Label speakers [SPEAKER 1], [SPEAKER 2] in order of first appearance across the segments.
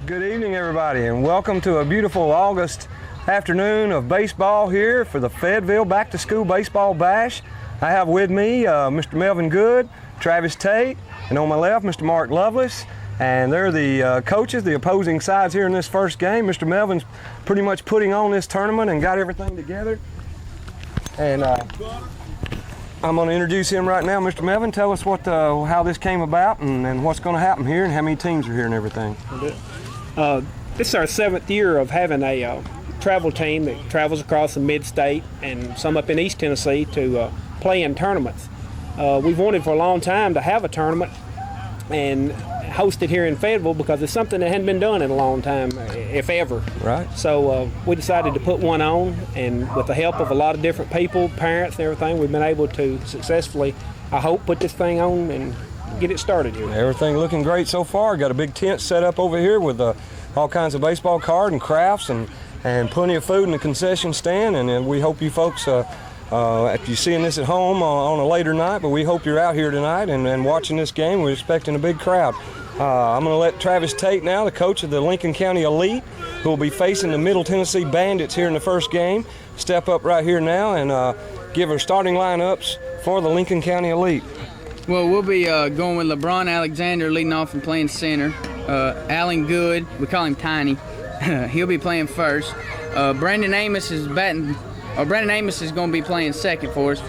[SPEAKER 1] Good evening, everybody, and welcome to a beautiful August afternoon of baseball here for the Fayetteville Back to School Baseball Bash. I have with me Mr. Melvin Good, Travis Tate, and on my left, Mr. Mark Lovelace. And they're the coaches, the opposing sides here in this first game. Mr. Melvin's pretty much putting on this tournament and got everything together. And I'm going to introduce him right now. Mr. Melvin, tell us how this came about and what's going to happen here and how many teams are here and everything.
[SPEAKER 2] This is our 7th year of having a travel team that travels across the mid-state and some up in East Tennessee to play in tournaments. We've wanted for a long time to have a tournament and host it here in Fayetteville because it's something that hadn't been done in a long time, if ever.
[SPEAKER 1] Right.
[SPEAKER 2] So we decided to put one on, and with the help of a lot of different people, parents and everything, we've been able to successfully, I hope, put this thing on and get it started here.
[SPEAKER 1] Everything looking great so far. Got a big tent set up over here with all kinds of baseball cards and crafts and plenty of food in the concession stand, and we hope you folks if you're seeing this at home on a later night, but we hope you're out here tonight and watching this game. We're expecting a big crowd. I'm going to let Travis Tate now, the coach of the Lincoln County Elite, who will be facing the Middle Tennessee Bandits here in the first game, step up right here now and give her starting lineups for the Lincoln County Elite.
[SPEAKER 3] Well, we'll be going with LeBron Alexander leading off and playing center. Alan Good, we call him Tiny, he'll be playing first. Brandon Amos is going to be playing second for us.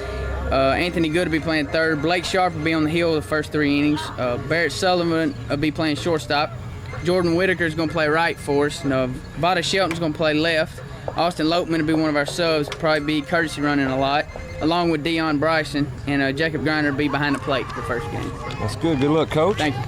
[SPEAKER 3] Anthony Good will be playing third. Blake Sharp will be on the hill the first 3 innings. Barrett Sullivan will be playing shortstop. Jordan Whitaker is going to play right for us. Vada Shelton's going to play left. Austin Lopeman will be one of our subs, probably be courtesy running a lot, along with Dion Bryson, and Jacob Griner will be behind the plate for the first game.
[SPEAKER 1] That's good. Good luck, Coach.
[SPEAKER 3] Thank you.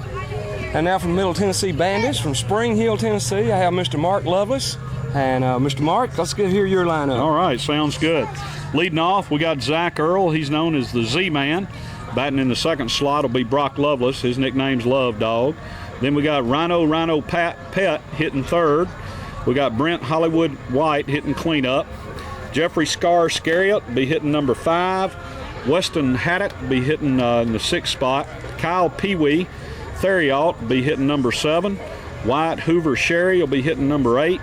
[SPEAKER 1] And now from Middle Tennessee Bandits, from Spring Hill, Tennessee, I have Mr. Mark Lovelace. And Mr. Mark, let's hear your lineup.
[SPEAKER 4] All right, sounds good. Leading off, we got Zach Earl. He's known as the Z-Man. Batting in the second slot will be Brock Lovelace. His nickname's Love Dog. Then we got Rhino Pet hitting third. We got Brent Hollywood White hitting cleanup. Jeffrey Scar Scariot will be hitting number 5. Weston Haddock will be hitting in the 6th spot. Kyle Pee-wee Theriault will be hitting number 7. Wyatt Hoover Sherry will be hitting number 8.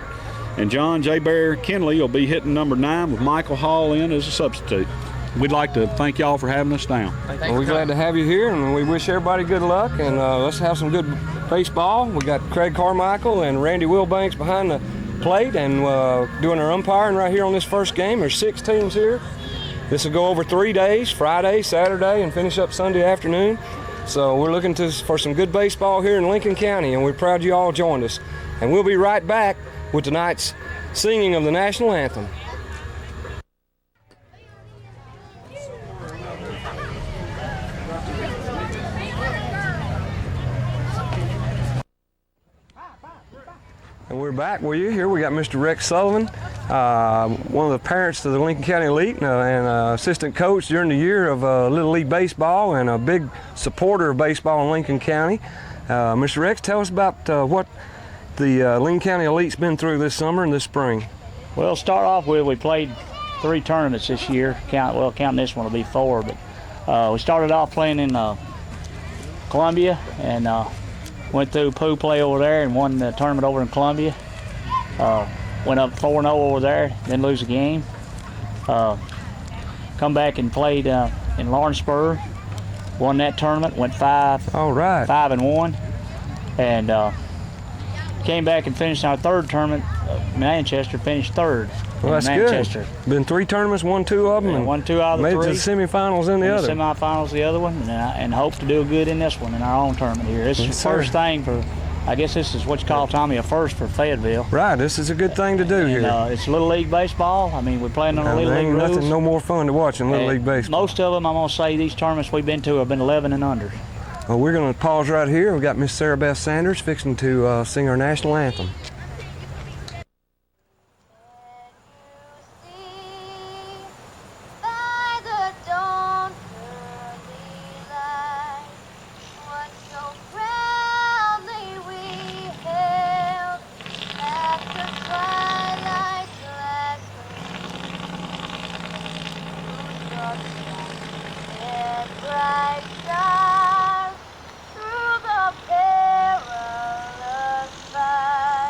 [SPEAKER 4] And John J. Bear Kinley will be hitting number 9 with Michael Hall in as a substitute. We'd like to thank y'all for having us down.
[SPEAKER 1] Well, we're glad to have you here, and we wish everybody good luck, and let's have some good baseball. We got Craig Carmichael and Randy Wilbanks behind the plate and doing our umpiring right here on this first game. There's 6 teams here. This will go over 3 days, Friday, Saturday, and finish up Sunday afternoon. So we're looking for some good baseball here in Lincoln County, and we're proud you all joined us. And we'll be right back with tonight's singing of the national anthem. And we're back with you here. We got Mr. Rex Sullivan, one of the parents to the Lincoln County Elite and assistant coach during the year of Little League Baseball and a big supporter of baseball in Lincoln County. Mr. Rex, tell us about what the Lincoln County Elite's been through this summer and this spring.
[SPEAKER 5] Well, start off with, we played 3 tournaments this year. Counting this one will be 4, but we started off playing in Columbia and went through pool play over there and won the tournament over in Columbia. Went up 4-0 over there, then lose a game. Come back and played in Lawrenceburg, won that tournament, went 5-1, and came back and finished our 3rd tournament. Manchester finished 3rd.
[SPEAKER 1] Well, that's
[SPEAKER 5] Manchester.
[SPEAKER 1] Good. Been 3 tournaments, won 2 of them.
[SPEAKER 5] And won 2 out of the 3.
[SPEAKER 1] Made it to the semifinals in the other.
[SPEAKER 5] Semifinals the other one, and hope to do good in this one in our own tournament here. This is the first thing for, I guess this is what you call, Tommy, a first for Fayetteville.
[SPEAKER 1] Right, this is a good thing to do here.
[SPEAKER 5] It's Little League Baseball. I mean, we're playing on a Little League rules.
[SPEAKER 1] Nothing no more fun to watch than Little League Baseball.
[SPEAKER 5] Most of them, I'm going to say, these tournaments we've been to have been 11 and under.
[SPEAKER 1] Well, we're going to pause right here. We've got Miss Sarah Beth Sanders fixing to sing our national anthem.
[SPEAKER 6] Bright stars through the perilous fight.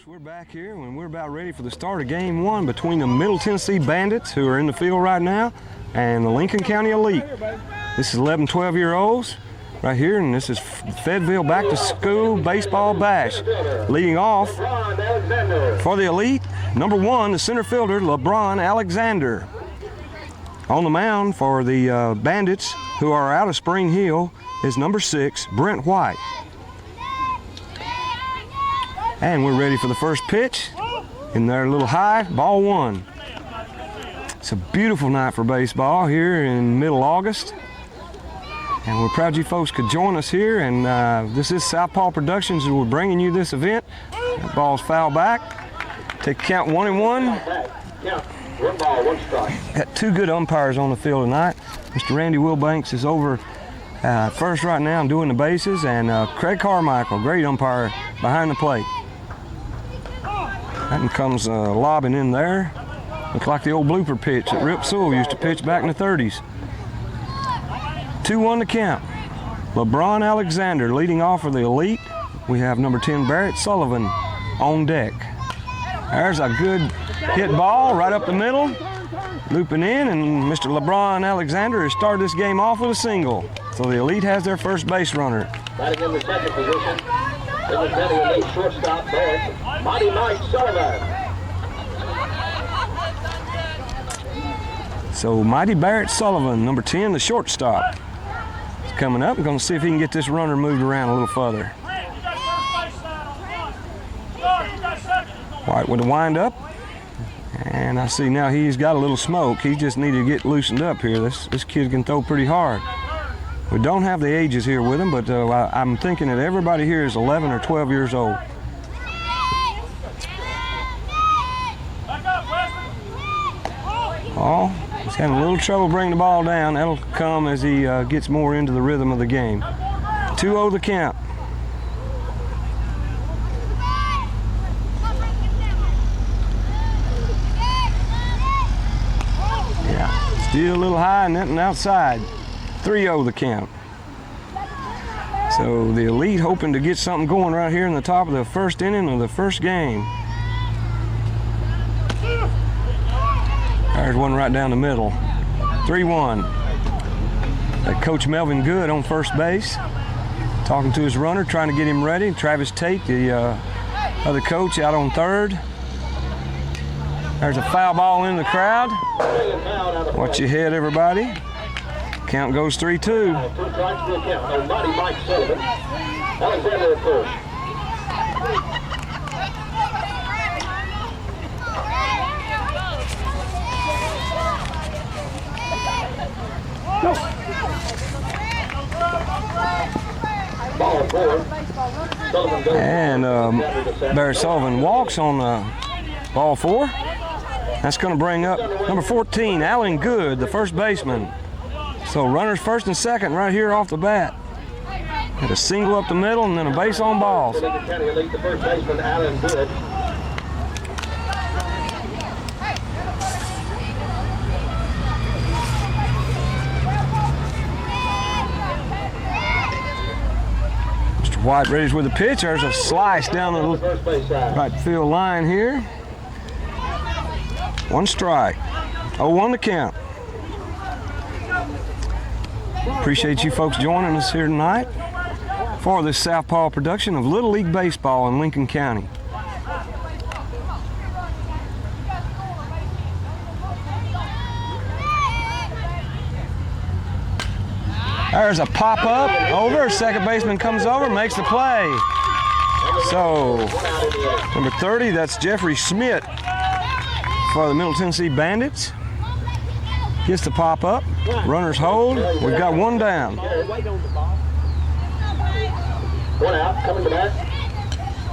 [SPEAKER 1] We're back here when we're about ready for the start of game one between the Middle Tennessee Bandits, who are in the field right now, and the Lincoln County Elite. This is 11, 12-year-olds right here, and this is Fayetteville Back to School Baseball Bash. Leading off for the Elite, number 1, the center fielder, LeBron Alexander. On the mound for the Bandits, who are out of Spring Hill, is number 6, Brent White. And we're ready for the first pitch. In there, a little high, ball 1. It's a beautiful night for baseball here in middle August. And we're proud you folks could join us here. And this is Southpaw Productions, and we're bringing you this event. That ball's foul back. Take count 1-1.
[SPEAKER 6] One ball, one strike.
[SPEAKER 1] Got 2 good umpires on the field tonight. Mr. Randy Wilbanks is over first right now and doing the bases. And Craig Carmichael, great umpire, behind the plate. That one comes lobbing in there. Looks like the old blooper pitch that Rip Sewell used to pitch back in the 30s. 2-1 to count. LeBron Alexander leading off for the Elite. We have number 10, Barrett Sullivan, on deck. There's a good hit ball right up the middle. Looping in, and Mr. LeBron Alexander has started this game off with a single. So the Elite has their first base runner.
[SPEAKER 6] Batting in the second position. Lincoln County Elite shortstop there, Mighty Mike Sullivan.
[SPEAKER 1] So Mighty Barrett Sullivan, number 10, the shortstop, is coming up. We're going to see if he can get this runner moved around a little further. White with a wind-up. And I see now he's got a little smoke. He just needed to get loosened up here. This kid can throw pretty hard. We don't have the ages here with him, but I'm thinking that everybody here is 11 or 12 years old. Oh, he's having a little trouble bringing the ball down. That'll come as he gets more into the rhythm of the game. 2-0 the count. Yeah, still a little high and nothing outside. 3-0 the count. So the Elite hoping to get something going right here in the top of the first inning of the first game. There's one right down the middle. 3-1. Coach Melvin Good on first base, talking to his runner, trying to get him ready. Travis Tate, the other coach, out on third. There's a foul ball in the crowd. Watch your head, everybody. Count goes 3-2.
[SPEAKER 6] 2 strikes to the count. No, Mighty Mike Sullivan. Alexander at first. Ball 4. Sullivan goes.
[SPEAKER 1] And Barrett Sullivan walks on ball 4. That's going to bring up number 14, Alan Good, the first baseman. So runners first and second right here off the bat. Had a single up the middle and then a base on balls.
[SPEAKER 6] Lincoln County Elite, the first baseman, Alan Good.
[SPEAKER 1] Mr. White ready with the pitch. There's a slice down the
[SPEAKER 6] First base side.
[SPEAKER 1] right field line here. 1 strike. 0-1 to count. Appreciate you folks joining us here tonight for this Southpaw production of Little League Baseball in Lincoln County. There's a pop-up over. Second baseman comes over, makes the play. So, number 30, that's Jeffrey Schmidt for the Middle Tennessee Bandits. Gets the pop-up. Runners hold. We've got 1 down.
[SPEAKER 6] 1 out, coming to bat.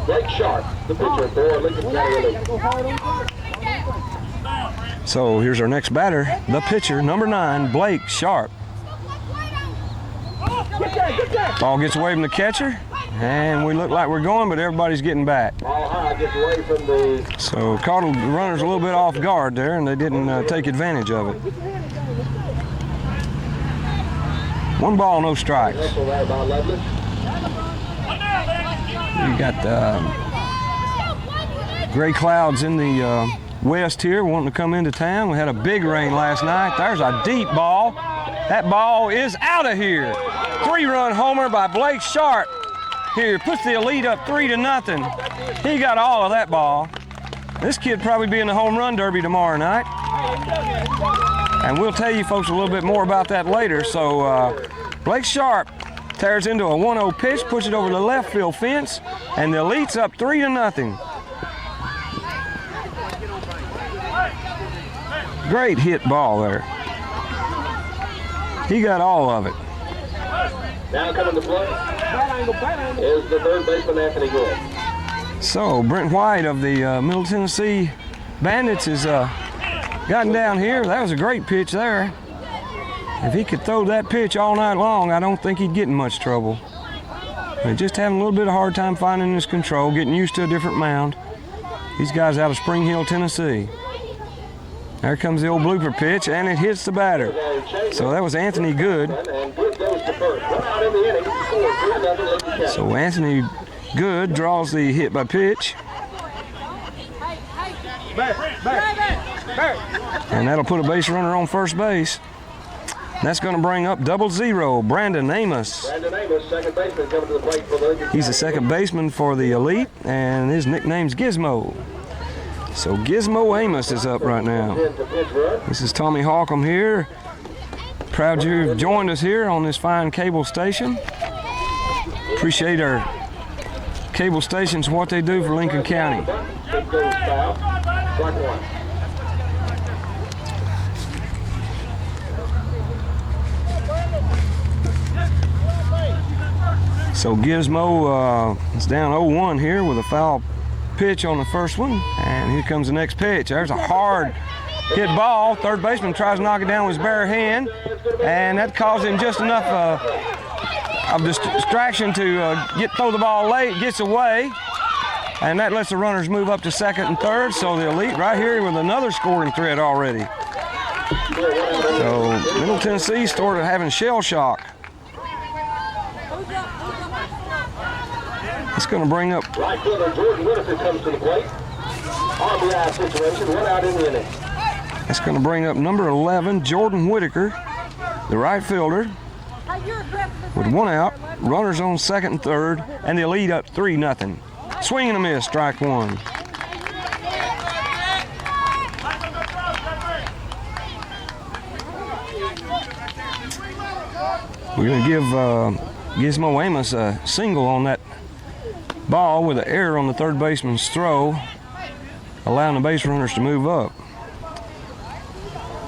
[SPEAKER 6] Blake Sharp, the pitcher for Lincoln County Elite.
[SPEAKER 1] So here's our next batter, the pitcher, number 9, Blake Sharp. Ball gets away from the catcher, and we look like we're going, but everybody's getting back.
[SPEAKER 6] Ball high, gets away from the...
[SPEAKER 1] So caught the runners a little bit off guard there, and they didn't take advantage of it. 1 ball, no strikes.
[SPEAKER 6] Whistle there by Lovelace.
[SPEAKER 1] You got Gray clouds in the west here wanting to come into town. We had a big rain last night. There's a deep ball. That ball is out of here. 3-run homer by Blake Sharp. Here, puts the Elite up 3-0. He got all of that ball. This kid probably be in the home run derby tomorrow night. And we'll tell you folks a little bit more about that later. So Blake Sharp tears into a 1-0 pitch, puts it over the left field fence, and the Elite's up 3-0. Great hit ball there. He got all of it.
[SPEAKER 6] Now coming to play is the third baseman, Anthony Good.
[SPEAKER 1] So Brent White of the Middle Tennessee Bandits has gotten down here. That was a great pitch there. If he could throw that pitch all night long, I don't think he'd get in much trouble. But just having a little bit of hard time finding his control, getting used to a different mound. These guys out of Spring Hill, Tennessee. There comes the old blooper pitch, and it hits the batter. So that was Anthony Good. So Anthony Good draws the hit by pitch. And that'll put a base runner on first base. That's going to bring up 0-0, Brandon Amos. He's the second baseman for the Elite, and his nickname's Gizmo. So Gizmo Amos is up right now. This is Tommy Halcomb here. Proud you've joined us here on this fine cable station. Appreciate our cable stations, what they do for Lincoln County. So Gizmo is down 0-1 here with a foul pitch on the first one, and here comes the next pitch. There's a hard hit ball. Third baseman tries to knock it down with his bare hand, and that caused him just enough of distraction to throw the ball late. Gets away, and that lets the runners move up to second and third. So the Elite right here with another scoring threat already. So Middle Tennessee started having shell shock. It's going to bring up.
[SPEAKER 6] Right fielder Jordan Whitaker comes to the plate. RBI situation, 1 out in the inning.
[SPEAKER 1] That's going to bring up number 11, Jordan Whitaker, the right fielder, with 1 out. Runners on second and third, and the Elite up 3-0. Swing and a miss, strike 1. We're going to give Gizmo Amos a single on that ball with an error on the third baseman's throw, allowing the base runners to move up.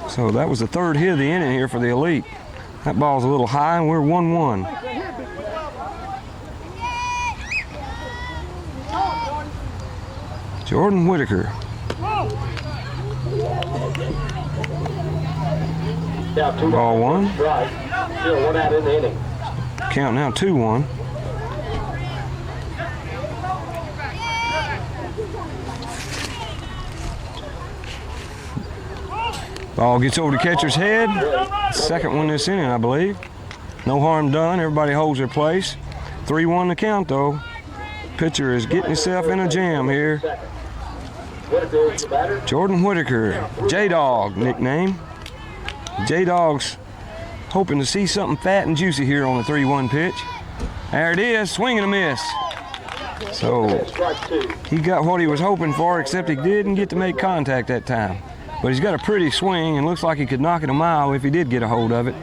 [SPEAKER 1] So that was the third hit of the inning here for the Elite. That ball's a little high, and we're 1-1. Jordan Whitaker. Ball 1.
[SPEAKER 6] Still 1 out in the inning.
[SPEAKER 1] Count now 2-1. Ball gets over the catcher's head. Second one this inning, I believe. No harm done. Everybody holds their place. 3-1 to count, though. Pitcher is getting himself in a jam here. Jordan Whitaker, J-Dog nickname. J-Dog's hoping to see something fat and juicy here on the 3-1 pitch. There it is, swing and a miss. So he got what he was hoping for, except he didn't get to make contact that time. But he's got a pretty swing and looks like he could knock it a mile if he did get a hold of it.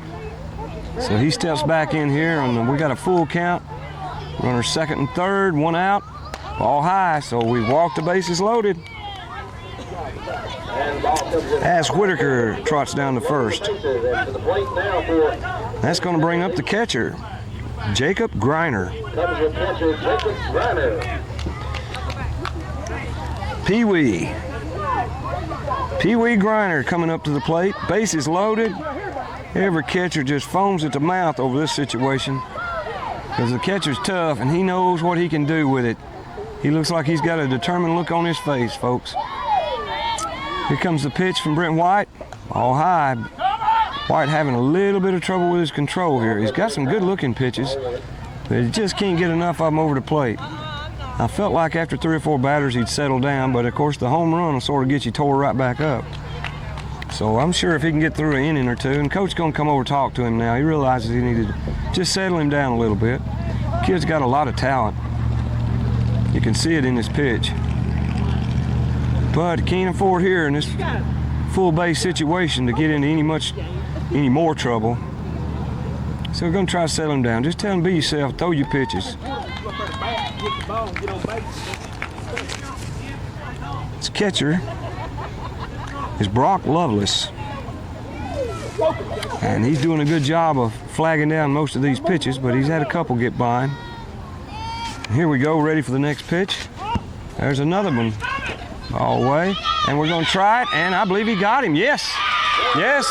[SPEAKER 1] So he steps back in here, and we got a full count. Runners second and third, 1 out, ball high, so we walk the bases loaded. As Whitaker trots down to first. That's going to bring up the catcher, Jacob Griner. Pee-wee Griner coming up to the plate. Bases loaded. Every catcher just foams at the mouth over this situation because the catcher's tough and he knows what he can do with it. He looks like he's got a determined look on his face, folks. Here comes the pitch from Brent White. All high. White having a little bit of trouble with his control here. He's got some good looking pitches, but he just can't get enough of them over the plate. I felt like after 3 or 4 batters he'd settle down, but of course the home run will sort of get you tore right back up. So I'm sure if he can get through an inning or two, and Coach's going to come over and talk to him now. He realizes he needed to just settle him down a little bit. Kid's got a lot of talent. You can see it in his pitch. But can't afford here in this full base situation to get into any more trouble. So we're going to try to settle him down. Just tell him, be yourself, throw your pitches. His catcher is Brock Lovelace. And he's doing a good job of flagging down most of these pitches, but he's had a couple get by him. Here we go, ready for the next pitch. There's another one. All the way. And we're going to try it, and I believe he got him. Yes. Yes.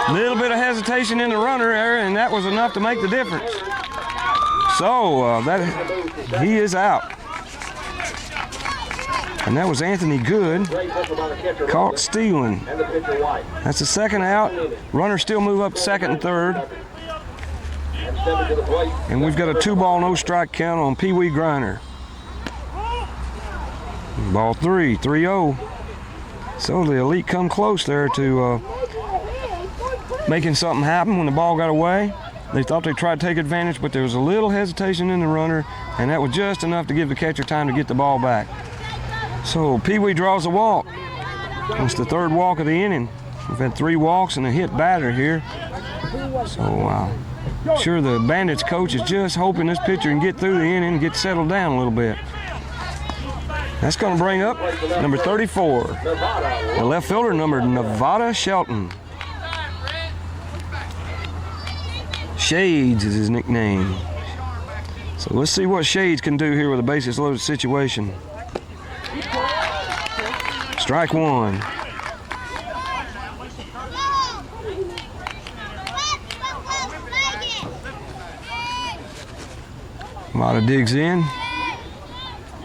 [SPEAKER 1] A little bit of hesitation in the runner there, and that was enough to make the difference. So he is out. And that was Anthony Good, caught stealing. That's the second out. Runners still move up to second and third. And we've got a 2-ball, no strike count on Pee Wee Griner. Ball 3, 3-0. So the Elite come close there to making something happen when the ball got away. They thought they tried to take advantage, but there was a little hesitation in the runner, and that was just enough to give the catcher time to get the ball back. So Pee Wee draws a walk. It's the 3rd walk of the inning. We've had 3 walks and a hit batter here. So sure the Bandits coach is just hoping this pitcher can get through the inning and get settled down a little bit. That's going to bring up number 34, the left fielder, number Nevada Shelton. Shades is his nickname. So let's see what Shades can do here with a bases loaded situation. Strike 1. Mata digs in.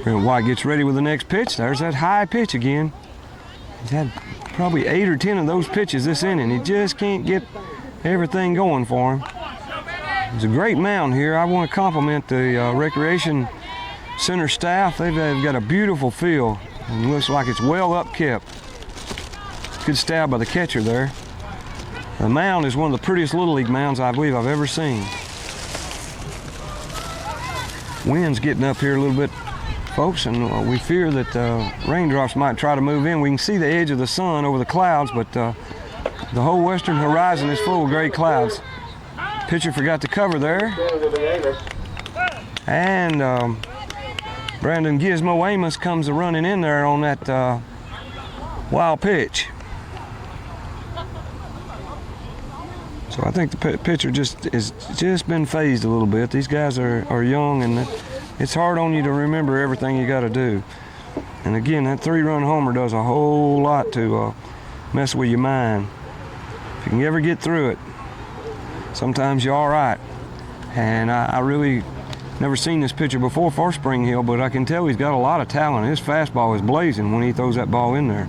[SPEAKER 1] Brent White gets ready with the next pitch. There's that high pitch again. He's had probably 8 or 10 of those pitches this inning. He just can't get everything going for him. It's a great mound here. I want to compliment the Recreation Center staff. They've got a beautiful field. And it looks like it's well upkept. Good stab by the catcher there. The mound is one of the prettiest Little League mounds I believe I've ever seen. Wind's getting up here a little bit, folks, and we fear that raindrops might try to move in. We can see the edge of the sun over the clouds, but the whole western horizon is full of gray clouds. Pitcher forgot to cover there. And Brandon Gizmo Amos comes running in there on that wild pitch. So I think the pitcher has just been phased a little bit. These guys are young, and it's hard on you to remember everything you got to do. And again, that 3-run homer does a whole lot to mess with your mind. If you can ever get through it, sometimes you're all right. And I really never seen this pitcher before for Spring Hill, but I can tell he's got a lot of talent. His fastball is blazing when he throws that ball in there.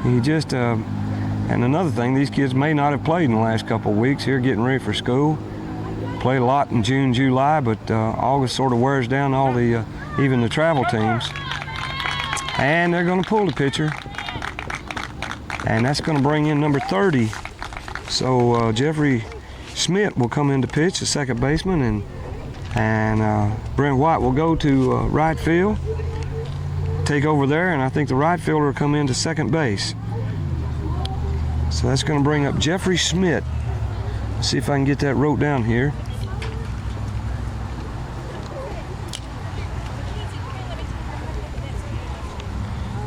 [SPEAKER 1] He just, and another thing, these kids may not have played in the last couple of weeks here getting ready for school. Played a lot in June, July, but August sort of wears down all the, even the travel teams. And they're going to pull the pitcher. And that's going to bring in number 30. So Jeffrey Smith will come in to pitch, the second baseman, and Brent White will go to right field, take over there, and I think the right fielder will come into second base. So that's going to bring up Jeffrey Smith. Let's see if I can get that wrote down here.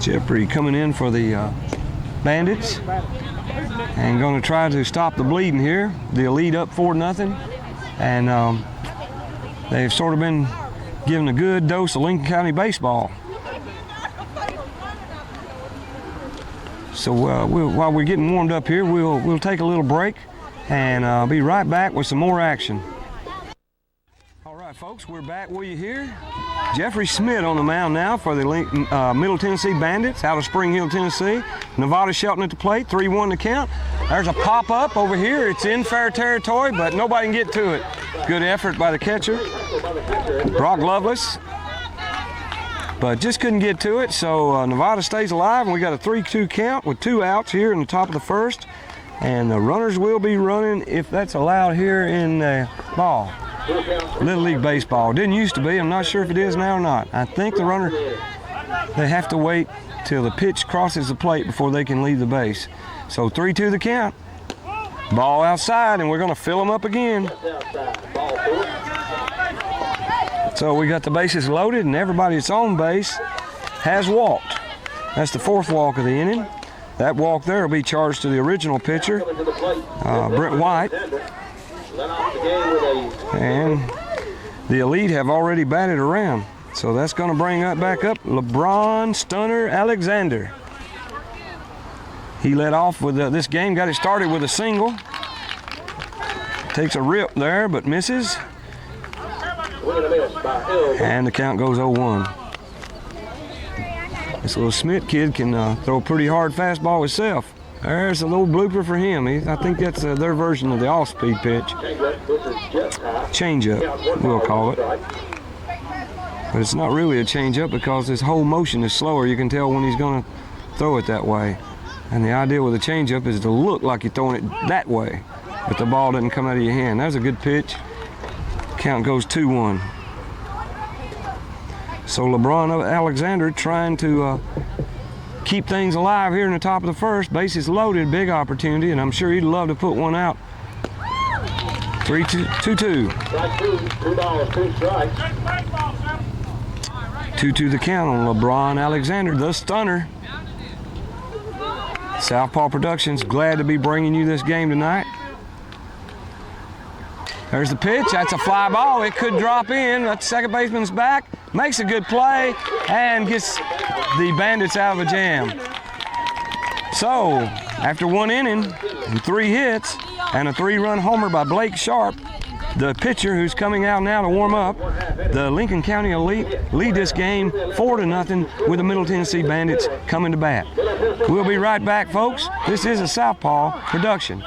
[SPEAKER 1] Jeffrey coming in for the Bandits and going to try to stop the bleeding here. The Elite up 4-0, and they've sort of been given a good dose of Lincoln County baseball. So while we're getting warmed up here, we'll take a little break and be right back with some more action. All right, folks, we're back with you here. Jeffrey Smith on the mound now for the Middle Tennessee Bandits out of Spring Hill, Tennessee. Nevada Shelton at the plate, 3-1 to count. There's a pop-up over here. It's in fair territory, but nobody can get to it. Good effort by the catcher. Brock Lovelace but just couldn't get to it. So Nevada stays alive, and we got a 3-2 count with 2 outs here in the top of the first. And the runners will be running if that's allowed here in ball. Little League Baseball. Didn't used to be. I'm not sure if it is now or not. I think the runner, they have to wait till the pitch crosses the plate before they can leave the base. So 3-2 the count. Ball outside, and we're going to fill them up again. So we got the bases loaded, and everybody that's on base has walked. That's the 4th walk of the inning. That walk there will be charged to the original pitcher, Brent White. And the Elite have already batted around. So that's going to bring up back up LeBron Stunner Alexander. He led off with this game, got it started with a single. Takes a rip there, but misses. And the count goes 0-1. This little Smith kid can throw a pretty hard fastball himself. There's a little blooper for him. I think that's their version of the off-speed pitch. Change-up, we'll call it. But it's not really a change-up because his whole motion is slower. You can tell when he's going to throw it that way. And the idea with a change-up is to look like you're throwing it that way, but the ball doesn't come out of your hand. That's a good pitch. Count goes 2-1. So LeBron Alexander trying to keep things alive here in the top of the first. Bases loaded, big opportunity, and I'm sure he'd love to put one out. 2-2. 2-2 the count on LeBron Alexander, the Stunner. Southpaw Productions, glad to be bringing you this game tonight. There's the pitch. That's a fly ball. It could drop in. That second baseman's back. Makes a good play and gets the Bandits out of a jam. So, after 1 inning and 3 hits and a 3-run homer by Blake Sharp, the pitcher who's coming out now to warm up, the Lincoln County Elite lead this game 4-0 with the Middle Tennessee Bandits coming to bat. We'll be right back, folks. This is a Southpaw production.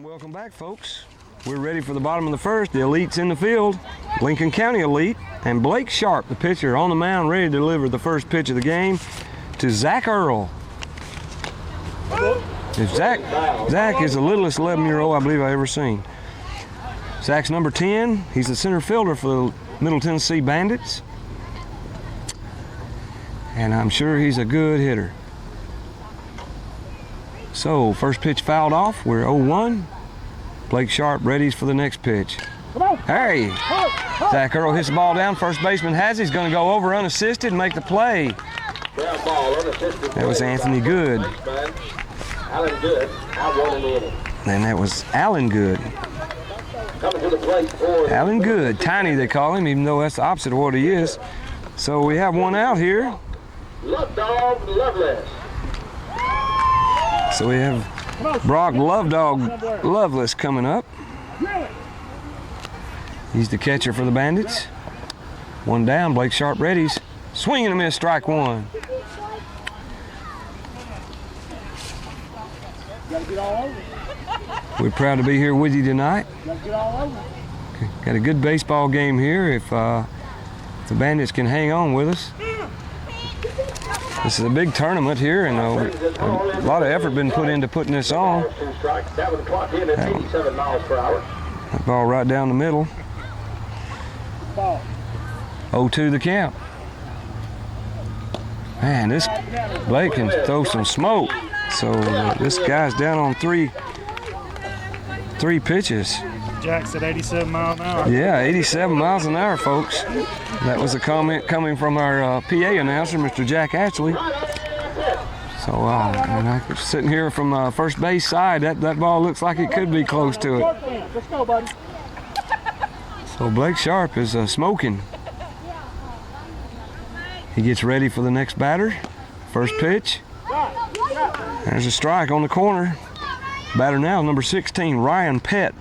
[SPEAKER 1] Welcome back, folks. We're ready for the bottom of the first. The Elite's in the field. Lincoln County Elite. And Blake Sharp, the pitcher, on the mound, ready to deliver the first pitch of the game to Zach Earl. Zach is the littlest 11-year-old I believe I've ever seen. Zach's number 10. He's the center fielder for the Middle Tennessee Bandits. And I'm sure he's a good hitter. So, first pitch fouled off. We're 0-1. Blake Sharp readies for the next pitch. Hey! Zach Earl hits the ball down. First baseman has it. He's going to go over unassisted and make the play. That was Anthony Good. And that was Allen Good. Allen Good. Tiny, they call him, even though that's the opposite of what he is. So we have one out here. So we have Brock Love Dog Loveless coming up. He's the catcher for the Bandits. One down, Blake Sharp readies. Swing and a miss, strike one. We're proud to be here with you tonight. Got a good baseball game here if the Bandits can hang on with us. This is a big tournament here, and a lot of effort been put into putting this on. That ball right down the middle. 0-2 the count. Man, this Blake can throw some smoke. So this guy's down on three pitches.
[SPEAKER 7] Jack's at 87 miles an hour.
[SPEAKER 1] Yeah, 87 miles an hour, folks. That was a comment coming from our PA announcer, Mr. Jack Ashley. So, and I was sitting here from first base side. That ball looks like it could be close to it.
[SPEAKER 7] Let's go, buddy.
[SPEAKER 1] So Blake Sharp is smoking. He gets ready for the next batter. First pitch. There's a strike on the corner. Batter now, number 16, Ryan Pett.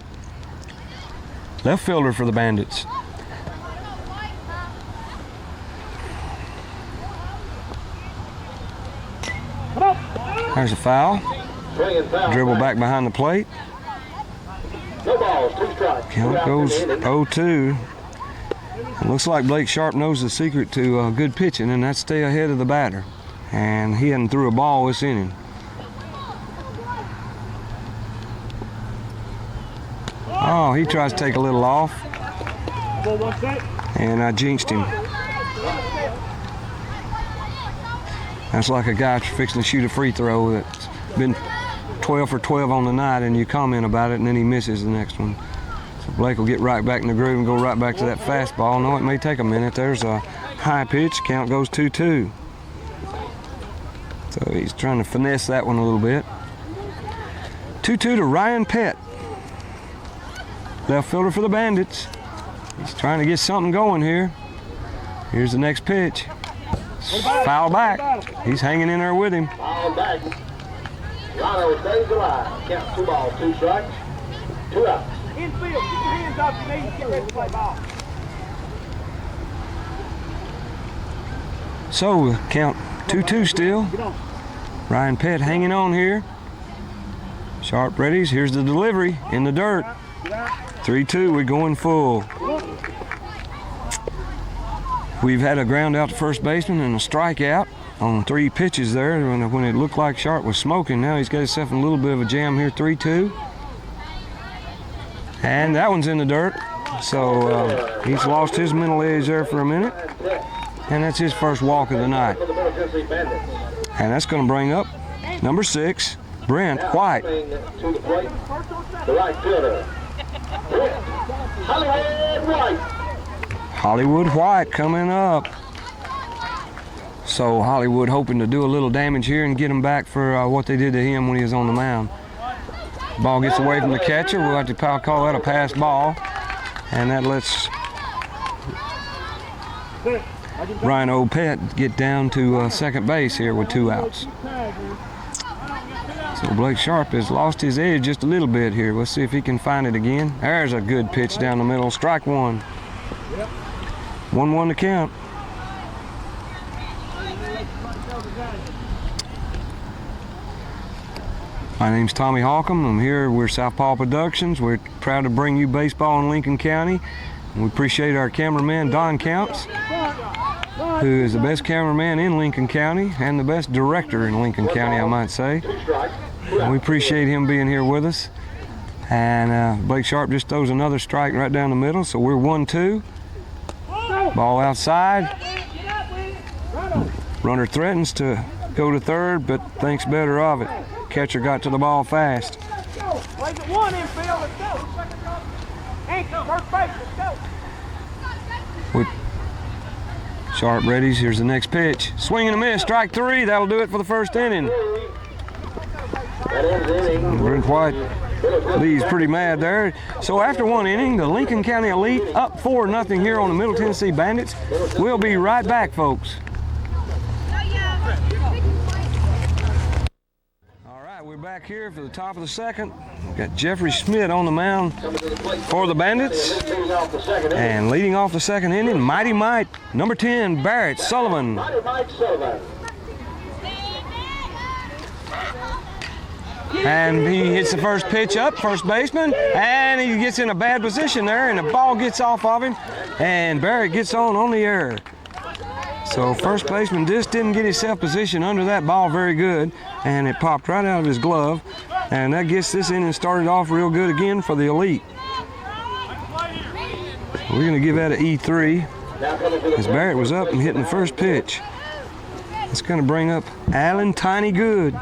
[SPEAKER 1] Left fielder for the Bandits. There's a foul.
[SPEAKER 6] Swinging foul.
[SPEAKER 1] Dribble back behind the plate.
[SPEAKER 6] No balls, 2 strikes.
[SPEAKER 1] Count goes 0-2. It looks like Blake Sharp knows the secret to good pitching, and that's stay ahead of the batter. And he hadn't threw a ball this inning. Oh, he tries to take a little off. And I jinxed him. That's like a guy fixing to shoot a free throw that's been 12 for 12 on the night, and you comment about it, and then he misses the next one. So Blake will get right back in the groove and go right back to that fastball. No, it may take a minute. There's a high pitch. Count goes 2-2. So he's trying to finesse that one a little bit. 2-2 to Ryan Pett. Left fielder for the Bandits. He's trying to get something going here. Here's the next pitch. Foul back. He's hanging in there with him.
[SPEAKER 6] Foul back. Rhino stays alive. Count 2 balls, 2 strikes, 2 outs.
[SPEAKER 7] Infield, get your hands off your knees, get ready to play ball.
[SPEAKER 1] So count 2-2 still. Ryan Pett hanging on here. Sharp readies. Here's the delivery in the dirt. 3-2. We're going full. We've had a ground out to first baseman and a strikeout on 3 pitches there when it looked like Sharp was smoking. Now he's got himself in a little bit of a jam here. 3-2. And that one's in the dirt. So he's lost his mental edge there for a minute. And that's his first walk of the night. And that's going to bring up number 6, Brent White.
[SPEAKER 6] To the plate, the right fielder. Hollywood White.
[SPEAKER 1] Hollywood White coming up. So Hollywood hoping to do a little damage here and get him back for what they did to him when he was on the mound. Ball gets away from the catcher. We'll have to call that a pass ball. And that lets Ryan Pett get down to second base here with 2 outs. So Blake Sharp has lost his edge just a little bit here. Let's see if he can find it again. There's a good pitch down the middle. Strike 1. 1-1 to count. My name's Tommy Halcomb. I'm here. We're Southpaw Productions. We're proud to bring you baseball in Lincoln County. And we appreciate our cameraman, Don Counts, who is the best cameraman in Lincoln County and the best director in Lincoln County, I might say. And we appreciate him being here with us. And Blake Sharp just throws another strike right down the middle, so we're 1-2. Ball outside. Runner threatens to go to third, but thinks better of it. Catcher got to the ball fast.
[SPEAKER 7] Plays at 1 infield, let's go. Anchor, first base, let's go.
[SPEAKER 1] With Sharp readies, here's the next pitch. Swing and a miss, strike 3. That'll do it for the first inning. Brent White leaves pretty mad there. So after 1 inning, the Lincoln County Elite up 4-0 here on the Middle Tennessee Bandits. We'll be right back, folks. All right, we're back here for the top of the second. We've got Jeffrey Schmidt on the mound for the Bandits. And leading off the second inning, Mighty Mike, number 10, Barrett Sullivan.
[SPEAKER 6] Mighty Mike Sullivan.
[SPEAKER 1] And he hits the first pitch up, first baseman, and he gets in a bad position there, and the ball gets off of him, and Barrett gets on the error. So first baseman just didn't get himself positioned under that ball very good, and it popped right out of his glove, and that gets this inning started off real good again for the Elite. We're going to give that an E3, as Barrett was up and hitting the first pitch. It's going to bring up Alan Tiny Good,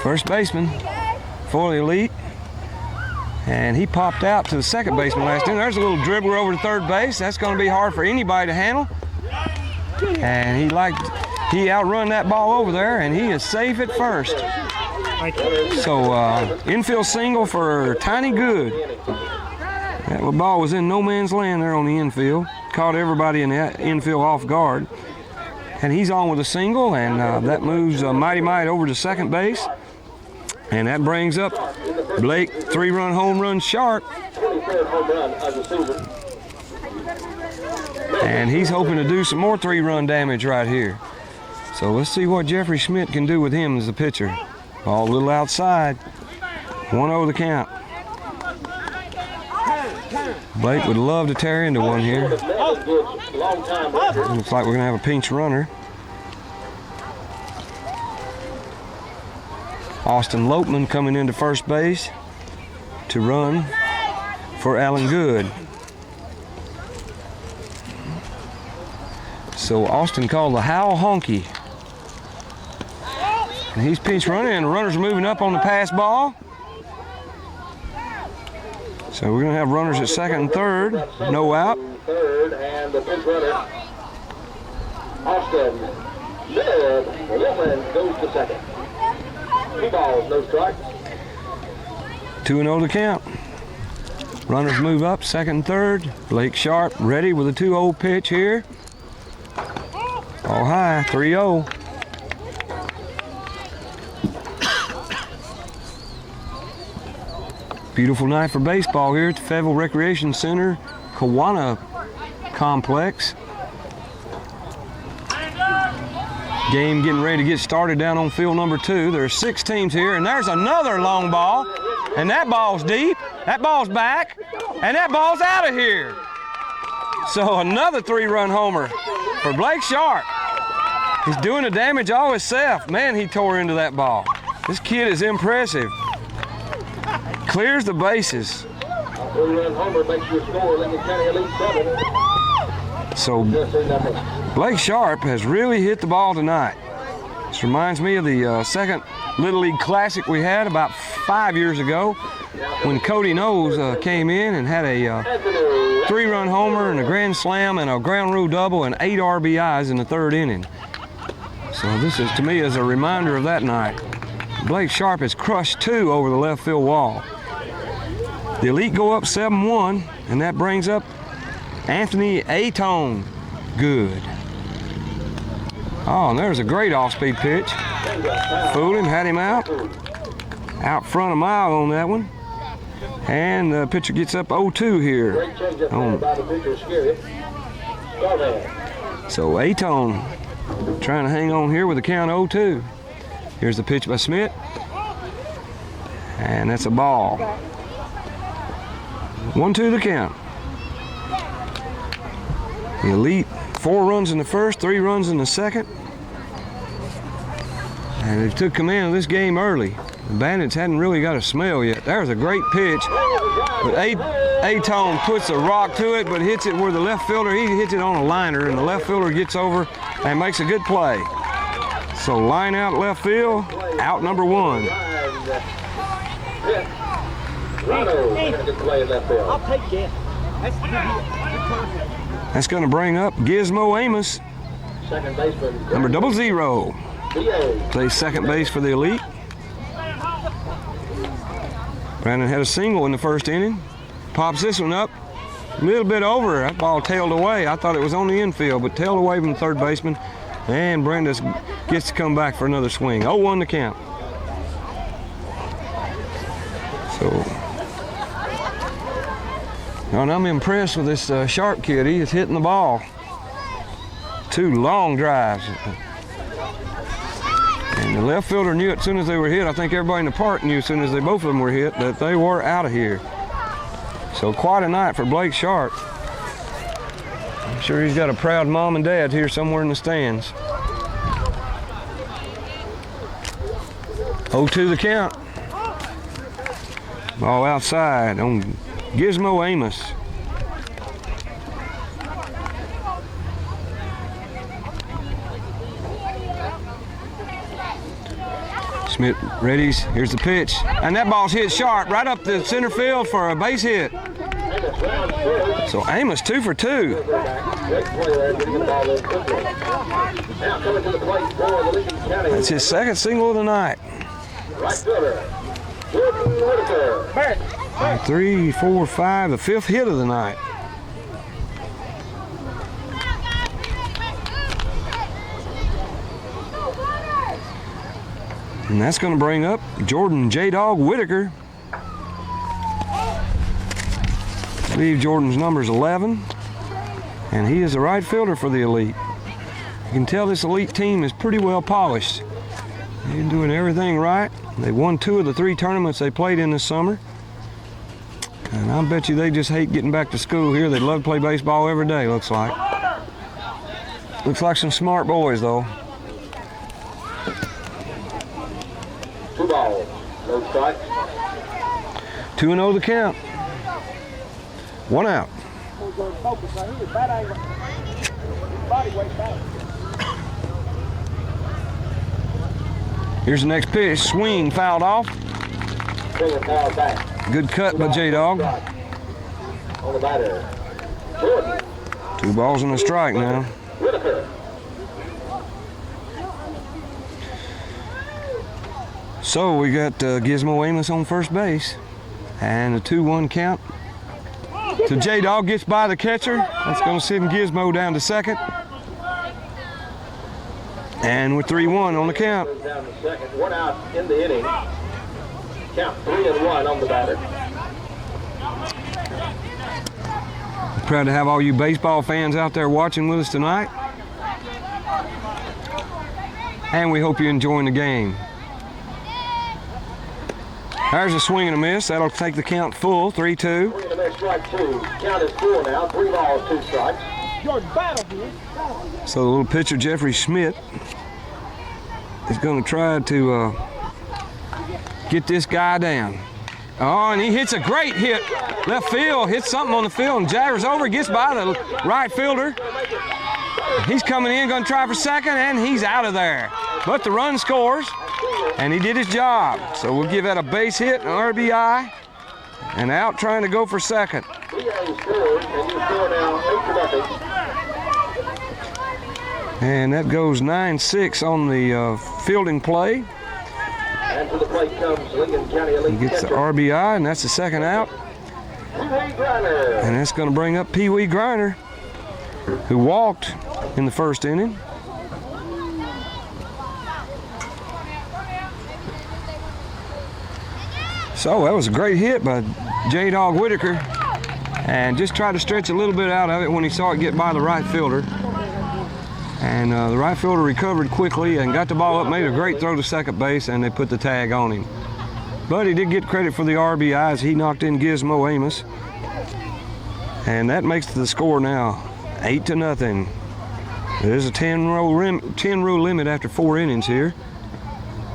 [SPEAKER 1] first baseman for the Elite, and he popped out to the second baseman last inning. There's a little dribbler over to third base. That's going to be hard for anybody to handle. And he outrun that ball over there, and he is safe at first. So infield single for Tiny Good. That ball was in no man's land there on the infield. Caught everybody in the infield off guard. And he's on with a single, and that moves Mighty Mike over to second base. And that brings up Blake 3-run home run Sharp. And he's hoping to do some more 3-run damage right here. So let's see what Jeffrey Schmidt can do with him as the pitcher. Ball a little outside. 1-0 the count. Blake would love to tear into one here. Looks like we're going to have a pinch runner. Austin Lopeman coming into first base to run for Alan Good. So Austin called the Howl Honky. And he's pinch running, and the runners are moving up on the pass ball. So we're going to have runners at second and third. No out.
[SPEAKER 6] Third, and the pinch runner, Austin Lopeman, goes to second. 2 balls, no strikes.
[SPEAKER 1] 2-0 to count. Runners move up, second and third. Blake Sharp ready with a 2-0 pitch here. Ball high, 3-0. Beautiful night for baseball here at the Fayetteville Recreation Center, Kiwanis Complex. Game getting ready to get started down on field number 2. There are 6 teams here, and there's another long ball, and that ball's deep, that ball's back, and that ball's out of here. So another 3-run homer for Blake Sharp. He's doing the damage all himself. Man, he tore into that ball. This kid is impressive. Clears the bases.
[SPEAKER 6] 3-run homer makes your score Lincoln County Elite 7.
[SPEAKER 1] So Blake Sharp has really hit the ball tonight. This reminds me of the second Little League Classic we had about 5 years ago when Cody Knowles came in and had a 3-run homer and a grand slam and a ground rule double and 8 RBIs in the 3rd inning. So this is, to me, is a reminder of that night. Blake Sharp has crushed 2 over the left field wall. The Elite go up 7-1, and that brings up Anthony Atone. Good. Oh, and there's a great off-speed pitch. Fooled him, had him out. Out front a mile on that one. And the pitcher gets up 0-2 here. So Atone trying to hang on here with the count 0-2. Here's the pitch by Smith. And that's a ball. 1-2 the count. The Elite 4 runs in the first, 3 runs in the second. And they took command of this game early. The Bandits hadn't really got a smell yet. There's a great pitch. But Atone puts a rock to it, but hits it where the left fielder, he hits it on a liner, and the left fielder gets over and makes a good play. So line out left field, out number 1.
[SPEAKER 7] I'll take that.
[SPEAKER 1] That's going to bring up Gizmo Amos,
[SPEAKER 6] Second baseman,
[SPEAKER 1] number 00. Plays second base for the Elite. Brandon had a single in the first inning. Pops this one up, a little bit over. That ball tailed away. I thought it was on the infield, but tailed away from the third baseman. And Brandon gets to come back for another swing. 0-1 to count. So, and I'm impressed with this Sharp kid. He is hitting the ball. 2 long drives. And the left fielder knew it as soon as they were hit. I think everybody in the park knew as soon as both of them were hit that they were out of here. So quite a night for Blake Sharp. I'm sure he's got a proud mom and dad here somewhere in the stands. 0-2 the count. Ball outside on Gizmo Amos. Smith readies. Here's the pitch. And that ball's hit sharp right up the center field for a base hit. So Amos 2 for 2. That's his second single of the night. 3, 4, 5, the 5th hit of the night. And that's going to bring up Jordan J-Dog Whitaker. I believe Jordan's number is 11. And he is the right fielder for the Elite. can tell this elite team is pretty well polished. They're doing everything right. They won 2 of the 3 tournaments they played in this summer. And I bet you they just hate getting back to school here. They'd love to play baseball every day, looks like. Looks like some smart boys, though.
[SPEAKER 6] 2 balls, no strikes.
[SPEAKER 1] 2-0 the count. 1 out. Here's the next pitch. Swing, fouled off.
[SPEAKER 6] Swinging foul back.
[SPEAKER 1] Good cut by J-Dog.
[SPEAKER 6] On the batter, Jordan
[SPEAKER 1] 2 balls and a strike now.
[SPEAKER 6] Whitaker.
[SPEAKER 1] So we got Gizmo Amos on first base. And a 2-1 count. So J-Dog gets by the catcher. That's going to send Gizmo down to second. And with 3-1 on the count.
[SPEAKER 6] Goes down to second. 1 out in the inning. Count 3-1 on the batter.
[SPEAKER 1] Proud to have all you baseball fans out there watching with us tonight. And we hope you're enjoying the game. There's a swing and a miss. That'll take the count full, 3-2.
[SPEAKER 6] Swing and a miss, strike 2. Count is 4 now. 3 balls, 2 strikes.
[SPEAKER 7] Jordan, battle here.
[SPEAKER 1] So the little pitcher, Jeffrey Schmidt, is going to try to get this guy down. Oh, and he hits a great hit. Left field, hits something on the field and jaggers over, gets by the right fielder. He's coming in, going to try for second, and he's out of there. But the run scores, and he did his job. So we'll give that a base hit, an RBI, and out trying to go for second.
[SPEAKER 6] He scored, and you score now 8-0.
[SPEAKER 1] And that goes 9-6 on the fielding play.
[SPEAKER 6] And to the plate comes Lincoln County Elite
[SPEAKER 1] He gets the
[SPEAKER 6] catcher,
[SPEAKER 1] RBI, and that's the second out.
[SPEAKER 6] Pee-wee Griner.
[SPEAKER 1] And that's going to bring up Pee Wee Griner, who walked in the first inning. So that was a great hit by J-Dog Whitaker, and just tried to stretch a little bit out of it when he saw it get by the right fielder. And the right fielder recovered quickly and got the ball up, made a great throw to second base, and they put the tag on him. But he did get credit for the RBIs. He knocked in Gizmo Amos. And that makes the score now 8-0. There's a 10-row limit after 4 innings here.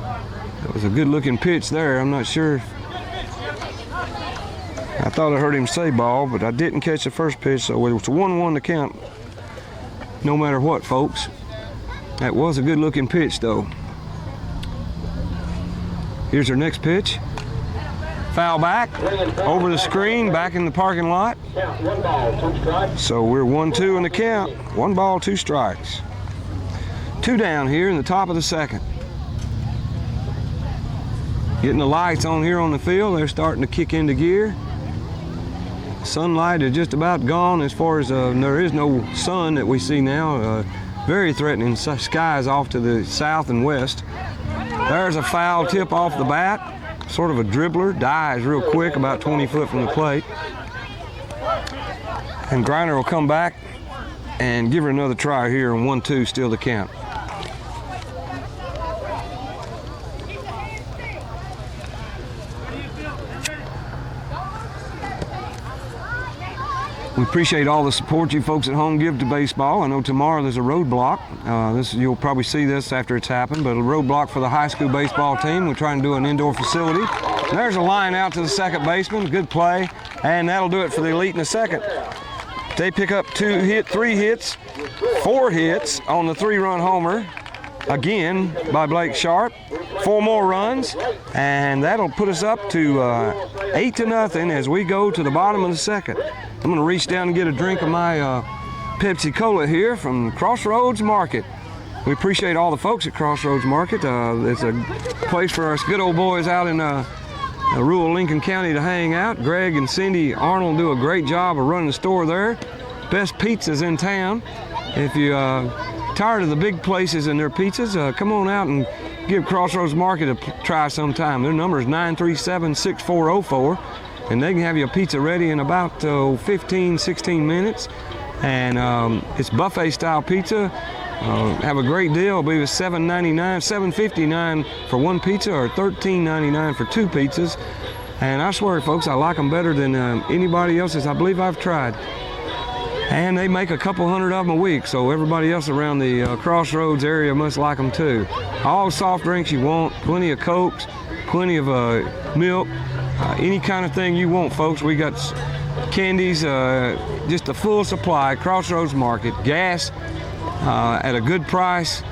[SPEAKER 1] That was a good-looking pitch there. I'm not sure. I thought I heard him say ball, but I didn't catch the first pitch, so it was 1-1 to count. No matter what, folks. That was a good-looking pitch, though. Here's our next pitch. Foul back, over the screen, back in the parking lot.
[SPEAKER 6] Count 1 ball, 2 strikes.
[SPEAKER 1] So we're 1-2 in the count. 1 ball, 2 strikes. 2 down here in the top of the second. Getting the lights on here on the field. They're starting to kick into gear. Sunlight is just about gone as far as there is no sun that we see now. Very threatening skies off to the south and west. There's a foul tip off the bat. Sort of a dribbler, dives real quick, about 20 foot from the plate. And Griner will come back and give her another try here, and 1-2 still the count. We appreciate all the support you folks at home give to baseball. I know tomorrow there's a roadblock. You'll probably see this after it's happened, but a roadblock for the high school baseball team. We're trying to do an indoor facility. There's a line out to the second baseman. Good play, and that'll do it for the elite in the second. They pick up 3 hits, 4 hits on the 3-run homer, again by Blake Sharp. 4 more runs, and that'll put us up to 8-0 as we go to the bottom of the second. I'm going to reach down and get a drink of my Pepsi Cola here from Crossroads Market. We appreciate all the folks at Crossroads Market. It's a place for us good old boys out in rural Lincoln County to hang out. Greg and Cindy Arnold do a great job of running the store there. Best pizzas in town. If you're tired of the big places and their pizzas, come on out and give Crossroads Market a try sometime. Their number is 937-6404, and they can have you a pizza ready in about 15, 16 minutes. And it's buffet style pizza. have a great deal. I believe it's $7.99, $7.59 for one pizza or $13.99 for two pizzas. And I swear, folks, I like them better than anybody else's I believe I've tried. And they make a couple hundred of them a week, so everybody else around the Crossroads area must like them too. All soft drinks you want, plenty of Cokes, plenty of milk, any kind of thing you want, folks. We got candies, just a full supply. Crossroads Market, gas at a good price,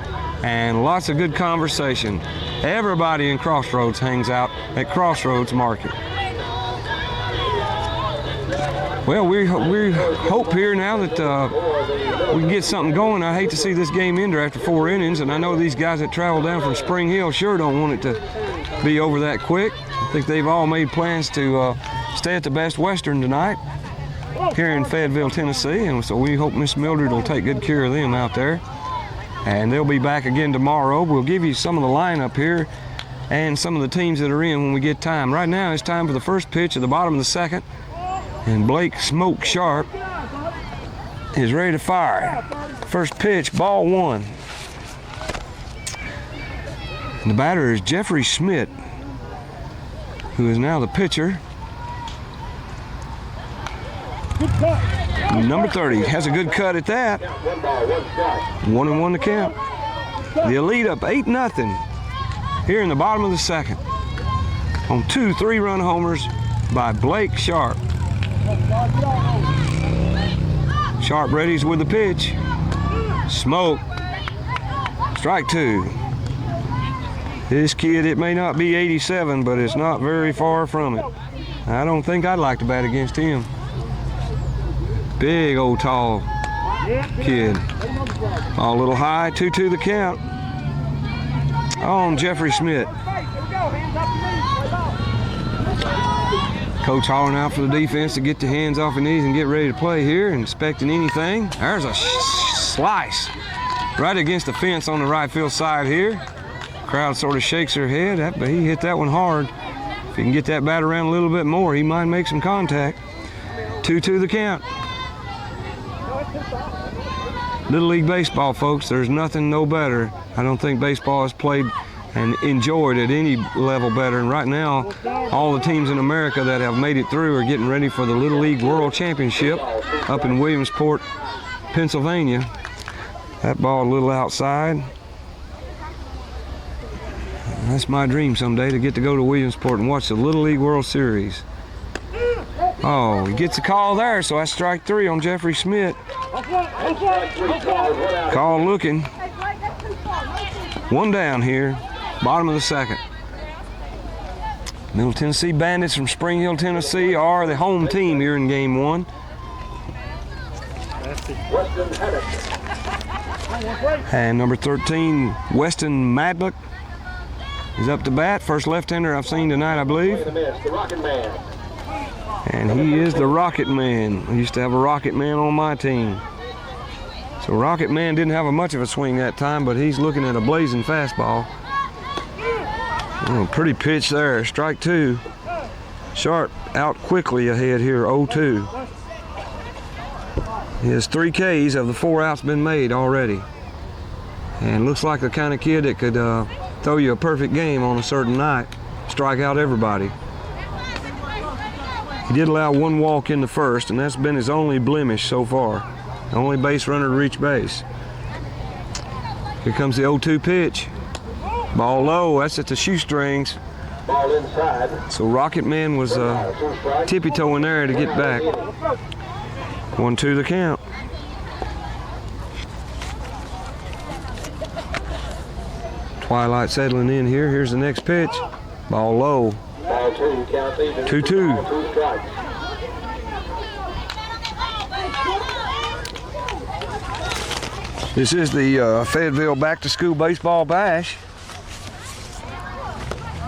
[SPEAKER 1] and lots of good conversation. Everybody in Crossroads hangs out at Crossroads Market. Well, we hope here now that we can get something going. I hate to see this game end after 4 innings, and I know these guys that travel down from Spring Hill sure don't want it to be over that quick. I think they've all made plans to stay at the Best Western tonight here in Fayetteville, Tennessee, and so we hope Miss Mildred will take good care of them out there. And they'll be back again tomorrow. We'll give you some of the lineup here and some of the teams that are in when we get time. Right now it's time for the first pitch at the bottom of the second. And Blake Smoke Sharp is ready to fire. First pitch, ball one. And the batter is Jeffrey Schmidt, who is now the pitcher. Number 30 has a good cut at that. 1-1 to count. The Elite up 8-0 here in the bottom of the second on 2 3-run homers by Blake Sharp. Sharp readies with the pitch. Smoke. Strike two. This kid, it may not be 87, but it's not very far from it. I don't think I'd like to bat against him. Big old tall kid. All a little high, 2-2 the count on Jeffrey Schmidt. Coach hollering out for the defense to get the hands off the knees and get ready to play here, inspecting anything. There's a slice right against the fence on the right field side here. Crowd sort of shakes their head, but he hit that one hard. If he can get that bat around a little bit more, he might make some contact. 2-2 the count. Little League Baseball, folks, there's nothing no better. I don't think baseball is played and enjoyed at any level better. And right now, all the teams in America that have made it through are getting ready for the Little League World Championship up in Williamsport, Pennsylvania. That ball a little outside. That's my dream someday, to get to go to Williamsport and watch the Little League World Series. Oh, he gets a call there, so that's strike three on Jeffrey Schmidt. Call looking. One down here, bottom of the second. Middle Tennessee Bandits from Spring Hill, Tennessee are the home team here in game one. And number 13, Weston Madlock, is up to bat. First left-hander I've seen tonight, I believe. And he is the Rocket Man. I used to have a Rocket Man on my team. So Rocket Man didn't have much of a swing that time, but he's looking at a blazing fastball. Oh, pretty pitch there, strike two. Sharp out quickly ahead here, 0-2. He has 3 Ks of the 4 outs been made already. And looks like the kind of kid that could throw you a perfect game on a certain night, strike out everybody. He did allow 1 walk in the first, and that's been his only blemish so far. The only base runner to reach base. Here comes the 0-2 pitch. Ball low, that's at the shoestrings.
[SPEAKER 6] Ball inside.
[SPEAKER 1] So Rocket Man was tippy-toeing there to get back. 1-2 the count. Twilight settling in here. Here's the next pitch. Ball low.
[SPEAKER 6] Ball 2, count even.
[SPEAKER 1] 2-2.
[SPEAKER 6] 2 strikes.
[SPEAKER 1] This is the Fayetteville Back to School Baseball Bash,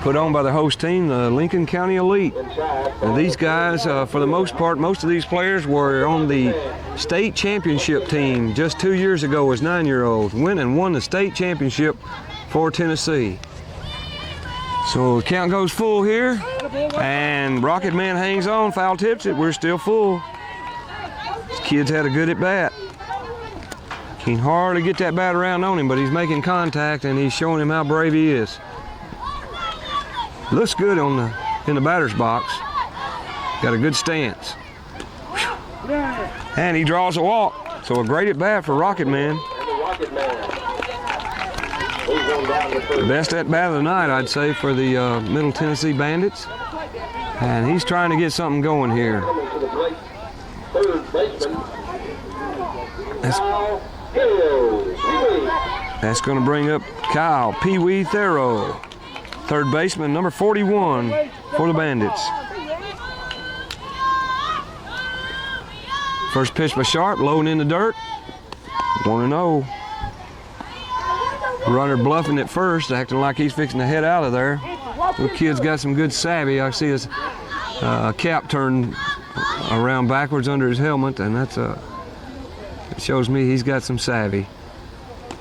[SPEAKER 1] put on by the host team, the Lincoln County Elite. Now these guys, for the most part, most of these players were on the state championship team just 2 years ago as 9-year-olds. Went and won the state championship for Tennessee. So the count goes full here, and Rocket Man hangs on, foul tips it. We're still full. This kid's had a good at bat. Can hardly get that bat around on him, but he's making contact and he's showing him how brave he is. Looks good in the batter's box. Got a good stance. And he draws a walk. So a great at bat for Rocket Man. The best at bat of the night, I'd say, for the Middle Tennessee Bandits. And he's trying to get something going here. That's going to bring up Kyle Pee Wee Theroux, third baseman, number 41 for the Bandits. First pitch by Sharp, low and in the dirt. 1-0. Runner bluffing at first, acting like he's fixing to head out of there. The kid's got some good savvy. I see his cap turned around backwards under his helmet, and it shows me he's got some savvy.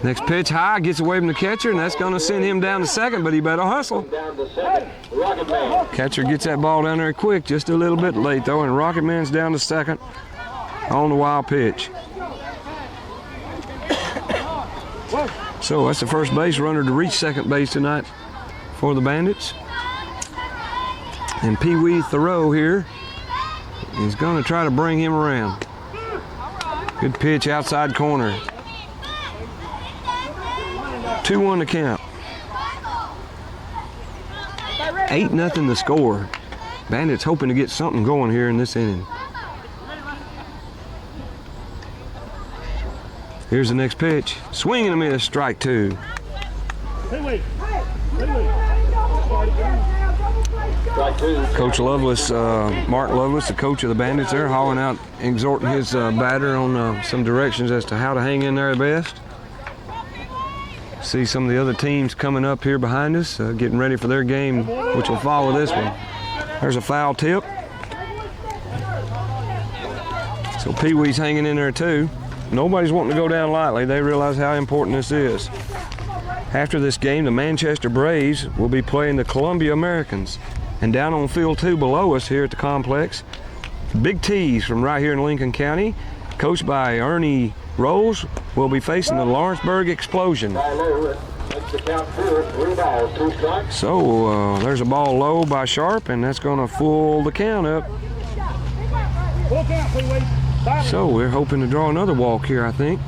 [SPEAKER 1] Next pitch high, gets away from the catcher, and that's going to send him down to second, but he better hustle. Catcher gets that ball down there quick, just a little bit late though, and Rocket Man's down to second on the wild pitch. So that's the first base runner to reach second base tonight for the Bandits. And Pee Wee Theroux here is going to try to bring him around. Good pitch outside corner. 2-1 to count. 8-0 the score. Bandits hoping to get something going here in this inning. Here's the next pitch. Swing and a miss, strike 2. Coach Lovelace, Mark Lovelace, the coach of the Bandits there, hauling out, exhorting his batter on some directions as to how to hang in there best. See some of the other teams coming up here behind us, getting ready for their game, which will follow this one. There's a foul tip. So Pee Wee's hanging in there too. Nobody's wanting to go down lightly. They realize how important this is. After this game, the Manchester Braves will be playing the Columbia Americans. And down on field 2 below us here at the complex, Big T's from right here in Lincoln County, coached by Ernie Rose, will be facing the Lawrenceburg Explosion. So there's a ball low by Sharp, and that's going to fool the count up. So we're hoping to draw another walk here, I think.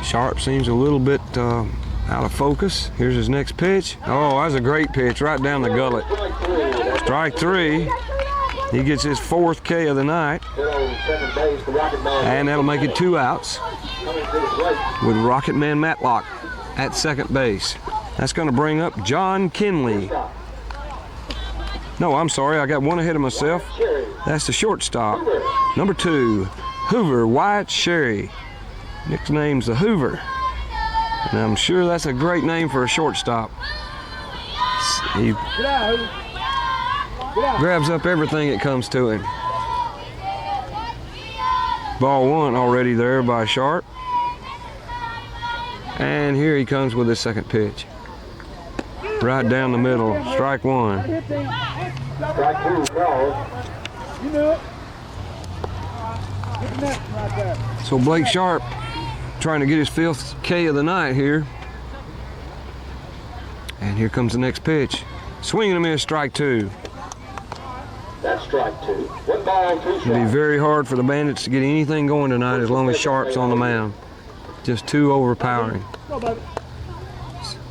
[SPEAKER 1] Sharp seems a little bit out of focus. Here's his next pitch. Oh, that's a great pitch right down the gullet. Strike 3. He gets his 4th K of the night. And that'll make it 2 outs with Rocket Man Matlock at second base. That's going to bring up John Kinley. No, I'm sorry, I got one ahead of myself. That's the shortstop. Number 2, Hoover Wyatt Sherry. Nickname's the Hoover. And I'm sure that's a great name for a shortstop. He grabs up everything that comes to him. Ball 1 already there by Sharp. And here he comes with his second pitch. Right down the middle, strike 1. So Blake Sharp trying to get his 5th K of the night here. And here comes the next pitch. Swing and a miss, strike 2.
[SPEAKER 6] That's strike 2. 1 ball, 2 strikes.
[SPEAKER 1] It'll be very hard for the Bandits to get anything going tonight as long as Sharp's on the mound. Just too overpowering.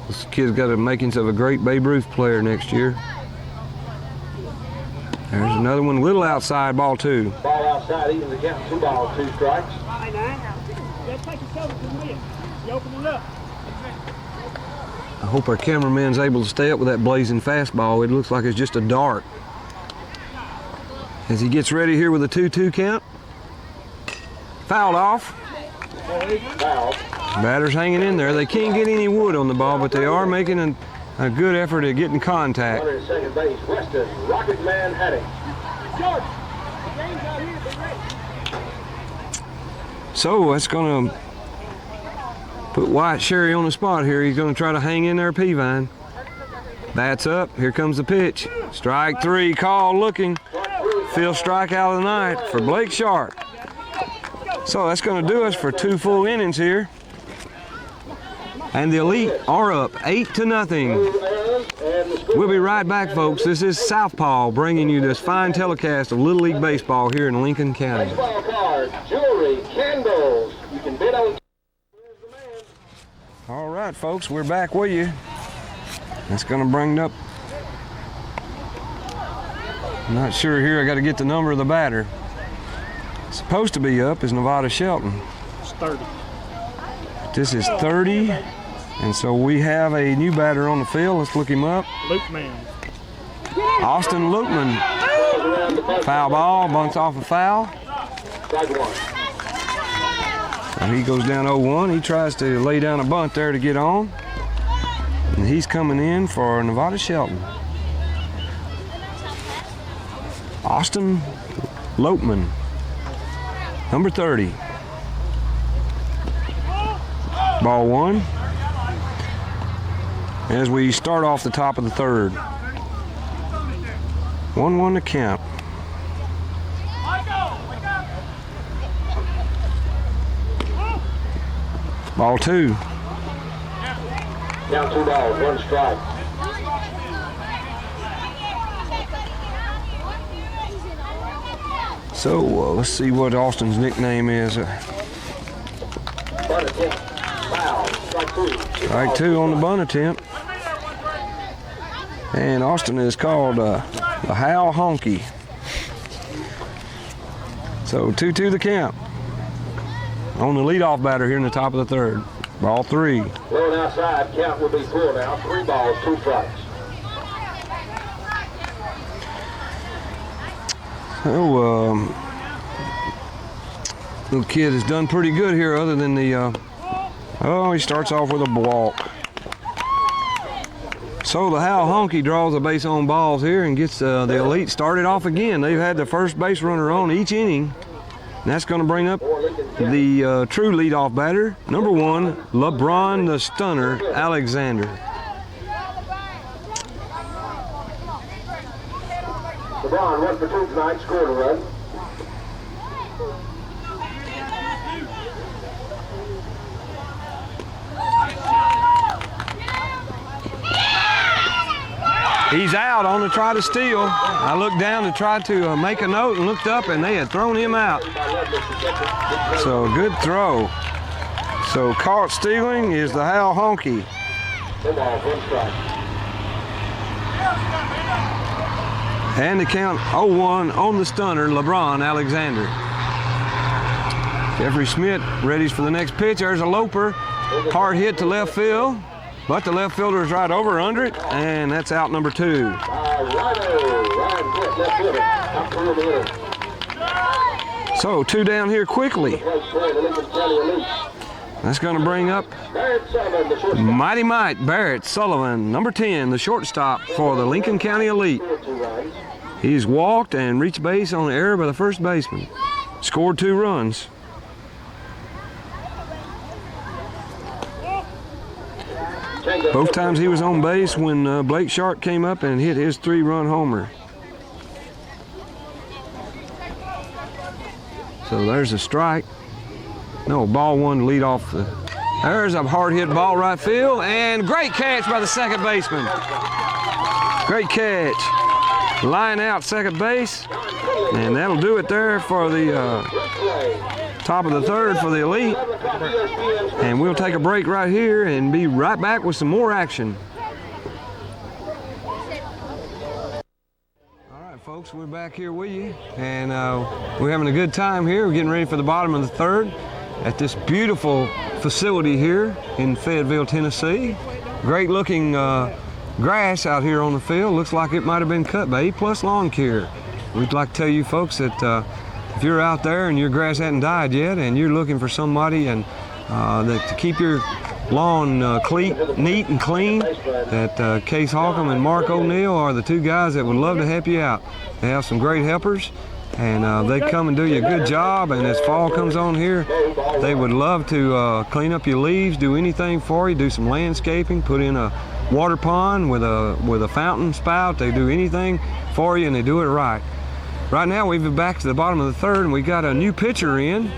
[SPEAKER 1] This kid's got the makings of a great Babe Ruth player next year. There's another one, little outside, ball 2.
[SPEAKER 6] Ball outside, even the count, 2 balls, 2 strikes.
[SPEAKER 1] I hope our cameraman's able to stay up with that blazing fastball. It looks like it's just a dart. As he gets ready here with a 2-2 count. Fouled off.
[SPEAKER 6] Foul.
[SPEAKER 1] Batter's hanging in there. They can't get any wood on the ball, but they are making a good effort at getting contact.
[SPEAKER 6] Runner at second base, Weston, Rocket Man Haddock.
[SPEAKER 1] So that's going to put Wyatt Sherry on the spot here. He's going to try to hang in there, Peavine. Bats up. Here comes the pitch. Strike 3, call looking. 5th strikeout of the night for Blake Sharp. So that's going to do us for 2 full innings here. And the Elite are up 8-0. We'll be right back, folks. This is Southpaw bringing you this fine telecast of Little League Baseball here in Lincoln County.
[SPEAKER 6] Baseball cards, jewelry, candles. You can bid on.
[SPEAKER 1] All right, folks, we're back with you. That's going to bring up. I'm not sure here. I got to get the number of the batter. Supposed to be up is Nevada Shelton.
[SPEAKER 2] It's 30.
[SPEAKER 1] This is 30, and so we have a new batter on the field. Let's look him up.
[SPEAKER 2] Lukeman.
[SPEAKER 1] Austin Lukeman. Foul ball, bunts off a foul. And he goes down 0-1. He tries to lay down a bunt there to get on. And he's coming in for Nevada Shelton. Austin Lukeman, number 30. Ball 1. As we start off the top of the third. 1-1 to count. Ball 2.
[SPEAKER 6] Down 2 balls, 1 strike.
[SPEAKER 1] So let's see what Austin's nickname is.
[SPEAKER 6] Bunt attempt. Foul. Strike 2.
[SPEAKER 1] Strike 2 on the bunt attempt. And Austin is called the Halcomb. So 2-2 the count. On the leadoff batter here in the top of the third. Ball 3.
[SPEAKER 6] Low and outside, count will be full now. 3 balls, 2 strikes.
[SPEAKER 1] Oh, little kid has done pretty good here other than the, he starts off with a walk. So the Halcomb draws the base on balls here and gets the Elite started off again. They've had the first base runner on each inning. And that's going to bring up the true leadoff batter, number 1, LeBron the Stunner Alexander.
[SPEAKER 6] LeBron 1 for 2 tonight, scored a run.
[SPEAKER 1] He's out on the try to steal. I looked down to try to make a note and looked up and they had thrown him out. So good throw. So caught stealing is the Halcomb.
[SPEAKER 6] 2 balls, 1 strike.
[SPEAKER 1] And the count 0-1 on the stunner, LeBron Alexander. Jeffrey Schmidt readies for the next pitch. There's a loper. Hard hit to left field. But the left fielder is right over under it, and that's out number 2. So 2 down here quickly. That's going to bring up Mighty Mite Barrett Sullivan, number 10, the shortstop for the Lincoln County Elite. He's walked and reached base on the error by the first baseman. Scored 2 runs. Both times he was on base when Blake Sharp came up and hit his 3-run homer. So there's a strike. No, ball 1 to lead off the. There's a hard hit ball right field and great catch by the second baseman. Great catch. Line out second base, and that'll do it there for the top of the third for the Elite. And we'll take a break right here and be right back with some more action. All right, folks, we're back here with you, and we're having a good time here. We're getting ready for the bottom of the third at this beautiful facility here in Fayetteville, Tennessee. Great looking grass out here on the field. Looks like it might have been cut by A+ Lawn Care. We'd like to tell you folks that if you're out there and your grass hasn't died yet and you're looking for somebody and to keep your lawn neat and clean, that Case Halcomb and Mark O'Neill are the 2 guys that would love to help you out. They have some great helpers, and they come and do you a good job, and as fall comes on here, they would love to clean up your leaves, do anything for you, do some landscaping, put in a water pond with a fountain spout. They do anything for you, and they do it right. Right now we've been back to the bottom of the third, and we got a new pitcher in.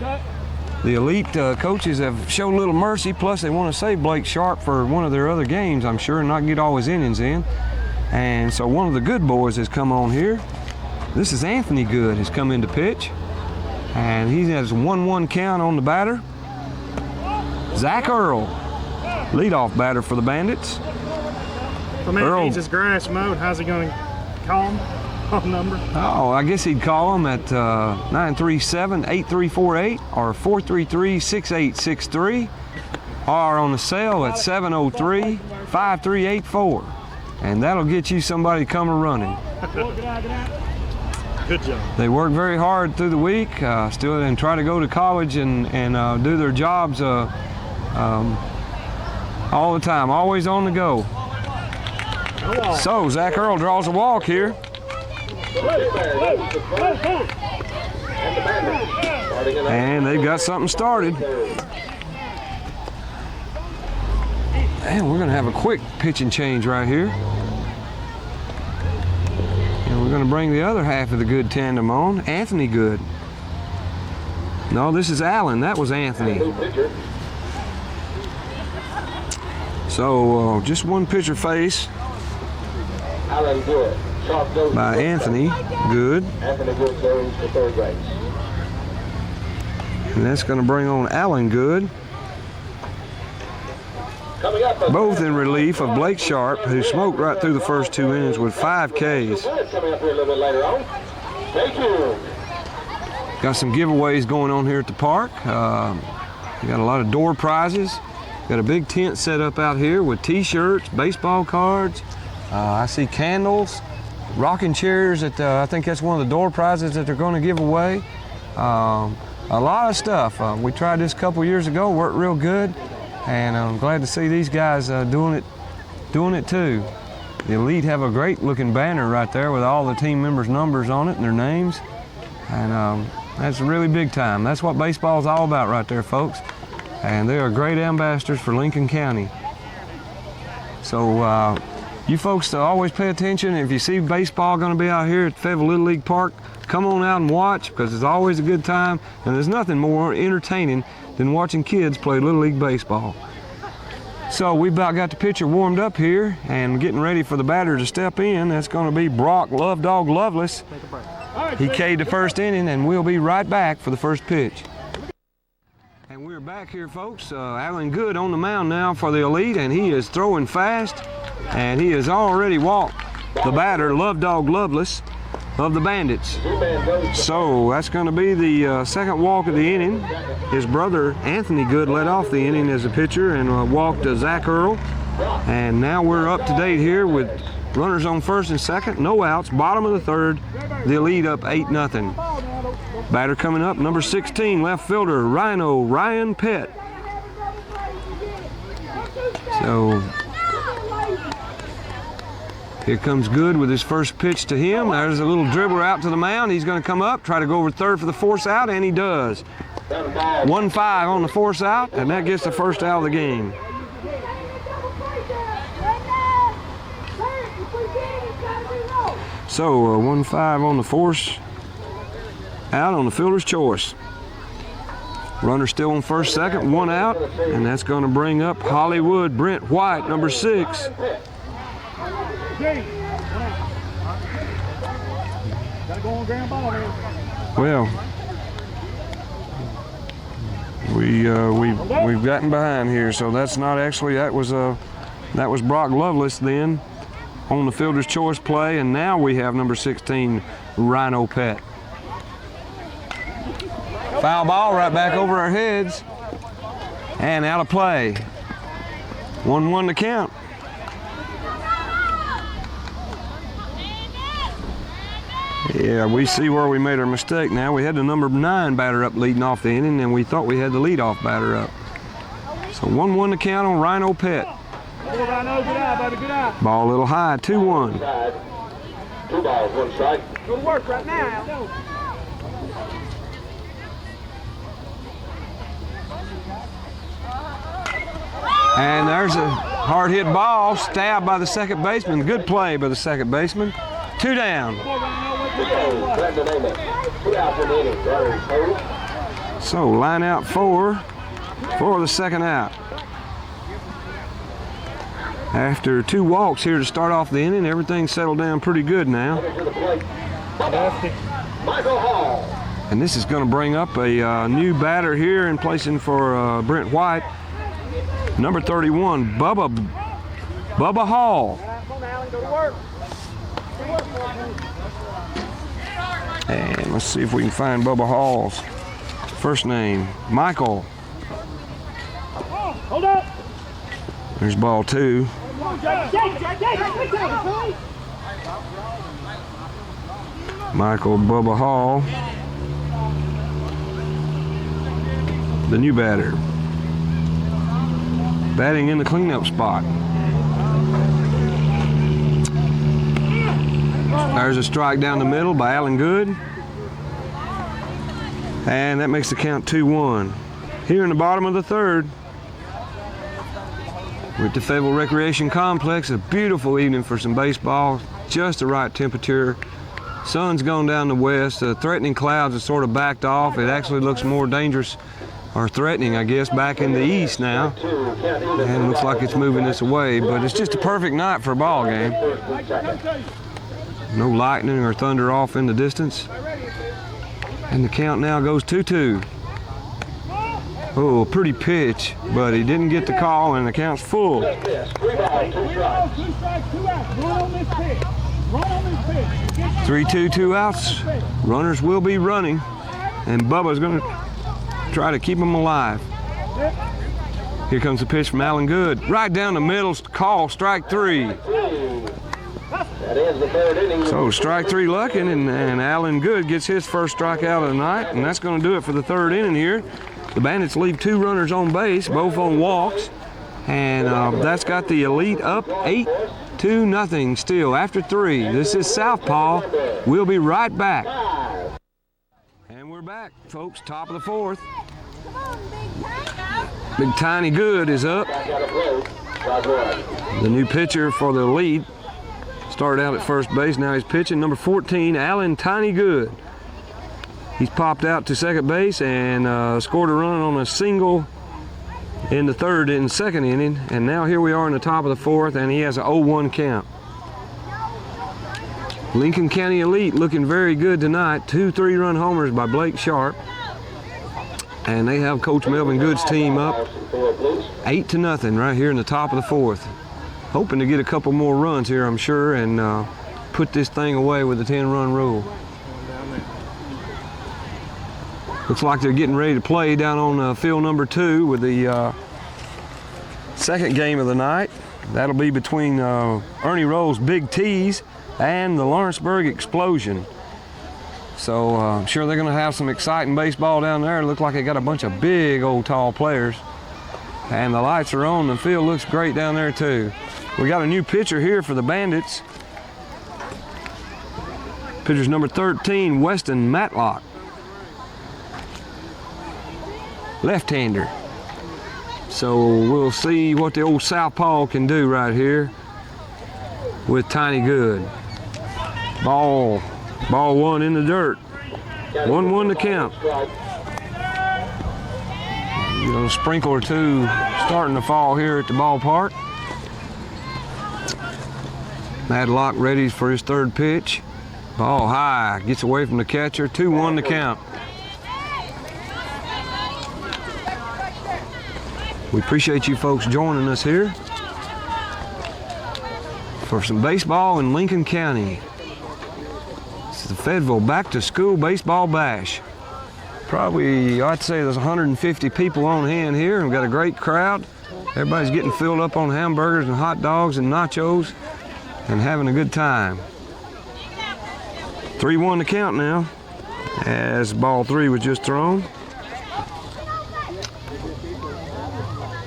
[SPEAKER 1] The elite coaches have shown a little mercy, plus they want to save Blake Sharp for one of their other games, I'm sure, and not get all his innings in. And so one of the good boys has come on here. This is Anthony Good has come in to pitch. And he has a 1-1 count on the batter. Zach Earl, leadoff batter for the Bandits.
[SPEAKER 7] The man
[SPEAKER 1] Earl.
[SPEAKER 7] needs his grass mowed. How's he going to call him? Phone number?
[SPEAKER 1] Oh, I guess he'd call them at 937-8348 or 433-6863, or on the cell at 703-5384. And that'll get you somebody coming running.
[SPEAKER 7] Good job.
[SPEAKER 1] They work very hard through the week, still and try to go to college and do their jobs all the time, always on the go. So Zach Earl draws a walk here. And they've got something started. And we're going to have a quick pitching change right here. And we're going to bring the other half of the Good tandem on, Anthony Good. No, this is Allen. That was Anthony. So just one pitcher face by Anthony Good.
[SPEAKER 6] Anthony Good goes to third base.
[SPEAKER 1] And that's going to bring on Allen Good.
[SPEAKER 6] Coming up,
[SPEAKER 1] Both in relief of Blake Sharp, who smoked right through the first 2 innings with 5 Ks.
[SPEAKER 6] coming up here a little bit later on. Thank you.
[SPEAKER 1] Got some giveaways going on here at the park. We got a lot of door prizes. Got a big tent set up out here with t-shirts, baseball cards. I see candles, rocking chairs. That I think that's one of the door prizes that they're going to give away. A lot of stuff. We tried this a couple years ago, worked real good, and I'm glad to see these guys doing it too. The Elite have a great looking banner right there with all the team members' numbers on it and their names, and that's really big time. That's what baseball is all about right there, folks. And they are great ambassadors for Lincoln County. So you folks always pay attention. If you see baseball going to be out here at Fayetteville Little League Park, come on out and watch, because it's always a good time, and there's nothing more entertaining than watching kids play Little League baseball. So we about got the pitcher warmed up here and getting ready for the batter to step in. That's going to be Brock Love Dog Lovelace. He K'd the first inning, and we'll be right back for the first pitch. And we're back here, folks. Allen Good on the mound now for the Elite, and he is throwing fast, and he has already walked the batter, Love Dog Lovelace, of the Bandits. So that's going to be the second walk of the inning. His brother Anthony Good led off the inning as a pitcher and walked Zach Earl. And now we're up to date here with runners on first and second, no outs, bottom of the third. The Elite up 8-0. Batter coming up, number 16, left fielder Ryan Pett. So here comes Good with his first pitch to him. There's a little dribbler out to the mound. He's going to come up, try to go over third for the force out, and he does. 1-5 on the force out, and that gets the first out of the game. So 1-5 on the force out on the fielder's choice. Runner still on first, second, one out, and that's going to bring up Hollywood Brent White, number 6. Well, we've gotten behind here, so that's not actually, that was Brock Lovelace then on the fielder's choice play, and now we have number 16, Rhino Pett. Foul ball right back over our heads, and out of play. 1-1 to count. Yeah, we see where we made our mistake now. We had the number 9 batter up leading off the inning, and we thought we had the leadoff batter up. So 1-1 to count on Rhino Pett. Ball a little high, 2-1.
[SPEAKER 6] 2 balls, 1 strike.
[SPEAKER 7] Go to work right now.
[SPEAKER 1] And there's a hard hit ball, stabbed by the second baseman. Good play by the second baseman. 2 down. So line out four for the second out. After 2 walks here to start off the inning, everything settled down pretty good now.
[SPEAKER 6] Michael Hall.
[SPEAKER 1] And this is going to bring up a new batter here in placing for Brent White. Number 31, Bubba Hall. And let's see if we can find Bubba Hall's first name. Michael.
[SPEAKER 7] Hold up.
[SPEAKER 1] There's ball 2. Michael Bubba Hall, the new batter, batting in the cleanup spot. There's a strike down the middle by Alan Good, and that makes the count 2-1. Here in the bottom of the third, we're at the Fayetteville Recreation Complex. A beautiful evening for some baseball, just the right temperature. Sun's gone down the west. The threatening clouds have sort of backed off. It actually looks more dangerous, or threatening, I guess, back in the east now. And it looks like it's moving this away, but it's just a perfect night for a ball game. No lightning or thunder off in the distance. And the count now goes 2-2. Oh, pretty pitch, but he didn't get the call, and the count's full. 3-2, 2 outs. Runners will be running, and Bubba's going to try to keep them alive. Here comes the pitch from Alan Good. Right down the middle, call, strike 3. So strike 3 Luckin, and Alan Good gets his first strikeout of the night, and that's going to do it for the third inning here. The Bandits leave 2 runners on base, both on walks, and that's got the Elite up 8-0 still after 3. This is Southpaw. We'll be right back. And we're back, folks, top of the 4th. Big Tiny Good is up. The new pitcher for the Elite. Started out at first base, now he's pitching. Number 14, Alan Tiny Good. He's popped out to second base and scored a run on a single in the third and second inning. And now here we are in the top of the 4th, and he has an 0-1 count. Lincoln County Elite looking very good tonight. 2 3-run homers by Blake Sharp. And they have Coach Melvin Good's team up 8-0 right here in the top of the 4th. Hoping to get a couple more runs here, I'm sure, and put this thing away with the 10-run rule. Looks like they're getting ready to play down on field number 2 with the second game of the night. That'll be between Ernie Roll's Big T's and the Lawrenceburg Explosion. So I'm sure they're going to have some exciting baseball down there. It looks like they got a bunch of big old tall players. And the lights are on. The field looks great down there too. We got a new pitcher here for the Bandits. Pitcher's number 13, Weston Matlock. Left-hander. So we'll see what the old Southpaw can do right here with Tiny Good. Ball 1 in the dirt. 1-1 to count. You know, a sprinkle or 2 starting to fall here at the ballpark. Matlock ready for his third pitch. Ball high, gets away from the catcher. 2-1 to count. We appreciate you folks joining us here for some baseball in Lincoln County. This is the Fayetteville Back to School Baseball Bash. Probably, I'd say there's 150 people on hand here. We've got a great crowd. Everybody's getting filled up on hamburgers and hot dogs and nachos and having a good time. 3-1 to count now as ball 3 was just thrown.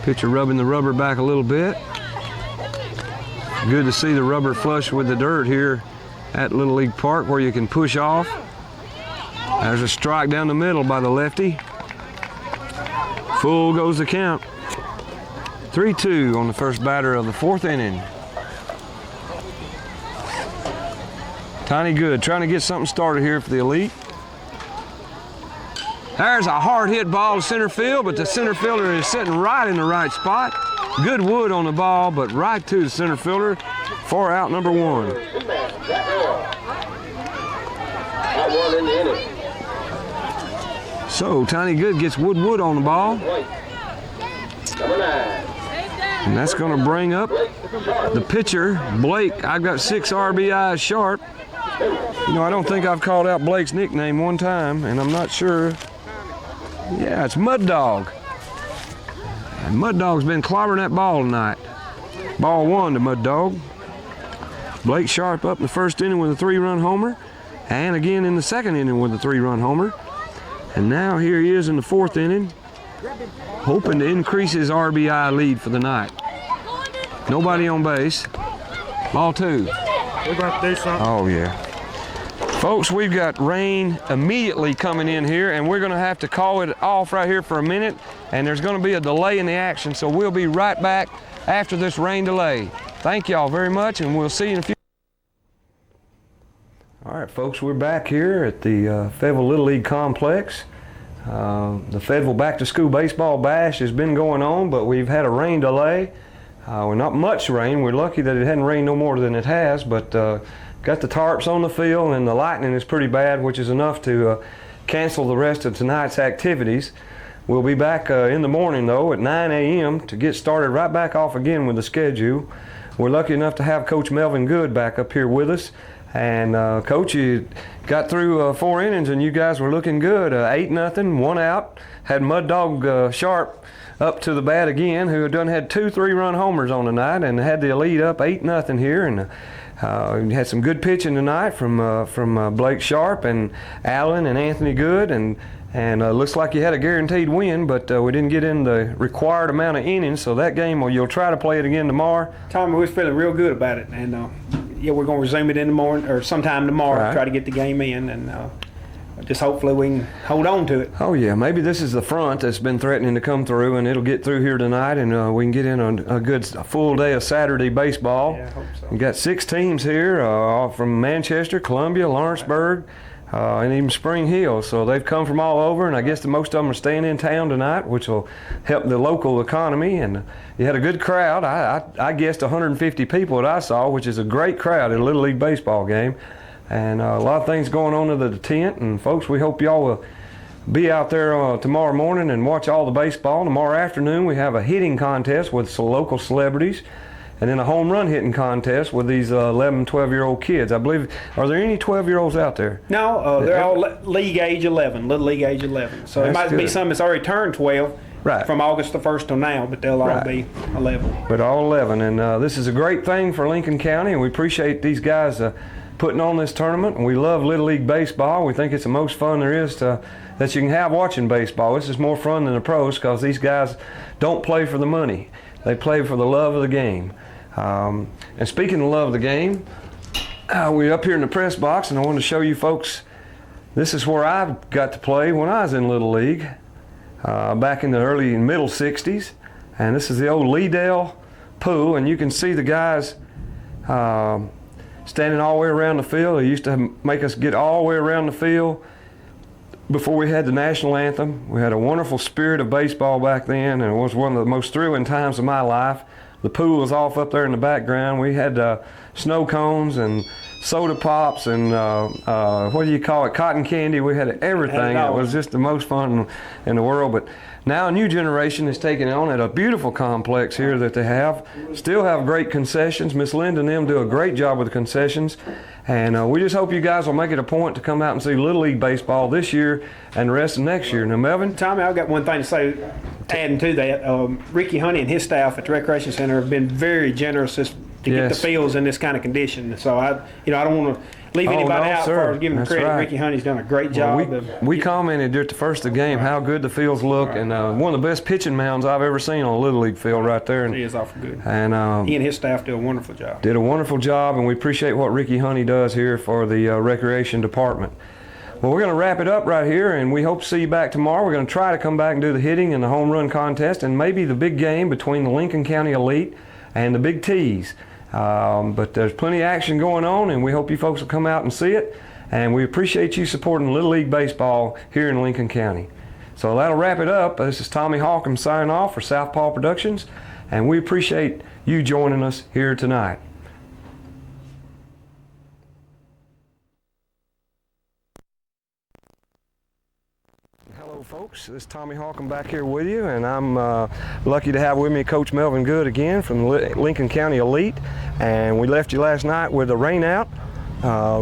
[SPEAKER 1] Pitcher rubbing the rubber back a little bit. Good to see the rubber flush with the dirt here at Little League Park where you can push off. There's a strike down the middle by the lefty. Full goes the count. 3-2 on the first batter of the 4th inning. Tiny Good trying to get something started here for the Elite. There's a hard hit ball to center field, but the center fielder is sitting right in the right spot. Good wood on the ball, but right to the center fielder for out number 1. So Tiny Good gets Wood on the ball. And that's going to bring up the pitcher, Blake. I've got 6 RBIs sharp. You know, I don't think I've called out Blake's nickname one time, and I'm not sure. Yeah, it's Mud Dog. And Mud Dog's been clobbering that ball tonight. Ball 1 to Mud Dog. Blake Sharp up in the first inning with a 3-run homer, and again in the second inning with a 3-run homer. And now here he is in the 4th inning, hoping to increase his RBI lead for the night. Nobody on base. Ball 2.
[SPEAKER 7] We're about to do something.
[SPEAKER 1] Oh, yeah. Folks, we've got rain immediately coming in here, and we're going to have to call it off right here for a minute, and there's going to be a delay in the action, so we'll be right back after this rain delay. Thank y'all very much, and we'll see you in a few. All right, folks, we're back here at the Fayetteville Little League Complex. The Fayetteville Back to School Baseball Bash has been going on, but we've had a rain delay. Well, not much rain. We're lucky that it hadn't rained no more than it has, but got the tarps on the field, and the lightning is pretty bad, which is enough to cancel the rest of tonight's activities. We'll be back in the morning, though, at 9 a.m. to get started right back off again with the schedule. We're lucky enough to have Coach Melvin Good back up here with us. And Coach, you got through 4 innings, and you guys were looking good. 8-0, 1 out. Had Mud Dog Sharp up to the bat again, who had 2 3-run homers on the night, and had the lead up 8-0 here. And had some good pitching tonight from Blake Sharp and Allen and Anthony Good, and looks like you had a guaranteed win, but we didn't get in the required amount of innings. So that game, well, you'll try to play it again tomorrow.
[SPEAKER 2] Tommy, we're feeling real good about it, and yeah, we're going to resume it in the morning or sometime tomorrow.
[SPEAKER 1] Right.
[SPEAKER 2] Try to get the game in, and just hopefully we can hold on to it.
[SPEAKER 1] Oh yeah, maybe this is the front that's been threatening to come through, and it'll get through here tonight, and we can get in a good full day of Saturday baseball.
[SPEAKER 2] Yeah, I hope so.
[SPEAKER 1] We've got 6 teams here from Manchester, Columbia, Lawrenceburg, and even Spring Hill. So they've come from all over, and I guess most of them are staying in town tonight, which will help the local economy. And you had a good crowd. I guessed 150 people that I saw, which is a great crowd at a Little League baseball game. And a lot of things going on in the tent. And folks, we hope y'all will be out there tomorrow morning and watch all the baseball. Tomorrow afternoon we have a hitting contest with some local celebrities, and then a home run hitting contest with these 11, 12-year-old kids. I believe, are there any 12-year-olds out there?
[SPEAKER 2] No, they're all league age 11, Little League age 11. So there might be some that's already turned 12 from August the 1st till now, but they'll all be 11.
[SPEAKER 1] But all 11, and this is a great thing for Lincoln County, and we appreciate these guys putting on this tournament. And we love Little League baseball. We think it's the most fun there is that you can have watching baseball. This is more fun than the pros because these guys don't play for the money. They play for the love of the game. And speaking of love of the game, we're up here in the press box, and I want to show you folks, this is where I got to play when I was in Little League back in the early and middle 60s. And this is the old Leedale pool, and you can see the guys standing all the way around the field. They used to make us get all the way around the field before we had the national anthem. We had a wonderful spirit of baseball back then, and it was one of the most thrilling times of my life. The pool was off up there in the background. We had snow cones and soda pops and what do you call it, cotton candy. We had everything. It was just the most fun in the world. But now a new generation is taking on at a beautiful complex here that they have. Still have great concessions. Miss Linda and them do a great job with the concessions. And we just hope you guys will make it a point to come out and see Little League baseball this year and the rest of next year. Now, Melvin?
[SPEAKER 2] Tommy, I've got one thing to say, adding to that. Ricky Honey and his staff at the Recreation Center have been very generous to get the fields in this kind of condition. So I don't want to leave anybody out for giving him credit. Right. Ricky Honey's done a great job.
[SPEAKER 1] We commented at the first of the game how good the fields look, and one of the best pitching mounds I've ever seen on a Little League field right there. And,
[SPEAKER 2] he is awful good.
[SPEAKER 1] And
[SPEAKER 2] he and his staff do a wonderful job.
[SPEAKER 1] Did a wonderful job, and we appreciate what Ricky Honey does here for the Recreation Department. Well, we're going to wrap it up right here, and we hope to see you back tomorrow. We're going to try to come back and do the hitting and the home run contest, and maybe the big game between the Lincoln County Elite and the Big T's. But there's plenty of action going on, and we hope you folks will come out and see it. And we appreciate you supporting Little League baseball here in Lincoln County. So that'll wrap it up. This is Tommy Halcomb signing off for Southpaw Productions, and we appreciate you joining us here tonight. Hello folks, this is Tommy Halcomb back here with you, and I'm lucky to have with me Coach Melvin Good again from the Lincoln County Elite. And we left you last night with a rain out.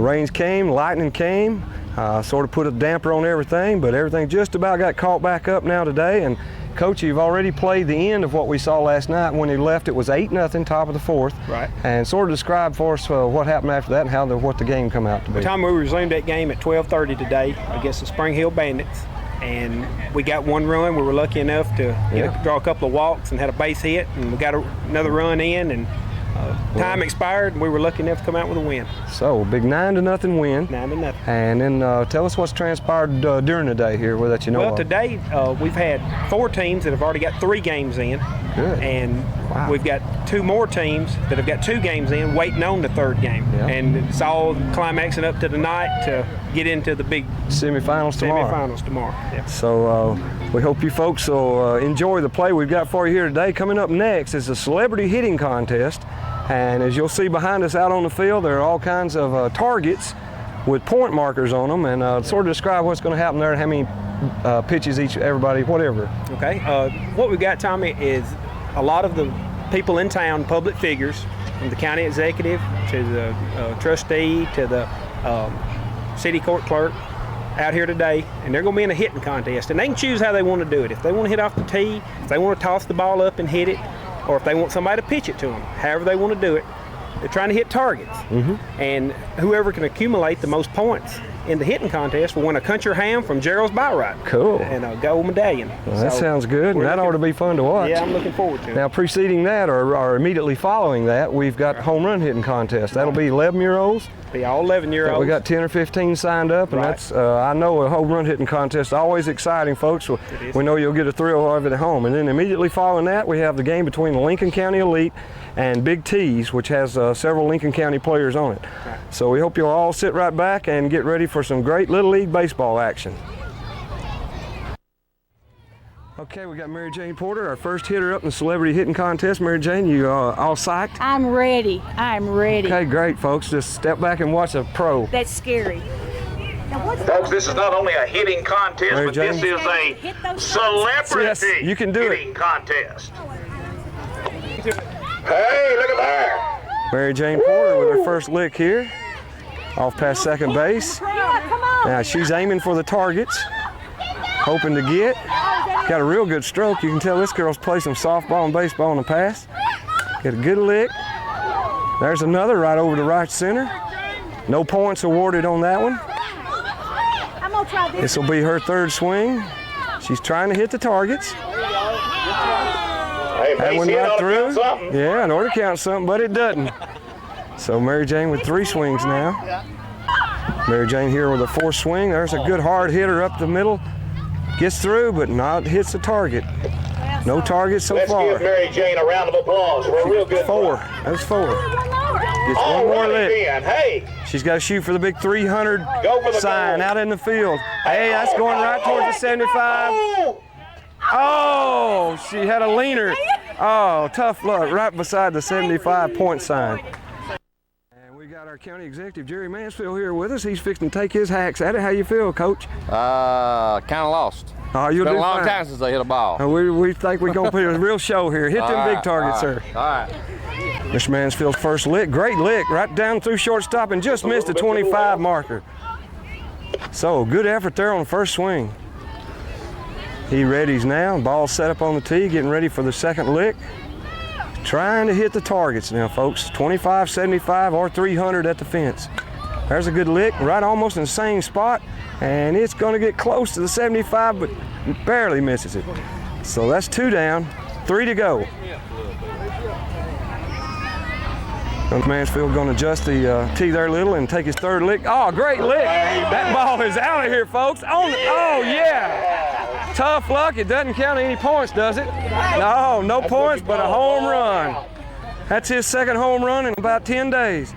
[SPEAKER 1] Rains came, lightning came, sort of put a damper on everything, but everything just about got caught back up now today. And Coach, you've already played the end of what we saw last night. When he left, it was 8-0, top of the fourth.
[SPEAKER 2] Right.
[SPEAKER 1] And sort of describe for us what happened after that and what the game come out to be.
[SPEAKER 2] By the time we resumed that game at 12:30 today against the Spring Hill Bandits, and we got one run. We were lucky enough to draw a couple of walks and had a base hit, and we got another run in, and time expired, and we were lucky enough to come out with a win.
[SPEAKER 1] So, big 9-0 win.
[SPEAKER 2] 9-0.
[SPEAKER 1] And then tell us what's transpired during the day here that you know
[SPEAKER 2] Well,
[SPEAKER 1] of.
[SPEAKER 2] today we've had 4 teams that have already got 3 games in.
[SPEAKER 1] Good.
[SPEAKER 2] And
[SPEAKER 1] Wow.
[SPEAKER 2] we've got 2 more teams that have got 2 games in, waiting on the 3rd game.
[SPEAKER 1] Yeah.
[SPEAKER 2] And it's all climaxing up to the night to get into the big
[SPEAKER 1] Semifinals tomorrow.
[SPEAKER 2] semifinals tomorrow. Yeah.
[SPEAKER 1] So we hope you folks will enjoy the play we've got for you here today. Coming up next is a celebrity hitting contest. And as you'll see behind us out on the field, there are all kinds of targets with point markers on them, and sort of describe what's going to happen there and how many pitches everybody, whatever.
[SPEAKER 2] Okay. What we've got, Tommy, is a lot of the people in town, public figures, from the county executive to the trustee to the city court clerk, out here today, and they're going to be in a hitting contest, and they can choose how they want to do it. If they want to hit off the tee, if they want to toss the ball up and hit it, or if they want somebody to pitch it to them, however they want to do it. They're trying to hit targets. Mm-hmm. And whoever can accumulate the most points in the hitting contest will win a country ham from Gerald's Bywright.
[SPEAKER 1] Cool.
[SPEAKER 2] And a gold medallion.
[SPEAKER 1] Well, that sounds good, and that ought to be fun to watch.
[SPEAKER 2] Yeah, I'm looking forward to it.
[SPEAKER 1] Now, preceding that, or immediately following that, we've got home run hitting contest. That'll be 11-year-olds.
[SPEAKER 2] Be all 11-year-olds.
[SPEAKER 1] We got 10 or 15 signed up, and
[SPEAKER 2] Right.
[SPEAKER 1] that's, I know a home run hitting contest is always exciting, folks. So we know you'll get a thrill of it at home. And then immediately following that, we have the game between the Lincoln County Elite and Big T's, which has several Lincoln County players on it.
[SPEAKER 2] Right.
[SPEAKER 1] So we hope you'll all sit right back and get ready for some great Little League baseball action. Okay, we got Mary Jane Porter, our first hitter up in the celebrity hitting contest. Mary Jane, you all psyched?
[SPEAKER 8] I'm ready. I'm ready.
[SPEAKER 1] Okay, great, folks. Just step back and watch a pro.
[SPEAKER 8] That's scary. Now what's
[SPEAKER 6] Folks, this is not only a hitting contest,
[SPEAKER 1] Mary
[SPEAKER 6] but this
[SPEAKER 1] Jane?
[SPEAKER 6] is
[SPEAKER 8] Hit those
[SPEAKER 6] a celebrity
[SPEAKER 1] Yes, you can do it.
[SPEAKER 6] hitting contest. Hey, look at there.
[SPEAKER 1] Mary Jane Porter with her first lick here, off past second base.
[SPEAKER 8] Yeah, come on.
[SPEAKER 1] Now she's aiming for the targets, hoping to get. Got a real good stroke. You can tell this girl's played some softball and baseball in the past. Get a good lick. There's another right over to right center. No points awarded on that one.
[SPEAKER 8] I'm gonna try this.
[SPEAKER 1] This will be her 3rd swing. She's trying to hit the targets.
[SPEAKER 6] Hey,
[SPEAKER 1] That
[SPEAKER 6] base
[SPEAKER 1] one
[SPEAKER 6] hit
[SPEAKER 1] right
[SPEAKER 6] ought to count
[SPEAKER 1] through.
[SPEAKER 6] something.
[SPEAKER 1] Yeah, in order to count something, but it doesn't. So Mary Jane with 3 swings now. Mary Jane here with a 4th swing. There's a good hard hitter up the middle. Gets through, but not hits the target. No targets so
[SPEAKER 6] Let's
[SPEAKER 1] far.
[SPEAKER 6] give Mary Jane a round of applause for a real good
[SPEAKER 1] 4.
[SPEAKER 6] try.
[SPEAKER 1] That's 4. Gets
[SPEAKER 6] All
[SPEAKER 1] one more
[SPEAKER 6] righty
[SPEAKER 1] lick.
[SPEAKER 6] then. Hey,
[SPEAKER 1] She's got to shoot for the big 300
[SPEAKER 6] Go for the
[SPEAKER 1] sign
[SPEAKER 6] goal.
[SPEAKER 1] out in the field. Hey, that's going right towards the 75. Oh, she had a leaner. Oh, tough luck, right beside the 75-point sign. And we got our county executive, Jerry Mansfield, here with us. He's fixing to take his hacks at it. How you feel, Coach?
[SPEAKER 9] Kind of lost.
[SPEAKER 1] Oh, you'll
[SPEAKER 9] Been
[SPEAKER 1] do
[SPEAKER 9] a long
[SPEAKER 1] fine.
[SPEAKER 9] time since I hit a ball.
[SPEAKER 1] We think we're going to put a real show here. Hit them big targets, sir.
[SPEAKER 9] All right.
[SPEAKER 1] Mr. Mansfield's first lick, great lick, right down through shortstop and just missed the 25 marker. So, good effort there on the first swing. He readies now, ball set up on the tee, getting ready for the second lick. Trying to hit the targets now, folks. 25, 75, or 300 at the fence. There's a good lick, right almost in the same spot, and it's going to get close to the 75, but barely misses it. So that's 2 down, 3 to go. Mansfield going to adjust the tee there a little and take his 3rd lick. Oh, great lick. That ball is out of here, folks. Oh, yeah. Tough luck. It doesn't count any points, does it? No points, but a home run. That's his 2nd home run in about 10 days.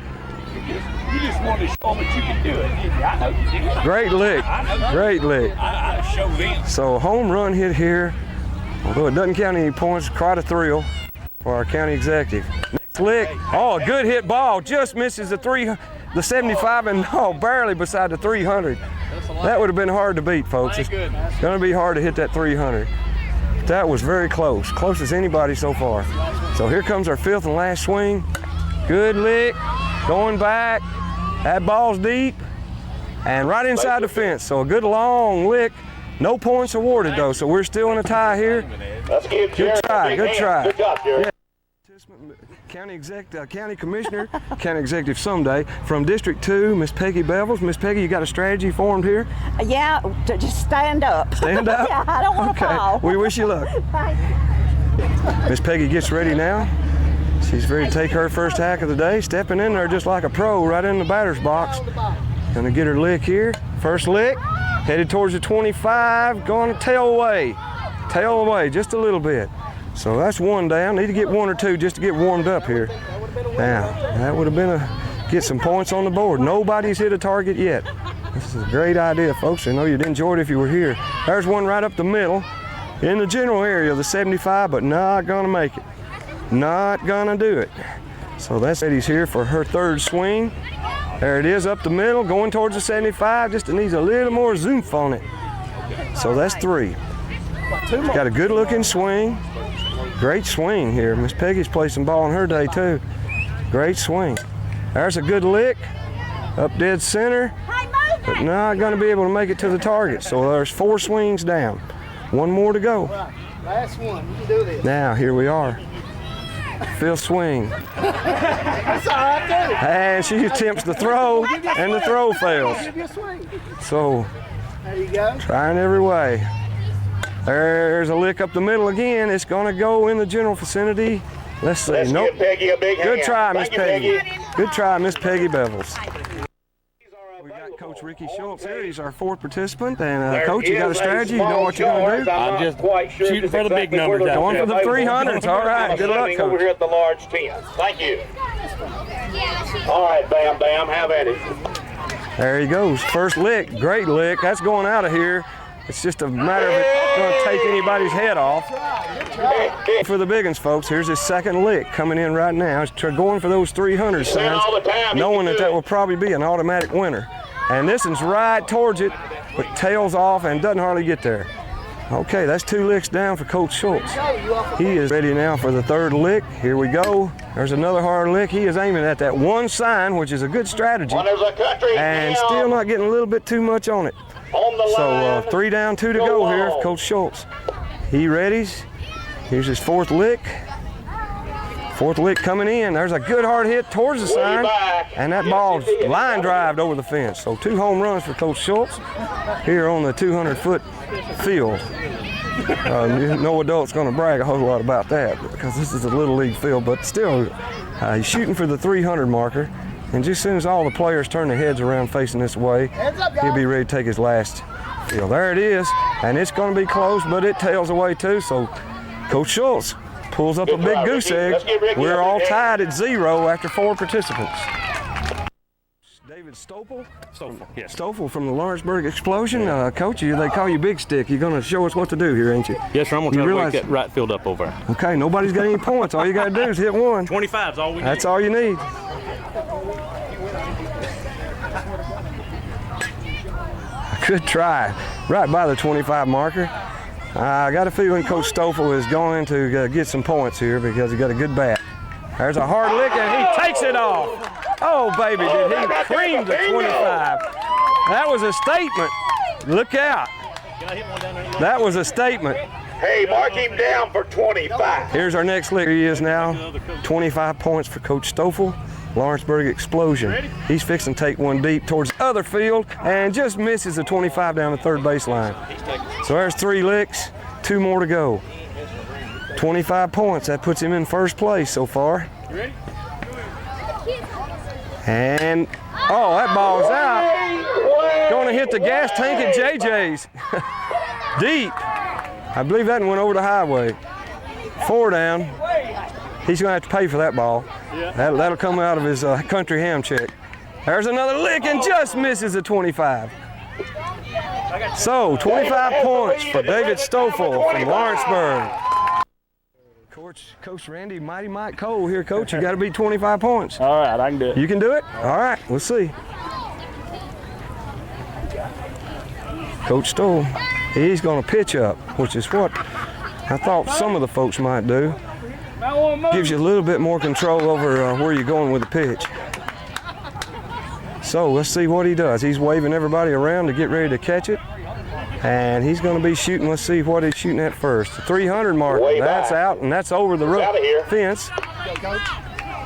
[SPEAKER 10] You just wanted to show them that you can do it, didn't you? I know you did.
[SPEAKER 1] Great lick. Great lick.
[SPEAKER 10] I showed them.
[SPEAKER 1] So home run hit here. Although it doesn't count any points, quite a thrill for our county executive. Next lick. Oh, a good hit ball. Just misses the 75 and barely beside the 300. That would have been hard to beat, folks. It's going to be hard to hit that 300. That was very close. Close as anybody so far. So here comes our fifth and last swing. Good lick. Going back. That ball's deep and right inside the fence. So a good long lick. No points awarded though, so we're still in a tie here. Good try, good try.
[SPEAKER 6] Good job, Jerry.
[SPEAKER 1] Yeah. County Commissioner, County Executive someday, from District 2, Miss Peggy Bevels. Miss Peggy, you got a strategy formed here?
[SPEAKER 8] Yeah, to just stand up.
[SPEAKER 1] Stand up?
[SPEAKER 8] Yeah, I don't want to fall.
[SPEAKER 1] We wish you luck. Miss Peggy gets ready now. She's ready to take her first hack of the day, stepping in there just like a pro right in the batter's box. Gonna get her lick here. First lick, headed towards the 25, going to tail away just a little bit. So that's one down. Need to get one or two just to get warmed up here. Now, that would have been get some points on the board. Nobody's hit a target yet. This is a great idea, folks. I know you'd enjoy it if you were here. There's one right up the middle in the general area of the 75, but not gonna make it. Not gonna do it. So that's Eddie's here for her third swing. There it is up the middle, going towards the 75. Just needs a little more zoomph on it. So that's three. Got a good looking swing. Great swing here. Miss Peggy's played some ball in her day too. Great swing. There's a good lick up dead center, but not going to be able to make it to the target. So there's 4 swings down. One more to go.
[SPEAKER 7] Last one. You can do this.
[SPEAKER 1] Now here we are. Fifth swing.
[SPEAKER 7] That's all right, too.
[SPEAKER 1] And she attempts the throw, and the throw fails.
[SPEAKER 7] Give you a swing.
[SPEAKER 1] So
[SPEAKER 7] There you go.
[SPEAKER 1] trying every way. There's a lick up the middle again. It's going to go in the general vicinity. Let's see.
[SPEAKER 6] Let's
[SPEAKER 1] Nope.
[SPEAKER 6] give Peggy a big
[SPEAKER 1] Good
[SPEAKER 6] hand.
[SPEAKER 1] try, Miss
[SPEAKER 6] Thank you,
[SPEAKER 1] Peggy. Good try, Miss Peggy Bevels. We got Coach Ricky Schultz here. He's our fourth participant. And Coach, you got a strategy? You know what you're going to do?
[SPEAKER 6] I'm just quite sure
[SPEAKER 10] shooting for the big numbers out
[SPEAKER 1] Going for the 300s. All right. Good luck,
[SPEAKER 6] over
[SPEAKER 1] Coach.
[SPEAKER 6] here at the large 10. Thank you. All right, Bam Bam, have at it.
[SPEAKER 1] There he goes. First lick. Great lick. That's going out of here. It's just a matter of it going to take anybody's head off. For the big ones, folks, here's his second lick coming in right now. He's going for those 300 signs, knowing that will probably be an automatic winner. And this one's right towards it, but tails off and doesn't hardly get there. Okay, that's 2 licks down for Coach Schultz. He is ready now for the third lick. Here we go. There's another hard lick. He is aiming at that one sign, which is a good strategy, and still not getting a little bit too much on it. So 3 down, 2 to go here for Coach Schultz. He readies. Here's his fourth lick. Fourth lick coming in. There's a good hard hit towards the sign, and that ball's line drived over the fence. So 2 home runs for Coach Schultz here on the 200-foot field. No adult's going to brag a whole lot about that because this is a little league field, but still, he's shooting for the 300 marker. And just as soon as all the players turn their heads around facing this way, he'll be ready to take his last field. There it is, and it's going to be close, but it tails away too. So Coach Schultz pulls up a big goose egg. We're all tied at 0 after 4 participants. David Stoffel?
[SPEAKER 10] Yes.
[SPEAKER 1] Stoffel from the Lawrenceburg Explosion. Coach, they call you Big Stick. You're going to show us what to do here, ain't you?
[SPEAKER 10] Yes, sir. I'm going to
[SPEAKER 1] You
[SPEAKER 10] try to
[SPEAKER 1] realize-
[SPEAKER 10] wake that right field up over there.
[SPEAKER 1] Okay, nobody's got any points. All you got to do is hit one.
[SPEAKER 10] 25 is all we need.
[SPEAKER 1] That's all you need. Good try. Right by the 25 marker. I got a feeling Coach Stoffel is going to get some points here because he got a good bat. There's a hard lick and he takes it off. Oh, baby, did he cream the 25. That was a statement. Look out. That was a statement.
[SPEAKER 6] Hey, mark him down for 25.
[SPEAKER 1] Here's our next lick. Here he is now. 25 points for Coach Stoffel. Lawrenceburg Explosion. He's fixing to take one deep towards the other field and just misses the 25 down the third baseline. So there's 3 licks, 2 more to go. 25 points. That puts him in first place so far. And, oh, that ball's out. Going to hit the gas tank at JJ's. Deep. I believe that one went over the highway. 4 down. He's going to have to pay for that ball. That'll come out of his country ham check. There's another lick and just misses a 25. So 25 points for David Stoffel from Lawrenceburg. Coach Randy, Mighty Mike Cole here, Coach. You got to beat 25 points.
[SPEAKER 5] All right, I can do it.
[SPEAKER 1] You can do it? All right, we'll see. Coach Stoll, he's going to pitch up, which is what I thought some of the folks might do. Gives you a little bit more control over where you're going with the pitch. So let's see what he does. He's waving everybody around to get ready to catch it. And he's going to be shooting. Let's see what he's shooting at first. The 300 mark. That's out, and that's over the fence.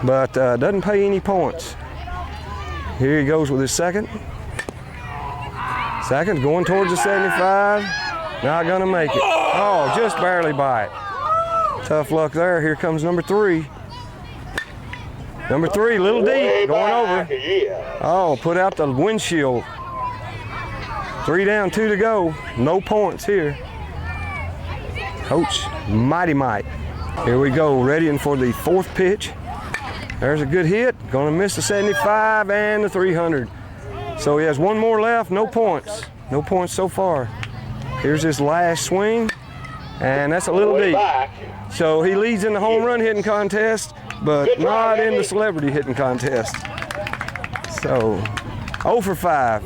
[SPEAKER 1] But doesn't pay any points. Here he goes with his second. Second, going towards the 75. Not going to make it. Oh, just barely by it. Tough luck there. Here comes number 3. Number 3, little deep, going over. Oh, put out the windshield. 3 down, 2 to go. No points here. Coach Mighty Mike. Here we go, readying for the 4th pitch. There's a good hit. Gonna miss the 75 and the 300. So he has 1 more left, no points. No points so far. Here's his last swing, and that's a little deep. So he leads in the home run hitting contest, but not in the celebrity hitting contest. So 0 for 5.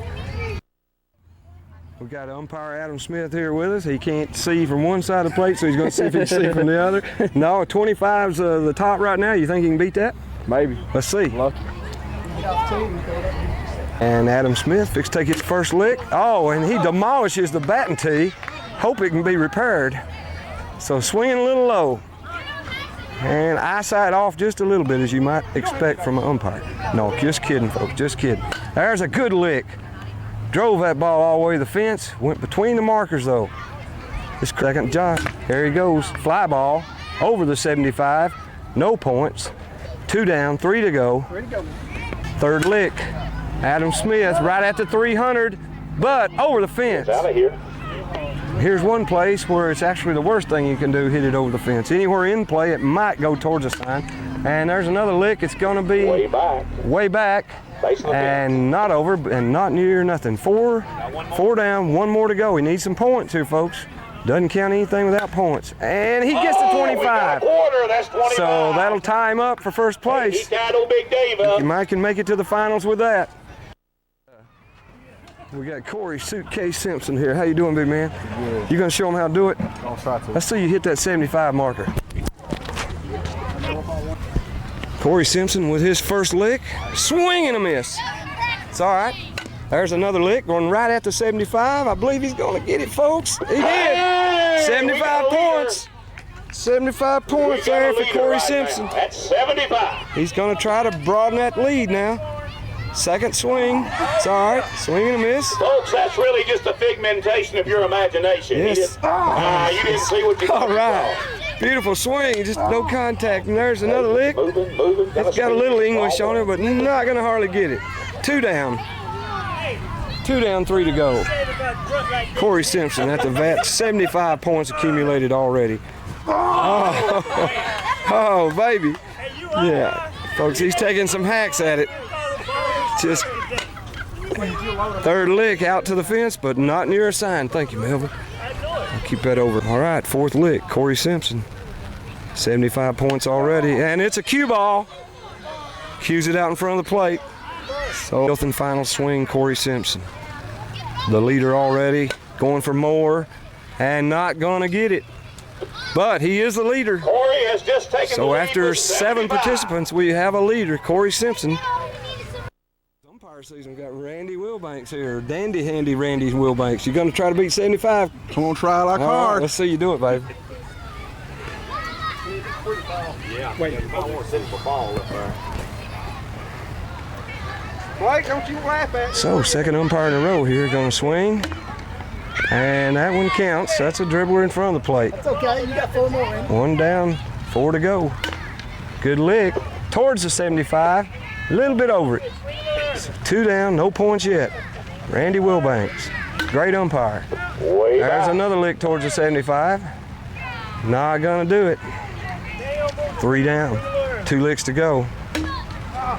[SPEAKER 1] We got umpire Adam Smith here with us. He can't see from one side of the plate, so he's going to see if he can see from the other. No, 25's the top right now. You think he can beat that?
[SPEAKER 5] Maybe.
[SPEAKER 1] Let's see.
[SPEAKER 5] Lucky.
[SPEAKER 1] And Adam Smith fixed to take his first lick. Oh, and he demolishes the batting tee. Hope it can be repaired. So swinging a little low. And eyesight off just a little bit, as you might expect from an umpire. No, just kidding, folks, just kidding. There's a good lick. Drove that ball all the way to the fence. Went between the markers, though. This second Josh. There he goes. Fly ball over the 75. No points. 2 down, 3 to go. 3rd lick. Adam Smith right at the 300, but over the fence.
[SPEAKER 6] Out of here.
[SPEAKER 1] Here's one place where it's actually the worst thing you can do, hit it over the fence. Anywhere in play, it might go towards the sign. And there's another lick. It's going to be way back and not over and not near nothing. 4 down, 1 more to go. He needs some points here, folks. Doesn't count anything without points. And he gets the 25.
[SPEAKER 6] That's 25.
[SPEAKER 1] So that'll tie him up for first place.
[SPEAKER 6] He tied old Big Dave up.
[SPEAKER 1] Mike can make it to the finals with that. We got Corey Suitcase Simpson here. How you doing, big man? Good. You gonna show him how to do it?
[SPEAKER 11] I'll try to.
[SPEAKER 1] Let's see you hit that 75 marker. Corey Simpson with his first lick. Swing and a miss. It's all right. There's another lick going right at the 75. I believe he's gonna get it, folks. He did. 75 points. 75 points there for Corey Simpson.
[SPEAKER 6] That's 75.
[SPEAKER 1] He's gonna try to broaden that lead now. Second swing. It's all right. Swing and a miss.
[SPEAKER 6] Folks, that's really just a pigmentation of your imagination.
[SPEAKER 1] Yes.
[SPEAKER 6] You didn't see what you
[SPEAKER 1] All right. Beautiful swing. Just no contact. And there's another lick.
[SPEAKER 6] Moving.
[SPEAKER 1] It's got a little English on it, but not going to hardly get it. 2 down. 2 down, 3 to go. Corey Simpson at the vet. 75 points accumulated already. Oh, baby. Yeah. Folks, he's taking some hacks at it. Just 3rd lick out to the fence, but not near a sign. Thank you, Melvin. I'll keep that over. All right, 4th lick, Corey Simpson. 75 points already, and it's a cue ball. Cues it out in front of the plate. So 4th and final swing, Corey Simpson. The leader already, going for more, and not gonna get it. But he is the leader.
[SPEAKER 6] Corey has just taken the
[SPEAKER 1] So
[SPEAKER 6] lead
[SPEAKER 1] after
[SPEAKER 6] with
[SPEAKER 1] 7 participants, we have a leader, Corey Simpson. Umpire season, we got Randy Wilbanks here, dandy handy Randy Wilbanks. You gonna try to beat 75?
[SPEAKER 11] Come on, try like
[SPEAKER 1] All right,
[SPEAKER 11] hard.
[SPEAKER 1] let's see you do it, baby.
[SPEAKER 6] Yeah. Wait, I want to send him a ball up there.
[SPEAKER 7] Blake, don't you laugh at me.
[SPEAKER 1] So, second umpire in a row here, gonna swing. And that one counts. That's a dribbler in front of the plate.
[SPEAKER 7] That's okay, you got 4 more in.
[SPEAKER 1] 1 down, 4 to go. Good lick towards the 75, a little bit over it. 2 down, no points yet. Randy Wilbanks, great umpire. There's another lick towards the 75. Not gonna do it. 3 down, 2 licks to go.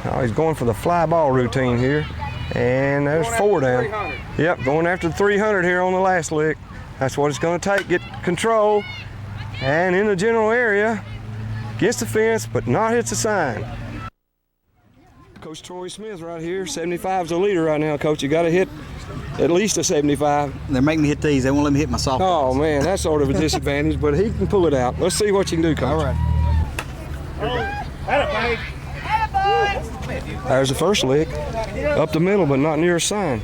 [SPEAKER 1] Oh, he's going for the fly ball routine here. And there's 4 down. Yep, going after the 300 here on the last lick. That's what it's going to take. Get control. And in the general area, gets the fence, but not hits the sign. Coach Troy Smith right here. 75's the leader right now, Coach. You got to hit at least a 75.
[SPEAKER 11] They're making me hit these. They won't let me hit my softball.
[SPEAKER 1] Oh, man, that's sort of a disadvantage, but he can pull it out. Let's see what you can do, Coach.
[SPEAKER 11] All right.
[SPEAKER 1] There's the first lick. Up the middle, but not near a sign.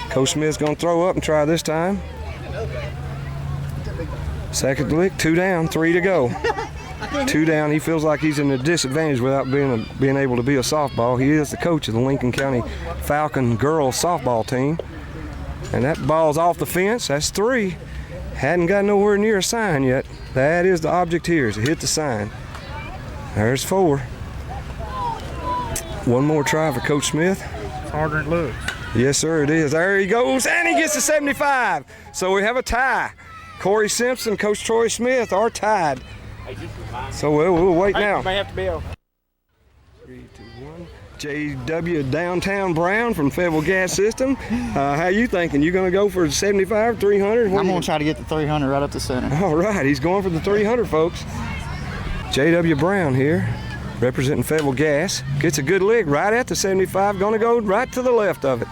[SPEAKER 1] Coach Smith's going to throw up and try this time. Second lick, 2 down, 3 to go. 2 down. He feels like he's in a disadvantage without being able to be a softball. He is the coach of the Lincoln County Falcon girls softball team. And that ball's off the fence. That's 3. Hadn't got nowhere near a sign yet. That is the object here, is to hit the sign. There's 4. One more try for Coach Smith.
[SPEAKER 10] Harder than it looks.
[SPEAKER 1] Yes, sir, it is. There he goes, and he gets the 75. So we have a tie. Corey Simpson, Coach Troy Smith are tied. So we'll wait now.
[SPEAKER 2] May have to be
[SPEAKER 1] 3, 2, 1. J.W. Downtown Brown from Fayetteville Gas System. How you thinking? You going to go for 75, 300?
[SPEAKER 11] I'm going to try to get the 300 right up the center.
[SPEAKER 1] All right, he's going for the 300, folks. J.W. Brown here, representing Fayetteville Gas. Gets a good lick right at the 75. Going to go right to the left of it.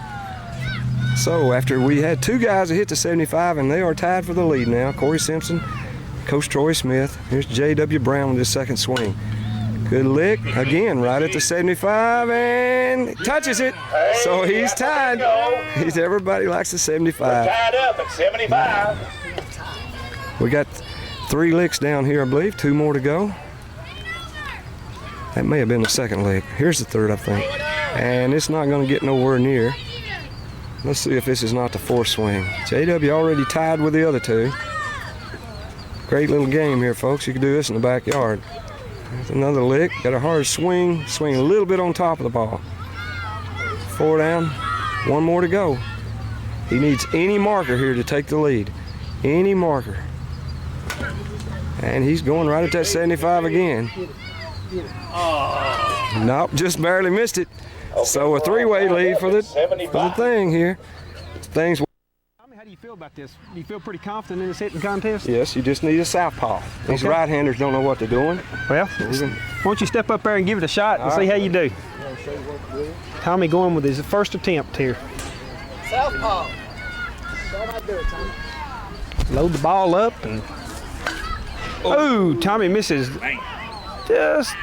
[SPEAKER 1] So after we had 2 guys that hit the 75, and they are tied for the lead now. Corey Simpson, Coach Troy Smith. Here's J.W. Brown with his second swing. Good lick, again, right at the 75, and touches it. So he's tied. Everybody likes the 75.
[SPEAKER 6] Tied up at 75.
[SPEAKER 1] We got 3 licks down here, I believe. 2 more to go. That may have been the second lick. Here's the third, I think. And it's not going to get nowhere near. Let's see if this is not the 4th swing. JW already tied with the other 2. Great little game here, folks. You can do this in the backyard. There's another lick. Got a hard swing. Swing a little bit on top of the ball. 4 down. 1 more to go. He needs any marker here to take the lead. Any marker. And he's going right at that 75 again. Nope, just barely missed it. So a 3-way lead for the thing here. Things.
[SPEAKER 2] How do you feel about this? Do you feel pretty confident in this hitting contest?
[SPEAKER 1] Yes, you just need a southpaw. These right-handers don't know what they're doing.
[SPEAKER 2] Well, why don't you step up there and give it a shot and see how you do. Tommy going with his first attempt here.
[SPEAKER 7] Southpaw.
[SPEAKER 2] Load the ball up and Tommy misses just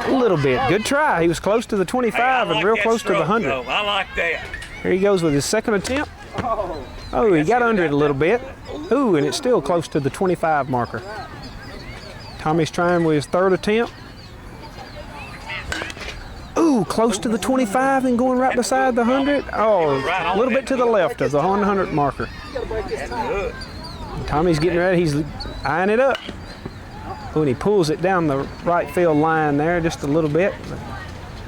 [SPEAKER 2] a little bit. Good try. He was close to the 25 and real close to the 100.
[SPEAKER 10] I like that.
[SPEAKER 2] Here he goes with his second attempt. Oh, he got under it a little bit. Ooh, and it's still close to the 25 marker. Tommy's trying with his third attempt. Ooh, close to the 25 and going right beside the 100. Oh, a little bit to the left of the 100 marker. Tommy's getting ready. He's eyeing it up. When he pulls it down the right field line there just a little bit.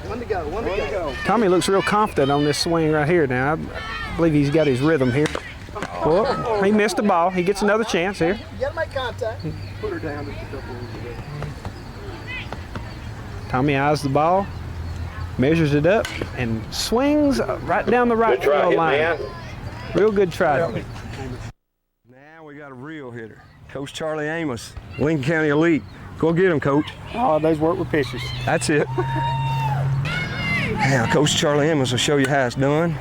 [SPEAKER 7] One to go.
[SPEAKER 2] Tommy looks real confident on this swing right here now. I believe he's got his rhythm here. Well, he missed the ball. He gets another chance here.
[SPEAKER 7] You gotta make contact. Put her down just a couple inches.
[SPEAKER 2] Tommy eyes the ball, measures it up, and swings right down the right field line. Real good try.
[SPEAKER 1] Now we got a real hitter. Coach Charlie Amos, Lincoln County Elite. Go get him, Coach.
[SPEAKER 2] All days work with pitchers.
[SPEAKER 1] That's it. Now, Coach Charlie Amos will show you how it's done.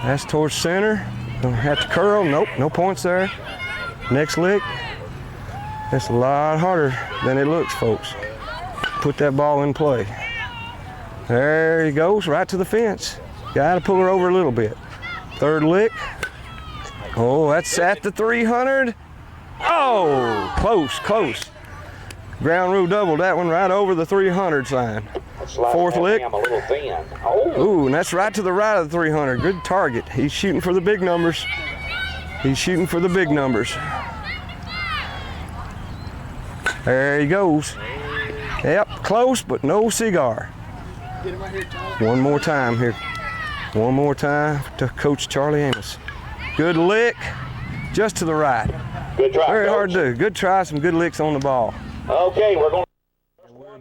[SPEAKER 1] That's towards center. Gonna have to curl. Nope, no points there. Next lick. That's a lot harder than it looks, folks. Put that ball in play. There he goes, right to the fence. Gotta pull her over a little bit. Third lick. Oh, that's at the 300. Oh, close. Ground rule doubled that one right over the 300 sign. 4th lick. Ooh, and that's right to the right of the 300. Good target. He's shooting for the big numbers. There he goes. Yep, close, but no cigar. One more time here. One more time to Coach Charlie Amos. Good lick, just to the right.
[SPEAKER 6] Good try.
[SPEAKER 1] Very hard to do. Good try, some good licks on the ball.
[SPEAKER 6] Okay, we're going.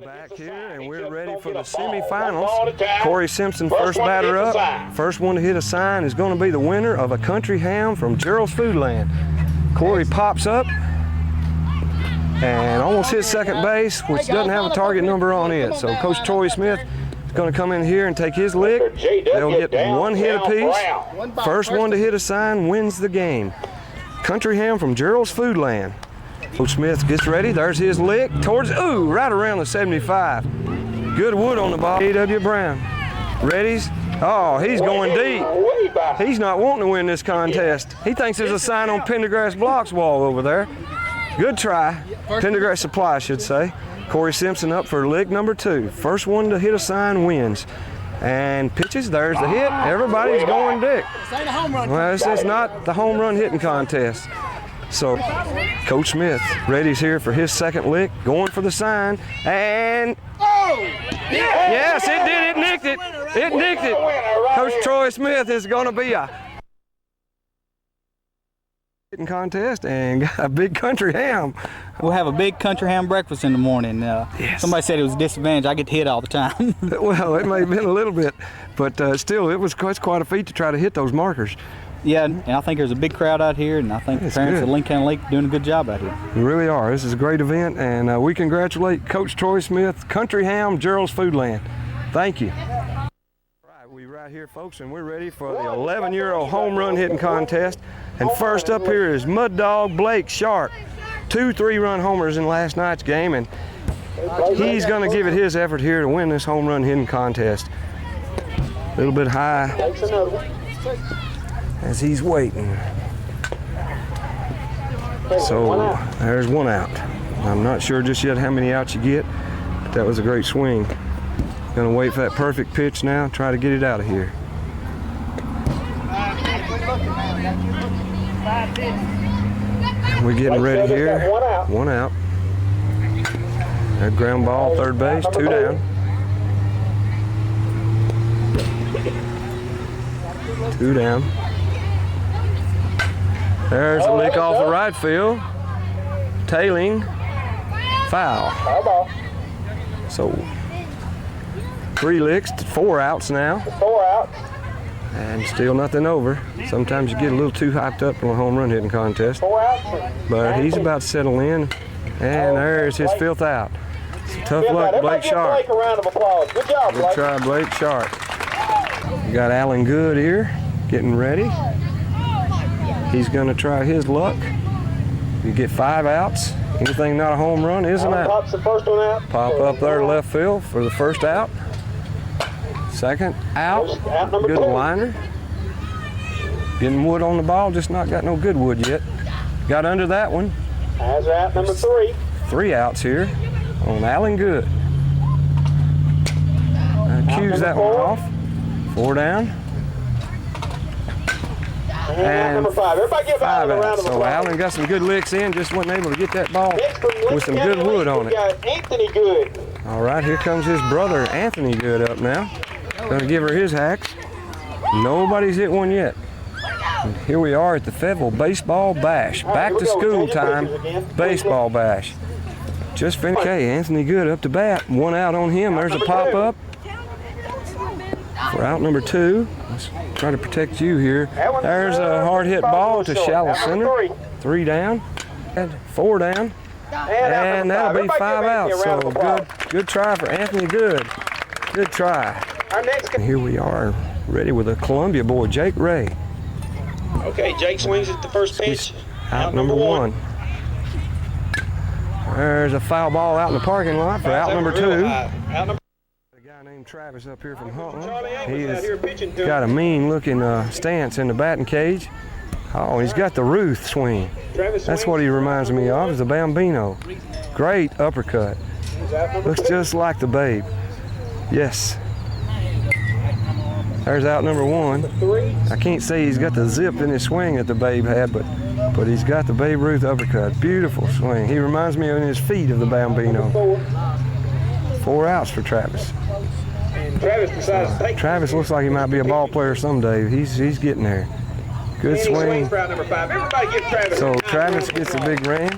[SPEAKER 1] back here, and we're ready for the semifinals. Corey Simpson, first batter up. First one to hit a sign is going to be the winner of a country ham from Gerald's Foodland. Corey pops up and almost hits second base, which doesn't have a target number on it. So Coach Troy Smith is going to come in here and take his lick. They'll get one hit apiece. First one to hit a sign wins the game. Country ham from Gerald's Foodland. Coach Smith gets ready. There's his lick towards, ooh, right around the 75. Good wood on the ball. A.W. Brown. Readies. Oh, he's going deep. He's not wanting to win this contest. He thinks there's a sign on Pendergrass Block's wall over there. Good try. Pendergrass Supply, I should say. Corey Simpson up for lick number 2. First one to hit a sign wins. And pitches, there's the hit. Everybody's going dick. Well, it's not the home run hitting contest. So Coach Smith ready's here for his second lick, going for the sign, and yes, it did. It nicked it. It nicked it. Coach Troy Smith is going to be a hitting contest and got a big country ham.
[SPEAKER 11] We'll have a big country ham breakfast in the morning.
[SPEAKER 1] Yes.
[SPEAKER 11] Somebody said it was a disadvantage. I get hit all the time.
[SPEAKER 1] Well, it may have been a little bit, but still, it's quite a feat to try to hit those markers.
[SPEAKER 11] Yeah, and I think there's a big crowd out here, and I think the parents at Lincoln County Lake are doing a good job out here.
[SPEAKER 1] We really are. This is a great event, and we congratulate Coach Troy Smith, Country Ham, Gerald's Foodland. Thank you. All right, we're right here, folks, and we're ready for the 11-year-old home run hitting contest. And first up here is Mud Dog Blake Sharp. 2 3-run homers in last night's game, and he's going to give it his effort here to win this home run hitting contest. A little bit high as he's waiting. So there's one out. I'm not sure just yet how many outs you get, but that was a great swing. Gonna wait for that perfect pitch now, try to get it out of here. We're getting ready here. One out. That ground ball, third base, 2 down. 2 down. There's a lick off the right field. Tailing. Foul. So 3 licks, 4 outs now.
[SPEAKER 6] 4 out.
[SPEAKER 1] And still nothing over. Sometimes you get a little too hyped up in a home run hitting contest.
[SPEAKER 6] 4 outs.
[SPEAKER 1] But he's about to settle in. And there's his 5th out. Tough luck, Blake Sharp.
[SPEAKER 6] Blake a round of applause. Good job, Blake.
[SPEAKER 1] Good try, Blake Sharp. We got Alan Good here, getting ready. He's going to try his luck. You get 5 outs. Anything not a home run is an out.
[SPEAKER 6] Pops the first one out.
[SPEAKER 1] Pop up there to left field for the first out. Second out. Good liner. Getting wood on the ball, just not got no good wood yet. Got under that one.
[SPEAKER 6] As out number 3.
[SPEAKER 1] 3 outs here on Alan Good. Cues that one off. 4 down. And
[SPEAKER 6] number 5. Everybody give Alan a round of applause.
[SPEAKER 1] So Alan got some good licks in, just wasn't able to get that ball with some good wood on it.
[SPEAKER 6] Got Anthony Good.
[SPEAKER 1] All right, here comes his brother Anthony Good up now. Gonna give her his hacks. Nobody's hit one yet. And here we are at the Fayetteville Baseball Bash. Back to school time, baseball bash. Just finished. Okay, Anthony Good up to bat. 1 out on him. There's a pop up for out number 2. Let's try to protect you here. There's a hard hit ball to shallow center. 3 down, and 4 down, and that'll be 5 outs. So good try for Anthony Good. Good try. And here we are, ready with a Columbia boy, Jake Ray.
[SPEAKER 2] Okay, Jake swings at the first pitch.
[SPEAKER 1] Out number 1. There's a foul ball out in the parking lot for out number 2. A guy named Travis up here from Halcomb. He has got a mean looking stance in the batting cage. Oh, he's got the Ruth swing. That's what he reminds me of, is the Bambino. Great uppercut. Looks just like the Babe. Yes. There's out number 1. I can't say he's got the zip in his swing that the Babe had, but he's got the Babe Ruth uppercut. Beautiful swing. He reminds me in his feet of the Bambino. 4 outs for Travis. Travis looks like he might be a ball player someday. He's getting there. Good swing. So Travis gets a big ring.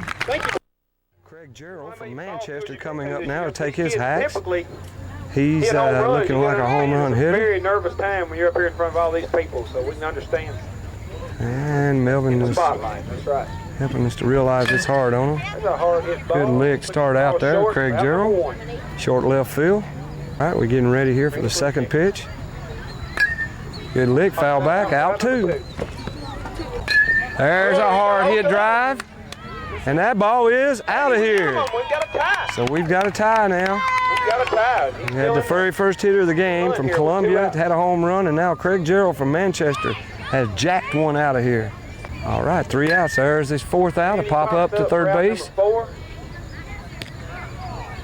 [SPEAKER 1] Craig Gerald from Manchester coming up now to take his hacks. He's looking like a home run hitter.
[SPEAKER 7] Very nervous time when you're up here in front of all these people, so we can understand.
[SPEAKER 1] And Melvin is
[SPEAKER 7] Spotlight, that's right.
[SPEAKER 1] helping us to realize it's hard on him.
[SPEAKER 7] That's a hard hit ball.
[SPEAKER 1] Good lick start out there, Craig Gerald. Short left field. All right, we're getting ready here for the second pitch. Good lick, foul back, out 2. There's a hard hit drive. And that ball is out of here. So we've got a tie now. We had the very first hitter of the game from Columbia had a home run, and now Craig Gerald from Manchester has jacked one out of here. All right, 3 outs. There's this 4th out, a pop up to third base.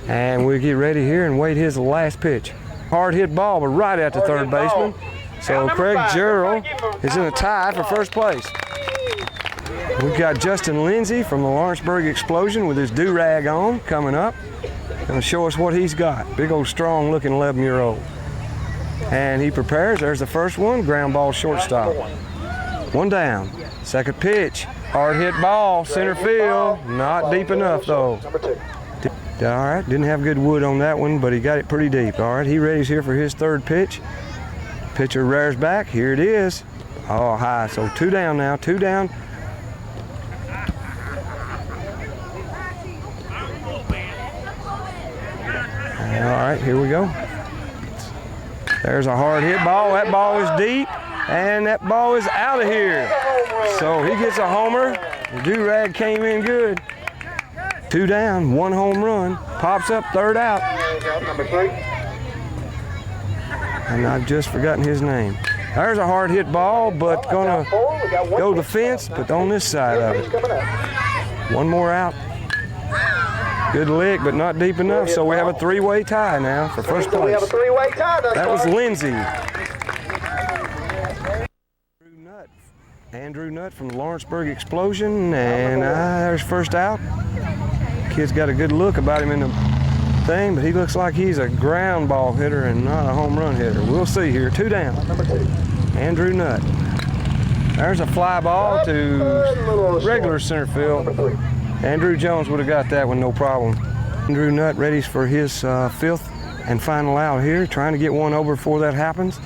[SPEAKER 1] And we'll get ready here and wait his last pitch. Hard hit ball, but right at the third baseman. So Craig Gerald is in a tie for first place. We've got Justin Lindsay from the Lawrenceburg Explosion with his do-rag on coming up. Going to show us what he's got. Big old strong looking 11-year-old. And he prepares. There's the first one, ground ball shortstop. 1 down. Second pitch, hard hit ball, center field. Not deep enough though. All right, didn't have good wood on that one, but he got it pretty deep. All right, he ready's here for his third pitch. Pitcher rears back, here it is. Oh, high, so 2 down now, 2 down. All right, here we go. There's a hard hit ball. That ball is deep, and that ball is out of here. So he gets a homer. The do-rag came in good. 2 down, 1 home run. Pops up, 3rd out. And I've just forgotten his name. There's a hard hit ball, but gonna go to the fence, but on this side of it. 1 more out. Good lick, but not deep enough, so we have a 3-way tie now for first place. That was Lindsay. Andrew Nutt from the Lawrenceburg Explosion, and there's first out. Kid's got a good look about him in the thing, but he looks like he's a ground ball hitter and not a home run hitter. We'll see here. 2 down. Andrew Nutt. There's a fly ball to regular center field. Andrew Jones would have got that one, no problem. Andrew Nutt ready for his 5th and final out here, trying to get one over before that happens.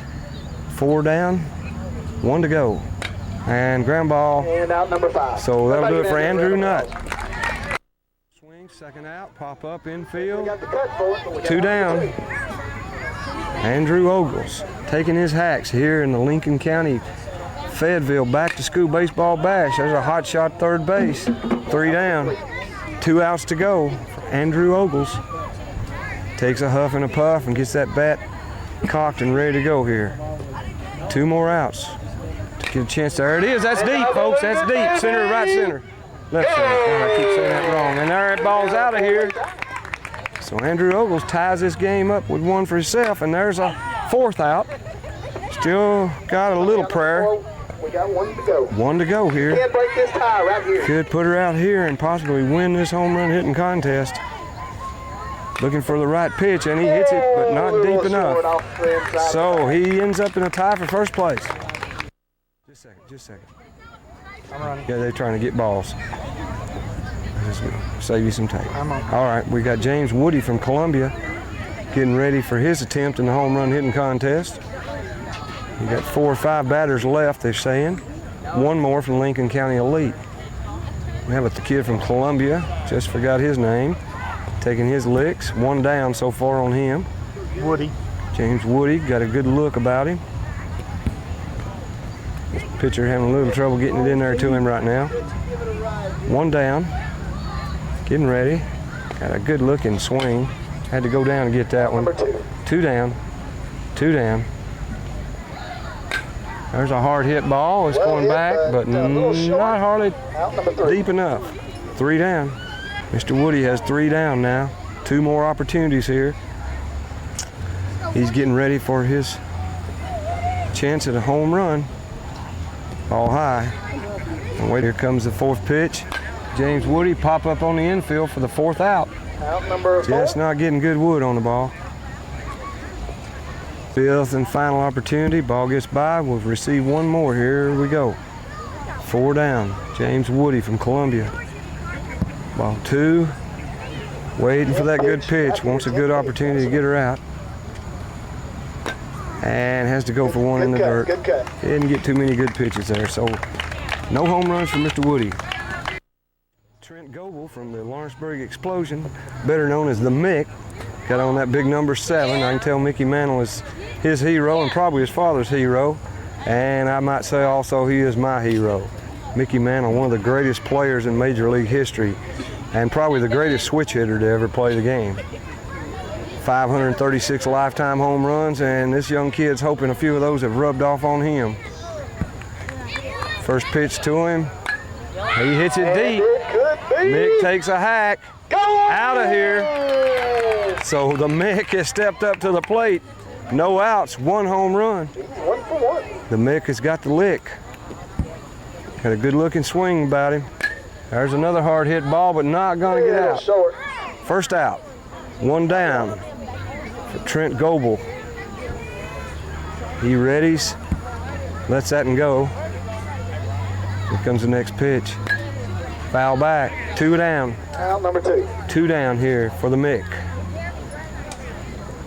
[SPEAKER 1] 4 down, 1 to go. And ground ball. And out number 5. So that'll do it for Andrew Nutt. Swing, 2nd out, pop up infield. 2 down. Andrew Ogles taking his hacks here in the Lincoln County Fayetteville Back to School Baseball Bash. There's a hot shot third base. 3 down. 2 outs to go for Andrew Ogles. Takes a huff and a puff and gets that bat cocked and ready to go here. 2 more outs to get a chance. There it is. That's deep, folks. That's deep. Center, right center. Left center. Oh, I keep saying that wrong. And there, that ball's out of here. So Andrew Ogles ties this game up with 1 for himself, and there's a 4th out. Still got a little prayer.
[SPEAKER 7] We got 1 to go.
[SPEAKER 1] 1 to go here.
[SPEAKER 7] Can't break this tie right here.
[SPEAKER 1] Could put her out here and possibly win this home run hitting contest. Looking for the right pitch, and he hits it, but not deep enough. So he ends up in a tie for first place. Just a second.
[SPEAKER 10] I'm running.
[SPEAKER 1] Yeah, they're trying to get balls. Just save you some time.
[SPEAKER 10] I'm on.
[SPEAKER 1] All right, we got James Woody from Columbia getting ready for his attempt in the home run hitting contest. You got 4 or 5 batters left, they're saying. 1 more from Lincoln County Elite. We have the kid from Columbia, just forgot his name, taking his licks. 1 down so far on him.
[SPEAKER 10] Woody.
[SPEAKER 1] James Woody, got a good look about him. This pitcher having a little trouble getting it in there to him right now. 1 down, getting ready. Got a good looking swing. Had to go down and get that one. 2 down, 2 down. There's a hard hit ball. It's going back, but not hardly deep enough. 3 down. Mr. Woody has 3 down now. 2 more opportunities here. He's getting ready for his chance at a home run. Ball high. And wait, here comes the 4th pitch. James Woody pop up on the infield for the 4th out.
[SPEAKER 7] Out number 4.
[SPEAKER 1] Just not getting good wood on the ball. 5th and final opportunity. Ball gets by. We'll receive 1 more. Here we go. 4 down. James Woody from Columbia. Ball 2. Waiting for that good pitch. Wants a good opportunity to get her out. And has to go for one in the dirt.
[SPEAKER 12] Good cut.
[SPEAKER 1] Didn't get too many good pitches there, so no home runs for Mr. Woody. Trent Goebel from the Lawrenceburg Explosion, better known as the Mick, got on that big number 7. I can tell Mickey Mantle is his hero and probably his father's hero. And I might say also he is my hero. Mickey Mantle, one of the greatest players in Major League history and probably the greatest switch hitter to ever play the game. 536 lifetime home runs, and this young kid's hoping a few of those have rubbed off on him. First pitch to him. He hits it deep. Mick takes a hack. Out of here. So the Mick has stepped up to the plate. No outs, 1 home run.
[SPEAKER 12] 1 for 1.
[SPEAKER 1] The Mick has got the lick. Got a good looking swing about him. There's another hard hit ball, but not gonna get out. First out, 1 down for Trent Goebel. He readies, lets that and go. Here comes the next pitch. Foul back, 2 down.
[SPEAKER 12] Out number 2.
[SPEAKER 1] 2 down here for the Mick.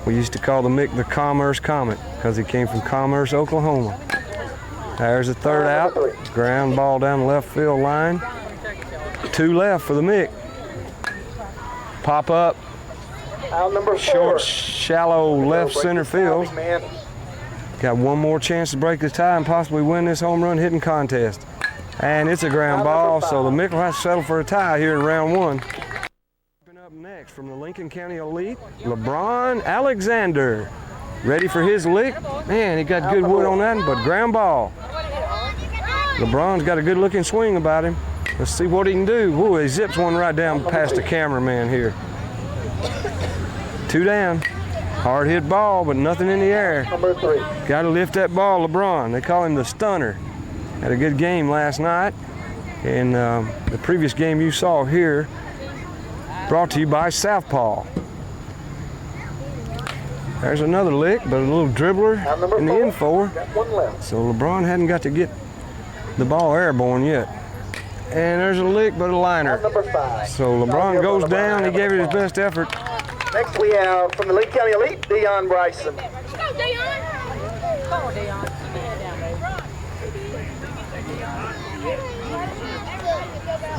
[SPEAKER 1] We used to call the Mick the Commerce Comet because he came from Commerce, Oklahoma. There's a 3rd out. Ground ball down the left field line. 2 left for the Mick. Pop up.
[SPEAKER 12] Out number 4.
[SPEAKER 1] Short, shallow left center field. Got one more chance to break the tie and possibly win this home run hitting contest. And it's a ground ball, so the Mick will have to settle for a tie here in round 1. Up next from the Lincoln County Elite, LeBron Alexander. Ready for his lick. Man, he got good wood on that, but ground ball. LeBron's got a good looking swing about him. Let's see what he can do. Whoa, he zips one right down past the cameraman here. 2 down. Hard hit ball, but nothing in the air.
[SPEAKER 12] Number 3.
[SPEAKER 1] Got to lift that ball, LeBron. They call him the stunner. Had a good game last night. And the previous game you saw here, brought to you by Southpaw. There's another lick, but a little dribbler in the end 4.
[SPEAKER 12] Got 1 left.
[SPEAKER 1] So LeBron hadn't got to get the ball airborne yet. And there's a lick, but a liner.
[SPEAKER 12] Number 5.
[SPEAKER 1] So LeBron goes down. He gave it his best effort.
[SPEAKER 12] Next we have from the Lincoln County Elite, Dion Bryson.
[SPEAKER 7] Go, Dion. Come on, Dion.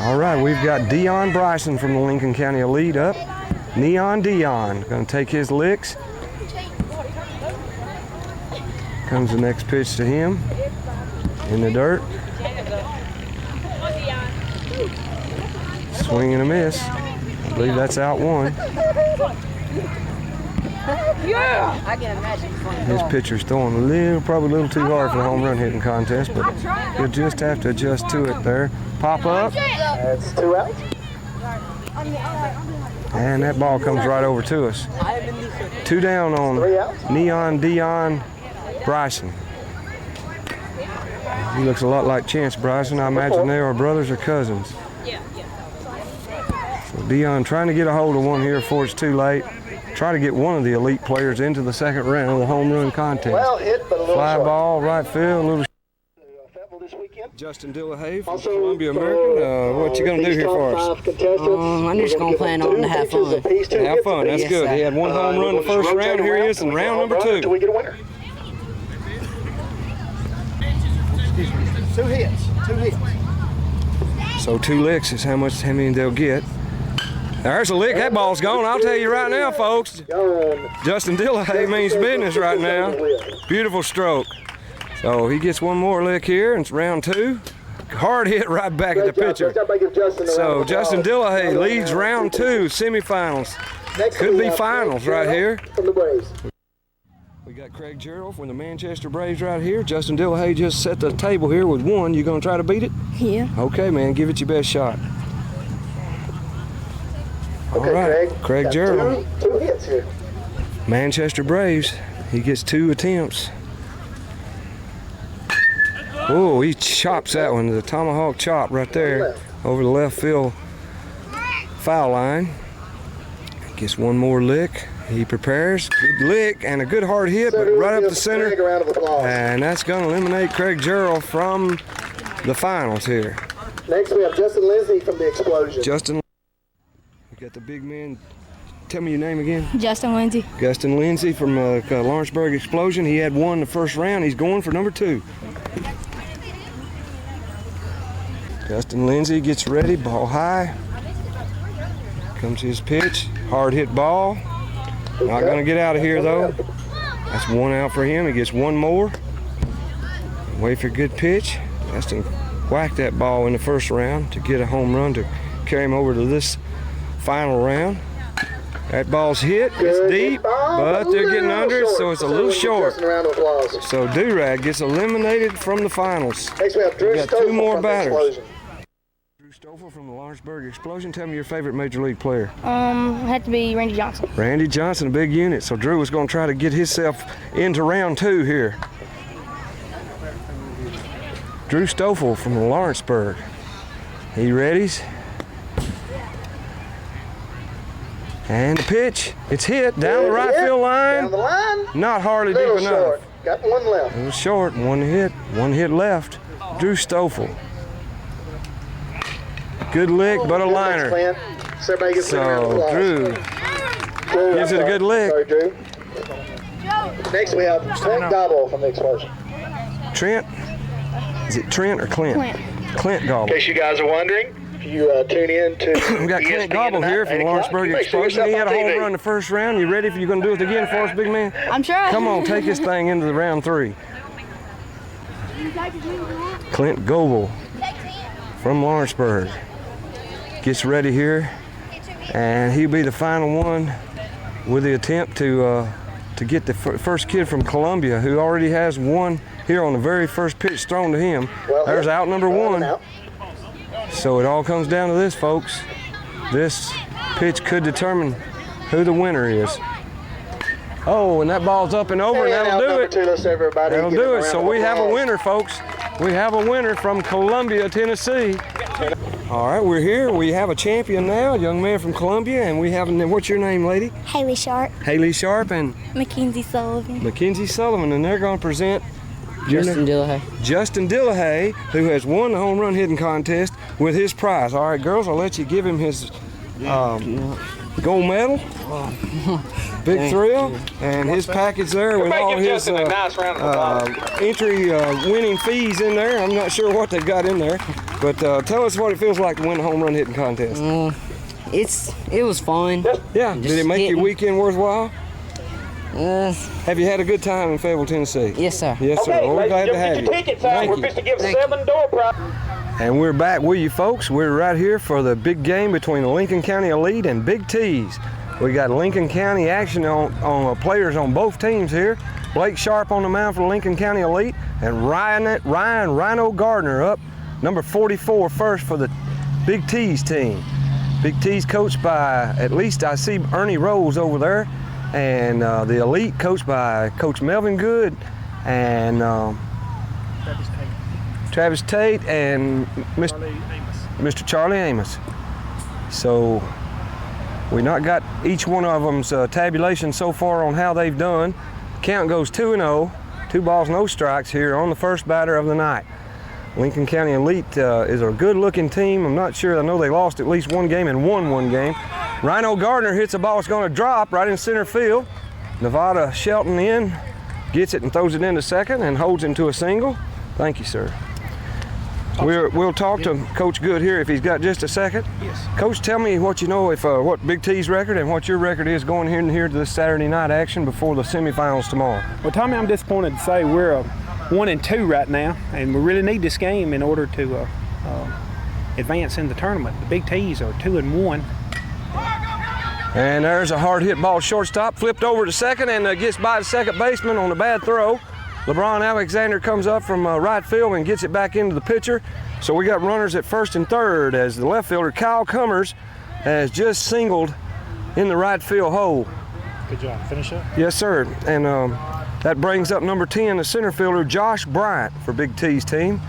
[SPEAKER 1] All right, we've got Dion Bryson from the Lincoln County Elite up. Neon Dion going to take his licks. Comes the next pitch to him in the dirt. Swing and a miss. I believe that's out 1.
[SPEAKER 7] Yeah! I can imagine.
[SPEAKER 1] His pitcher's throwing probably a little too hard for the home run hitting contest, but he'll just have to adjust to it there. Pop up.
[SPEAKER 12] That's 2 out.
[SPEAKER 1] And that ball comes right over to us. 2 down on Neon Dion Bryson. He looks a lot like Chance Bryson. I imagine they are brothers or cousins. So Dion trying to get a hold of one here before it's too late. Try to get one of the elite players into the 2nd round of the home run contest.
[SPEAKER 12] Well hit, but a little
[SPEAKER 1] Fly
[SPEAKER 12] short.
[SPEAKER 1] ball, right field, a little.
[SPEAKER 12] Fayetteville this weekend.
[SPEAKER 1] Justin Dillahay from Columbia American. What you gonna do here for us?
[SPEAKER 8] I'm just gonna plan on to have fun.
[SPEAKER 1] Have fun. That's good. He had 1 home run the first round. Here he is in round number 2.
[SPEAKER 12] We get a winner. 2 hits. 2 hits.
[SPEAKER 1] So 2 licks is how many they'll get. There's a lick. That ball's gone. I'll tell you right now, folks. Justin Dillahay means business right now. Beautiful stroke. So he gets 1 more lick here, and it's round 2. Hard hit right back at the pitcher. So Justin Dillahay leads round 2, semifinals. Could be finals right here. We got Craig Gerald from the Manchester Braves right here. Justin Dillahay just set the table here with 1. You gonna try to beat it?
[SPEAKER 8] Yeah.
[SPEAKER 1] Okay, man. Give it your best shot. All right, Craig Gerald.
[SPEAKER 12] 2 hits here.
[SPEAKER 1] Manchester Braves. He gets 2 attempts. Oh, he chops that one. The tomahawk chop right there over the left field foul line. Gets 1 more lick. He prepares. Good lick and a good hard hit, but right up the center. And that's going to eliminate Craig Gerald from the finals here.
[SPEAKER 12] Next we have Justin Lindsay from the Explosion.
[SPEAKER 1] Justin got the big man. Tell me your name again.
[SPEAKER 13] Justin Lindsay.
[SPEAKER 1] Justin Lindsay from Lawrenceburg Explosion. He had won the first round. He's going for number 2. Justin Lindsay gets ready, ball high. Comes his pitch, hard hit ball. Not gonna get out of here though. That's 1 out for him. He gets 1 more. Wait for a good pitch. Justin whacked that ball in the first round to get a home run to carry him over to this final round. That ball's hit, it's deep, but they're getting under it, so it's a little short. So Durag gets eliminated from the finals.
[SPEAKER 12] Next we have Drew
[SPEAKER 1] We got 2 more
[SPEAKER 12] from
[SPEAKER 1] batters.
[SPEAKER 12] Explosion.
[SPEAKER 1] Drew Stoffel from the Lawrenceburg Explosion. Tell me your favorite Major League player.
[SPEAKER 13] Had to be Randy Johnson.
[SPEAKER 1] Randy Johnson, a big unit. So Drew was going to try to get himself into round 2 here. Drew Stoffel from Lawrenceburg. He readies. And the pitch, it's hit down the right field line.
[SPEAKER 12] Down the line.
[SPEAKER 1] Not hardly deep enough.
[SPEAKER 12] Short. Got 1 left.
[SPEAKER 1] It was short, 1 hit left. Drew Stoffel. Good lick, but a liner. So Drew gives it a good lick.
[SPEAKER 12] Sorry, Drew. Next we have Trent Gobble from the Explosion.
[SPEAKER 1] Trent, is it Trent or Clint? Clint Gobble.
[SPEAKER 12] In case you guys are wondering, if you tune in to
[SPEAKER 1] we got Clint Gobble here from Lawrenceburg Explosion. He had a home run the first round. You ready? If you're going to do it again for us, big man?
[SPEAKER 13] I'm trying.
[SPEAKER 1] Come on, take this thing into the round 3. Clint Gobble from Lawrenceburg gets ready here, and he'll be the final one with the attempt to get the first kid from Columbia, who already has 1 here on the very first pitch thrown to him. There's out number 1. So it all comes down to this, folks. This pitch could determine who the winner is. Oh, and that ball's up and over, and that'll do it. That'll do it. So we have a winner, folks. We have a winner from Columbia, Tennessee. All right, we're here. We have a champion now, a young man from Columbia, and we have, what's your name, lady?
[SPEAKER 13] Haley Sharp.
[SPEAKER 1] Haley Sharp and
[SPEAKER 13] Mackenzie Sullivan.
[SPEAKER 1] Mackenzie Sullivan, and they're going to present
[SPEAKER 8] Justin Dillahay.
[SPEAKER 1] Justin Dillahay, who has won the home run hitting contest with his prize. All right, girls, I'll let you give him his gold medal. Big thrill, and his package there with all his entry winning fees in there. I'm not sure what they've got in there, but tell us what it feels like to win a home run hitting contest.
[SPEAKER 8] It was fun.
[SPEAKER 1] Yeah, did it make your weekend worthwhile? Have you had a good time in Fayetteville, Tennessee?
[SPEAKER 8] Yes, sir.
[SPEAKER 1] Yes, sir. Well, we're glad to have you.
[SPEAKER 12] We're supposed to give 7 door prize.
[SPEAKER 1] And we're back with you, folks. We're right here for the big game between the Lincoln County Elite and Big T's. We got Lincoln County action on players on both teams here. Blake Sharp on the mound for the Lincoln County Elite, and Ryan Rhino Gardner up, number 44, first for the Big T's team. Big T's coached by, at least I see Ernie Rose over there, and the Elite coached by Coach Melvin Good and Travis Tate and Mr. Charlie Amos. So we not got each one of them's tabulation so far on how they've done. Count goes 2-0, 2 balls, no strikes here on the first batter of the night. Lincoln County Elite is a good-looking team. I'm not sure. I know they lost at least 1 game and won 1 game. Rhino Gardner hits a ball that's going to drop right in center field. Nevada Shelton in, gets it and throws it into second and holds him to a single. Thank you, sir. We'll talk to Coach Good here if he's got just a second.
[SPEAKER 2] Yes.
[SPEAKER 1] Coach, tell me what you know what Big T's record and what your record is going here to this Saturday night action before the semifinals tomorrow.
[SPEAKER 2] Well, Tommy, I'm disappointed to say we're 1-2 right now, and we really need this game in order to advance in the tournament. The Big T's are 2-1.
[SPEAKER 1] And there's a hard hit ball shortstop, flipped over to second and gets by the second baseman on a bad throw. LeBron Alexander comes up from right field and gets it back into the pitcher. So we got runners at first and third as the left fielder Kyle Cummers has just singled in the right field hole.
[SPEAKER 10] Good job. Finish up?
[SPEAKER 1] Yes, sir. And that brings up number 10, the center fielder Josh Bryant for Big T's team.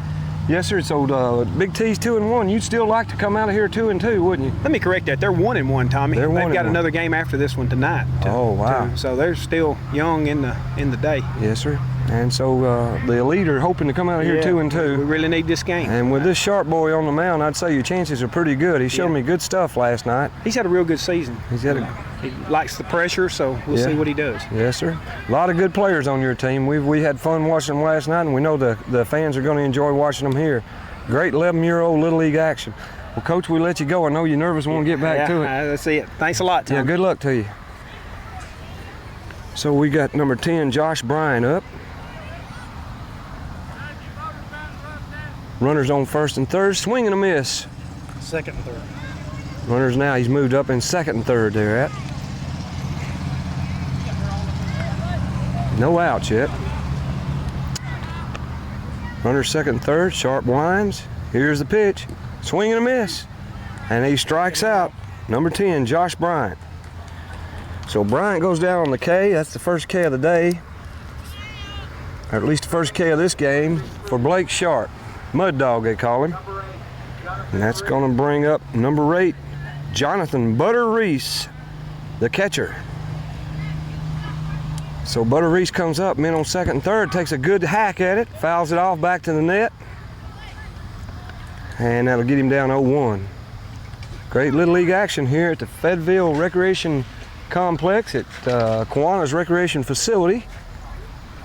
[SPEAKER 1] Yes, sir. So Big T's 2-1. You'd still like to come out of here 2-2, wouldn't you?
[SPEAKER 2] Let me correct that. They're 1-1, Tommy.
[SPEAKER 1] They've
[SPEAKER 2] got another game after this one tonight.
[SPEAKER 1] Oh, wow.
[SPEAKER 2] So they're still young in the day.
[SPEAKER 1] Yes, sir. And so the Elite are hoping to come out of here 2-2.
[SPEAKER 2] We really need this game.
[SPEAKER 1] And with this Sharp boy on the mound, I'd say your chances are pretty good. He showed me good stuff last night.
[SPEAKER 2] He's had a real good season.
[SPEAKER 1] He
[SPEAKER 2] likes the pressure, so we'll see what he does.
[SPEAKER 1] Yes, sir. A lot of good players on your team. We had fun watching them last night, and we know the fans are going to enjoy watching them here. Great 11-year-old Little League action. Well, Coach, we let you go. I know you're nervous and want to get back to it.
[SPEAKER 2] That's it. Thanks a lot, Tom.
[SPEAKER 1] Yeah, good luck to you. So we got number 10, Josh Bryan up. Runners on first and third, swing and a miss.
[SPEAKER 10] Second and third.
[SPEAKER 1] Runners now, he's moved up in second and third there at. No outs yet. Runners second and third, Sharp winds. Here's the pitch, swing and a miss. And he strikes out, number 10, Josh Bryant. So Bryant goes down on the K. That's the first K of the day, or at least the first K of this game for Blake Sharp. Mud Dog, they call him. And that's going to bring up number 8, Jonathan Butter Reese, the catcher. So Butter Reese comes up, men on second and third, takes a good hack at it, fouls it off back to the net. And that'll get him down 0-1. Great Little League action here at the Fayetteville Recreation Complex at Kiwanis Recreation Facility.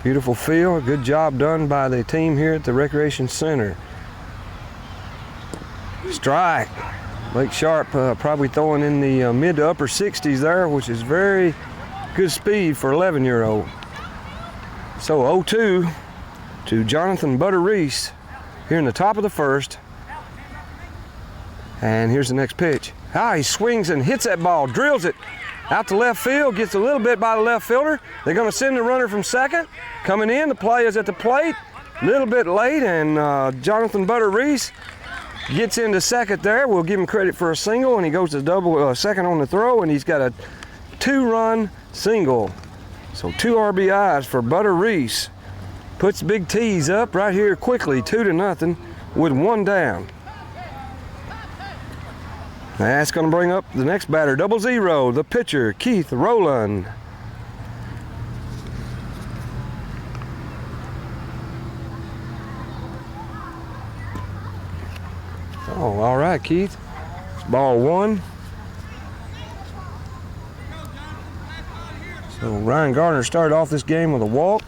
[SPEAKER 1] Beautiful field, good job done by the team here at the Recreation Center. Strike. Blake Sharp probably throwing in the mid to upper 60s there, which is very good speed for 11-year-old. So 0-2 to Jonathan Butter Reese here in the top of the first. And here's the next pitch. He swings and hits that ball, drills it out to left field, gets a little bit by the left fielder. They're going to send the runner from second. Coming in, the play is at the plate. A little bit late, and Jonathan Butter Reese gets into second there. We'll give him credit for a single, and he goes to second on the throw, and he's got a 2-run single. So 2 RBIs for Butter Reese. Puts Big T's up right here quickly, 2-0 with 1 down. That's going to bring up the next batter, 0-0, the pitcher, Keith Rowland. Oh, all right, Keith. It's ball 1. So Ryan Gardner started off this game with a walk.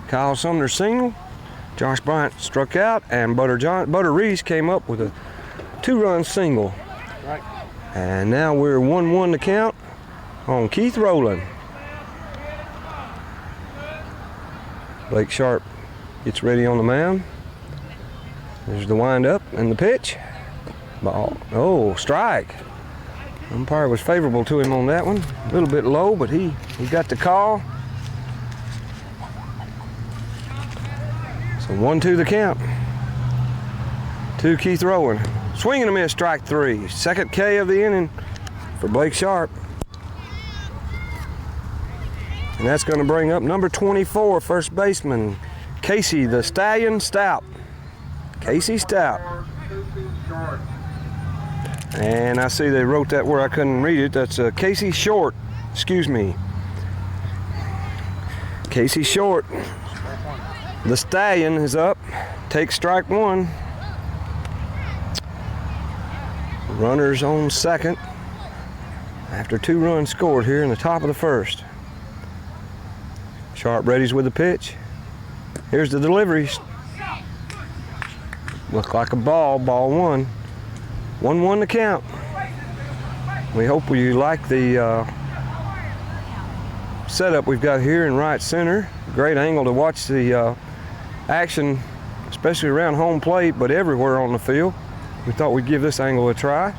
[SPEAKER 1] Kyle Sumner single. Josh Bryant struck out, and Butter Reese came up with a 2-run single.
[SPEAKER 2] Right.
[SPEAKER 1] And now we're 1-1 to count on Keith Rowland. Blake Sharp gets ready on the mound. There's the wind-up and the pitch. Ball. Oh, strike. Umpire was favorable to him on that one. A little bit low, but he got the call. So 1-2 the count to Keith Rowland. Swing and a miss, strike 3. Second K of the inning for Blake Sharp. And that's going to bring up number 24, first baseman, Casey the Stallion Stout. Casey Stout. And I see they wrote that where I couldn't read it. That's Casey Short, excuse me. Casey Short. The Stallion is up, takes strike 1. Runners on second after 2 runs scored here in the top of the first. Sharp readies with the pitch. Here's the delivery. Look like a ball, ball 1. 1-1 to count. We hope you like the setup we've got here in right center. Great angle to watch the action, especially around home plate, but everywhere on the field. We thought we'd give this angle a try.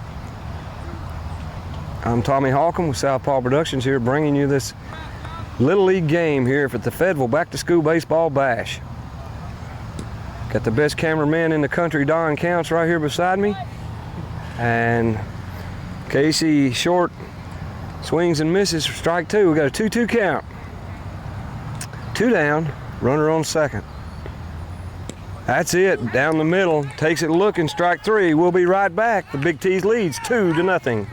[SPEAKER 1] I'm Tommy Halcomb with Southpaw Productions here, bringing you this Little League game here at the Fayetteville Back to School Baseball Bash. Got the best cameraman in the country, Don Counts, right here beside me. And Casey Short swings and misses for strike 2. We got a 2-2 count. 2 down, runner on second. That's it, down the middle, takes it looking, strike 3. We'll be right back. The Big T's leads 2-0. All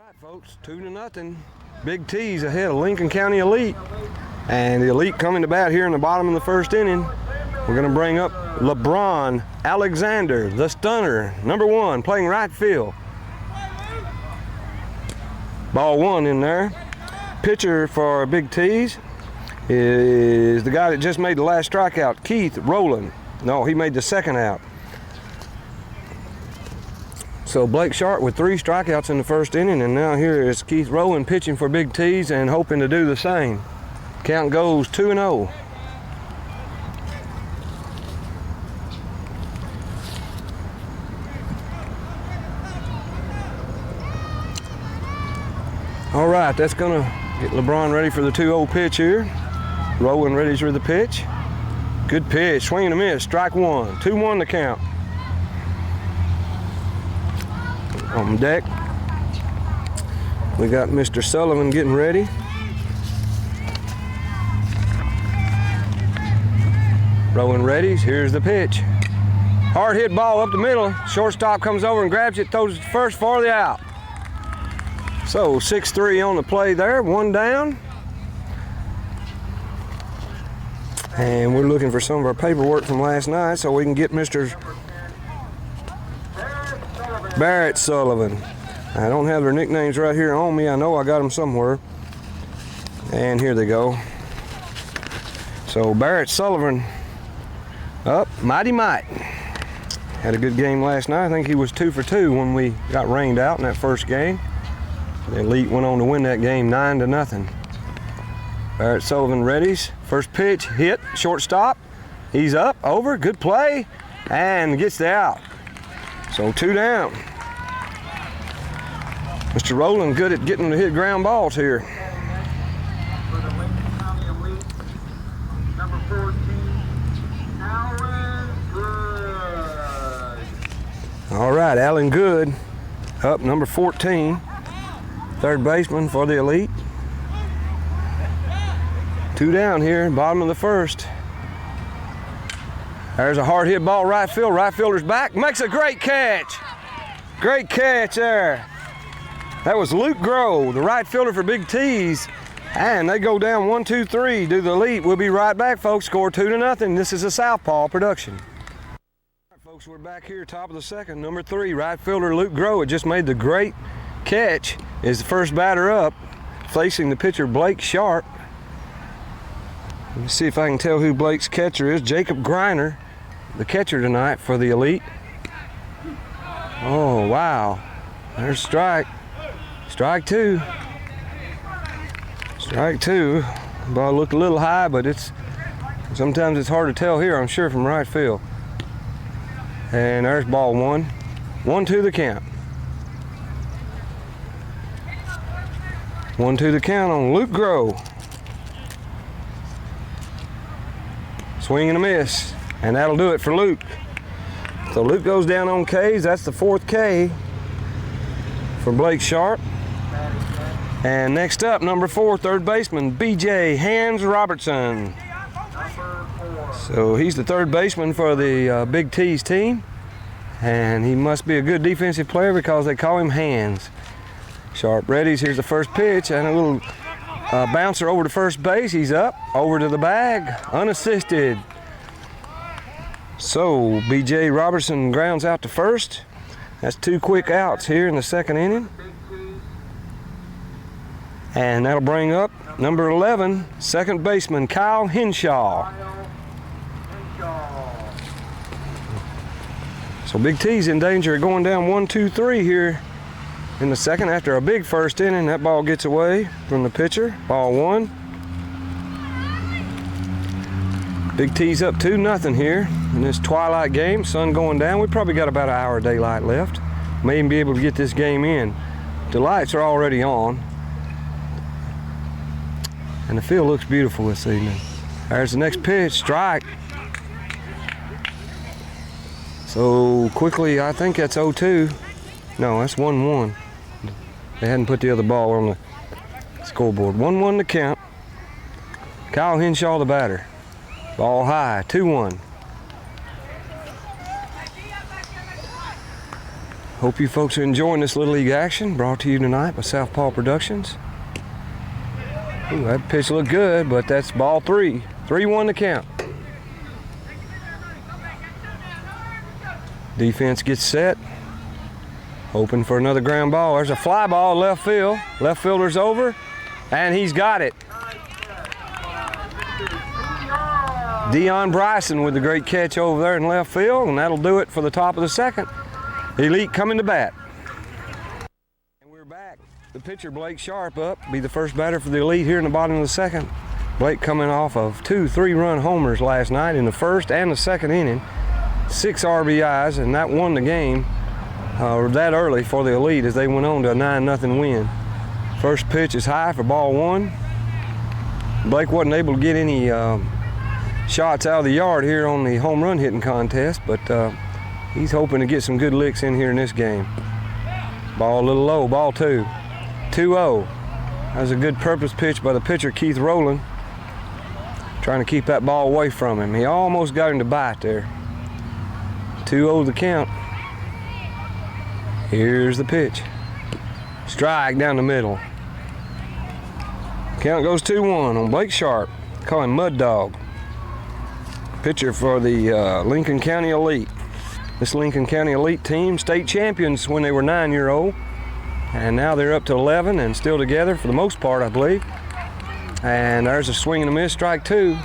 [SPEAKER 1] right, folks, 2-0. Big T's ahead of Lincoln County Elite. And the Elite coming to bat here in the bottom of the first inning. We're going to bring up LeBron Alexander, the stunner, number 1, playing right field. Ball 1 in there. Pitcher for Big T's is the guy that just made the last strikeout, Keith Rowland. No, he made the second out. So Blake Sharp with 3 strikeouts in the first inning, and now here is Keith Rowland pitching for Big T's and hoping to do the same. Count goes 2-0. All right, that's gonna get LeBron ready for the 2-0 pitch here. Rowland ready for the pitch. Good pitch, swing and a miss, strike 1. 2-1 the count. On deck, we got Mr. Sullivan getting ready. Rowland ready, here's the pitch. Hard hit ball up the middle. Shortstop comes over and grabs it, throws it to first for the out. So 6-3 on the play there, 1 down. And we're looking for some of our paperwork from last night so we can get Mr. Barrett Sullivan. I don't have their nicknames right here on me. I know I got them somewhere. And here they go. So Barrett Sullivan up, mighty might. Had a good game last night. I think he was 2 for 2 when we got rained out in that first game. The Elite went on to win that game 9-0. Barrett Sullivan readies. First pitch, hit, shortstop. He's up, over, good play, and gets the out. So 2 down. Mr. Rowland good at getting to hit ground balls here.
[SPEAKER 12] For the Lincoln County Elite, number 14, Alan Good.
[SPEAKER 1] All right, Alan Good up, number 14. Third baseman for the Elite. 2 down here, bottom of the first. There's a hard hit ball right field. Right fielder's back, makes a great catch. Great catch there. That was Luke Grove, the right fielder for Big T's. And they go down 1-2-3 to the Elite. We'll be right back, folks. Score 2-0. This is a Southpaw production. All right, folks, we're back here, top of the second. Number 3, right fielder Luke Grove had just made the great catch. Is the first batter up, facing the pitcher Blake Sharp. Let me see if I can tell who Blake's catcher is. Jacob Griner, the catcher tonight for the Elite. Oh, wow. There's strike. Strike 2. Strike 2. Ball looked a little high, but sometimes it's hard to tell here, I'm sure, from right field. And there's ball 1. 1-2 the count. 1-2 the count on Luke Grove. Swing and a miss, and that'll do it for Luke. So Luke goes down on K's. That's the 4th K for Blake Sharp. And next up, number 4, third baseman, B.J. Hans Robertson. So he's the third baseman for the Big T's team. And he must be a good defensive player because they call him Hans. Sharp readies, here's the first pitch, and a little bouncer over to first base. He's up, over to the bag, unassisted. So B.J. Robertson grounds out to first. That's 2 quick outs here in the second inning. And that'll bring up number 11, second baseman Kyle Henshaw. So Big T's in danger of going down 1-2-3 here in the second after a big first inning. That ball gets away from the pitcher. Ball 1. Big T's up 2-0 here in this twilight game. Sun going down. We probably got about an hour of daylight left. May even be able to get this game in. The lights are already on. And the field looks beautiful this evening. There's the next pitch, strike. So quickly, I think that's 0-2. No, that's 1-1. They hadn't put the other ball on the scoreboard. 1-1 to count. Kyle Henshaw, the batter. Ball high, 2-1. Hope you folks are enjoying this Little League action brought to you tonight by Southpaw Productions. Ooh, that pitch looked good, but that's ball 3. 3-1 to count. Defense gets set. Hoping for another ground ball. There's a fly ball left field. Left fielder's over, and he's got it. Dion Bryson with the great catch over there in left field, and that'll do it for the top of the second. Elite coming to bat. And we're back. The pitcher, Blake Sharp, up. Be the first batter for the Elite here in the bottom of the second. Blake coming off of 2 3-run homers last night in the first and the second inning. 6 RBIs, and that won the game that early for the Elite as they went on to a 9-0 win. First pitch is high for ball 1. Blake wasn't able to get any shots out of the yard here on the home run hitting contest, but he's hoping to get some good licks in here in this game. Ball a little low, ball 2. 2-0. That was a good purpose pitch by the pitcher, Keith Rowland, trying to keep that ball away from him. He almost got him to bite there. 2-0 the count. Here's the pitch. Strike down the middle. Count goes 2-1 on Blake Sharp. Call him Mud Dog. Pitcher for the Lincoln County Elite. This Lincoln County Elite team, state champions when they were 9-year-old. And now they're up to 11 and still together for the most part, I believe. And there's a swing and a miss, strike 2.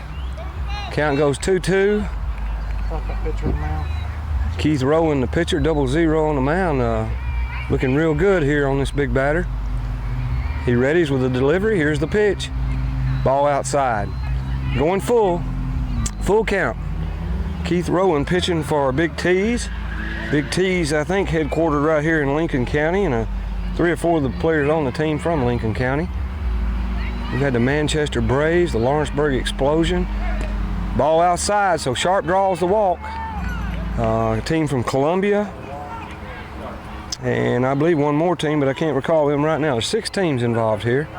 [SPEAKER 1] Count goes 2-2. Keith Rowland, the pitcher, 0-0 on the mound. Looking real good here on this big batter. He readies with the delivery. Here's the pitch. Ball outside. Going full. Full count. Keith Rowland pitching for Big T's. Big T's, I think, headquartered right here in Lincoln County, and 3 or 4 of the players on the team from Lincoln County. We've had the Manchester Braves, the Lawrenceburg Explosion. Ball outside, so Sharp draws the walk. A team from Columbia, and I believe one more team, but I can't recall them right now. There's 6 teams involved here.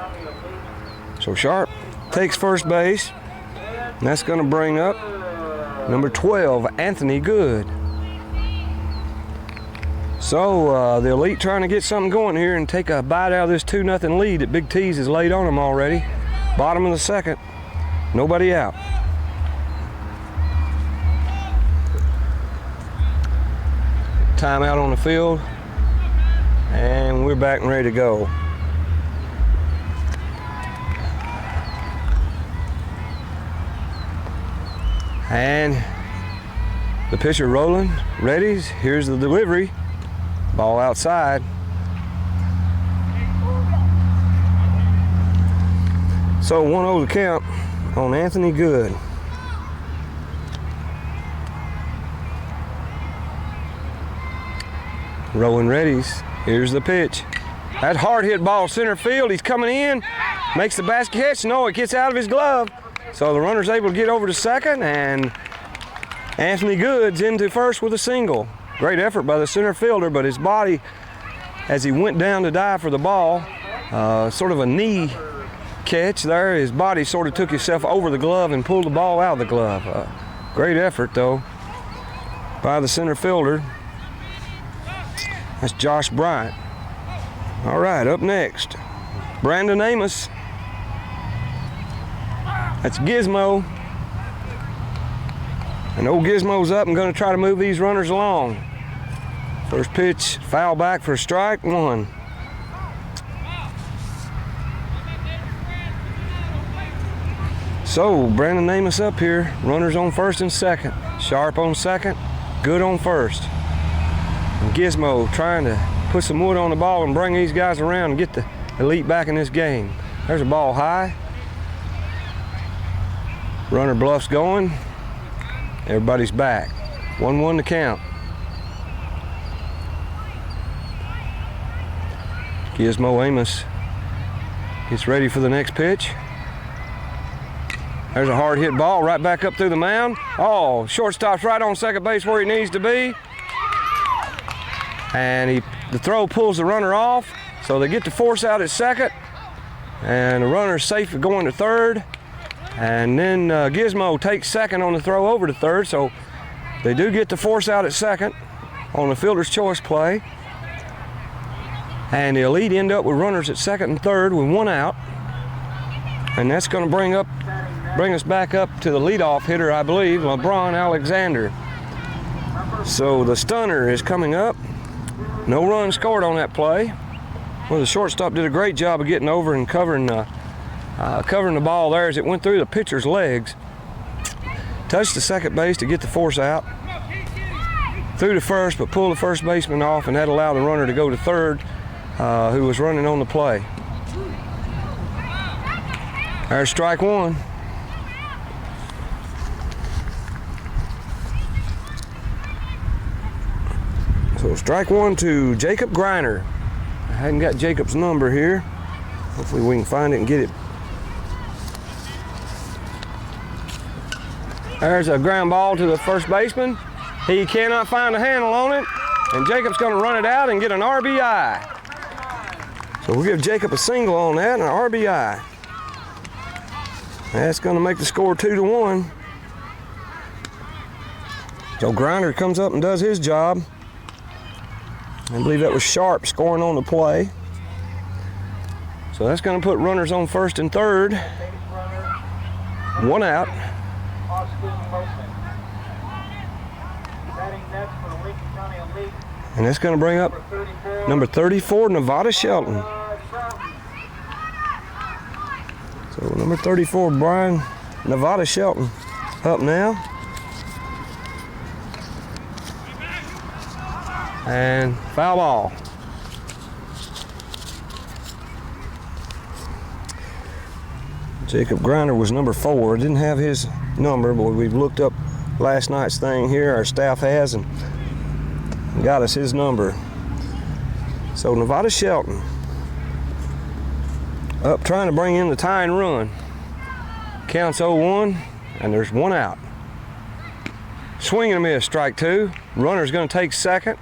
[SPEAKER 1] So Sharp takes first base, and that's going to bring up number 12, Anthony Good. So the Elite trying to get something going here and take a bite out of this 2-0 lead that Big T's has laid on them already. Bottom of the second, nobody out. Timeout on the field, and we're back and ready to go. And the pitcher rolling, readies. Here's the delivery. Ball outside. So 1-0 the count on Anthony Good. Rolling readies. Here's the pitch. That hard hit ball center field. He's coming in, makes the basket catch. No, it gets out of his glove. So the runner's able to get over to second, and Anthony Good's into first with a single. Great effort by the center fielder, but his body, as he went down to dive for the ball, sort of a knee catch there. His body sort of took himself over the glove and pulled the ball out of the glove. Great effort, though, by the center fielder. That's Josh Bryant. All right, up next, Brandon Amos. That's Gizmo. And old Gizmo's up and going to try to move these runners along. First pitch, foul back for strike 1. So Brandon Amos up here. Runners on first and second. Sharp on second. Good on first. And Gizmo trying to put some wood on the ball and bring these guys around and get the Elite back in this game. There's a ball high. Runner bluffs going. Everybody's back. 1-1 to count. Gizmo Amos gets ready for the next pitch. There's a hard hit ball right back up through the mound. Oh, shortstop's right on second base where he needs to be. And the throw pulls the runner off, so they get the force out at second. And the runner's safe going to third. And then Gizmo takes second on the throw over to third, so they do get the force out at second on the fielder's choice play. And the Elite end up with runners at second and third with 1 out. And that's going to bring us back up to the leadoff hitter, I believe, LeBron Alexander. So the stunner is coming up. No run scored on that play. Well, the shortstop did a great job of getting over and covering the ball there as it went through the pitcher's legs. Touched the second base to get the force out. Threw to first, but pulled the first baseman off, and that allowed the runner to go to third, who was running on the play. There's strike one. So strike one to Jacob Griner. I hadn't got Jacob's number here. Hopefully we can find it and get it. There's a ground ball to the first baseman. He cannot find a handle on it, and Jacob's going to run it out and get an RBI. So we'll give Jacob a single on that and an RBI. That's going to make the score 2-1. So Griner comes up and does his job. I believe that was Sharp scoring on the play. So that's going to put runners on first and third. One out. And that's going to bring up number 34, Nevada Shelton. So number 34, Brian Nevada Shelton, up now. And foul ball. Jacob Griner was number 4. Didn't have his number, but we've looked up last night's thing here, our staff has, and got us his number. So Nevada Shelton up trying to bring in the tying run. Counts 0-1, and there's one out. Swing and a miss, strike 2. Runner's going to take second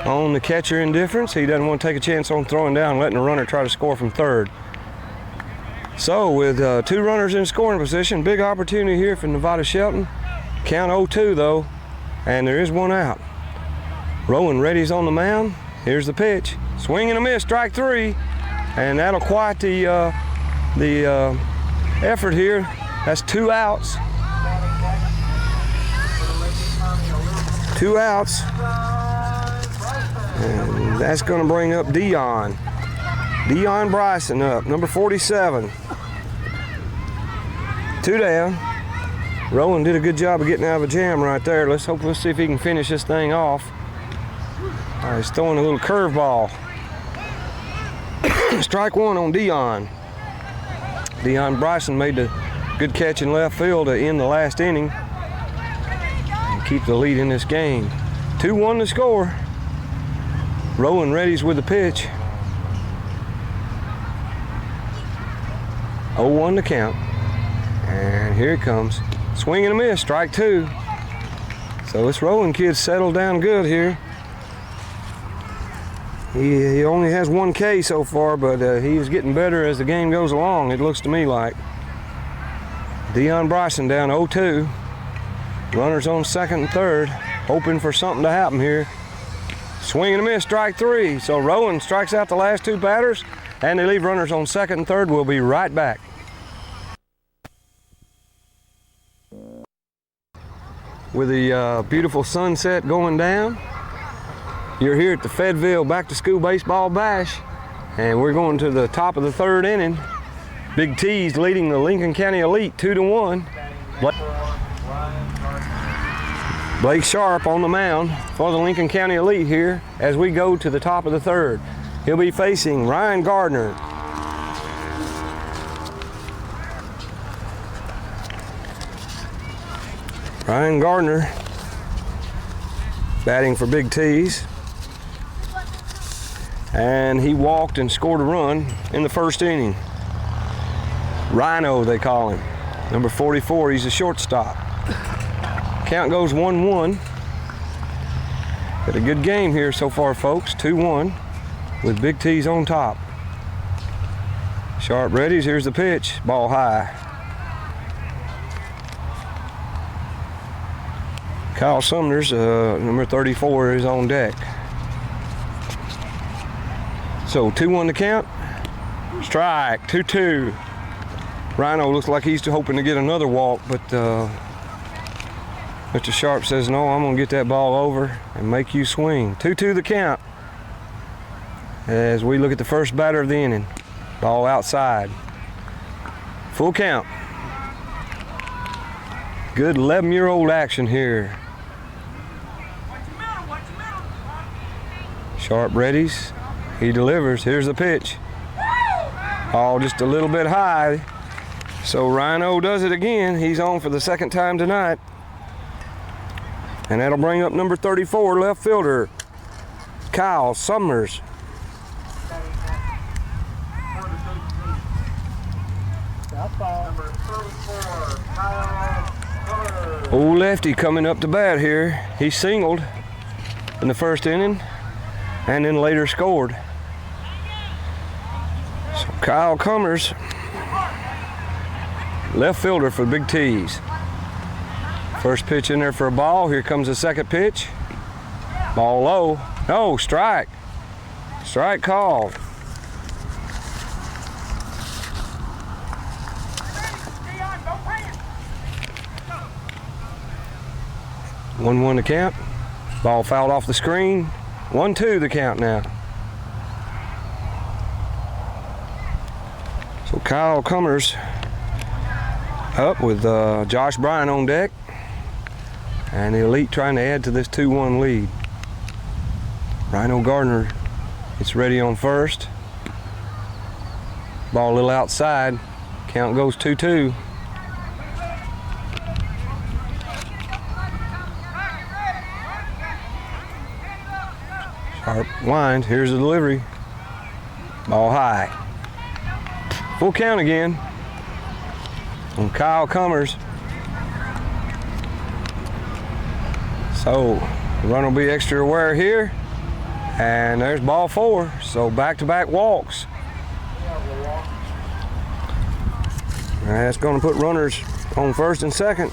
[SPEAKER 1] on the catcher indifference. He doesn't want to take a chance on throwing down, letting the runner try to score from third. So with 2 runners in scoring position, big opportunity here for Nevada Shelton. Count 0-2 though, and there is one out. Rowan Reddy's on the mound. Here's the pitch. Swing and a miss, strike 3. And that'll quiet the effort here. That's 2 outs. 2 outs. And that's going to bring up Dion Bryson up, number 47. 2 down. Rowan did a good job of getting out of a jam right there. Let's see if he can finish this thing off. He's throwing a little curveball. Strike 1 on Dion. Dion Bryson made the good catch in left field to end the last inning and keep the lead in this game. 2-1 to score. Rowan Reddy's with the pitch. 0-1 to count. And here it comes. Swing and a miss, strike 2. So this Rowan kid settled down good here. He only has 1 K so far, but he is getting better as the game goes along, it looks to me like. Dion Bryson down 0-2. Runners on second and third, hoping for something to happen here. Swing and a miss, strike 3. So Rowan strikes out the last 2 batters, and they leave runners on second and third. We'll be right back. With the beautiful sunset going down, you're here at the Fayetteville Back to School Baseball Bash, and we're going to the top of the 3rd inning. Big T's leading the Lincoln County Elite 2-1. Blake Sharp on the mound for the Lincoln County Elite here as we go to the top of the 3rd. He'll be facing Ryan Gardner. Ryan Gardner batting for Big T's. And he walked and scored a run in the 1st inning. Rhino, they call him. Number 44, he's a shortstop. Count goes 1-1. Got a good game here so far, folks. 2-1 with Big T's on top. Sharp readies, here's the pitch. Ball high. Kyle Sumner's, number 34, is on deck. So 2-1 to count. Strike, 2-2. Rhino looks like he's hoping to get another walk, but Mr. Sharp says, no, I'm gonna get that ball over and make you swing. 2-2 the count as we look at the first batter of the inning. Ball outside. Full count. Good 11-year-old action here. Sharp readies. He delivers. Here's the pitch. Ball just a little bit high. So Rhino does it again. He's on for the second time tonight. And that'll bring up number 34, left fielder, Kyle Summers. Old lefty coming up to bat here. He singled in the first inning and then later scored. So Kyle Summers, left fielder for the Big T's. First pitch in there for a ball. Here comes the second pitch. Ball low. No, strike. Strike called. One the count. Ball fouled off the screen. 1-2 the count now. So Kyle Summers up with Josh Bryan on deck. And the Elite trying to add to this 2-1 lead. Rhino Gardner gets ready on first. Ball a little outside. Count goes 2-2. Sharp winds. Here's the delivery. Ball high. Full count again on Kyle Summers. So the run will be extra aware here. And there's ball 4. So back-to-back walks. And that's going to put runners on first and second.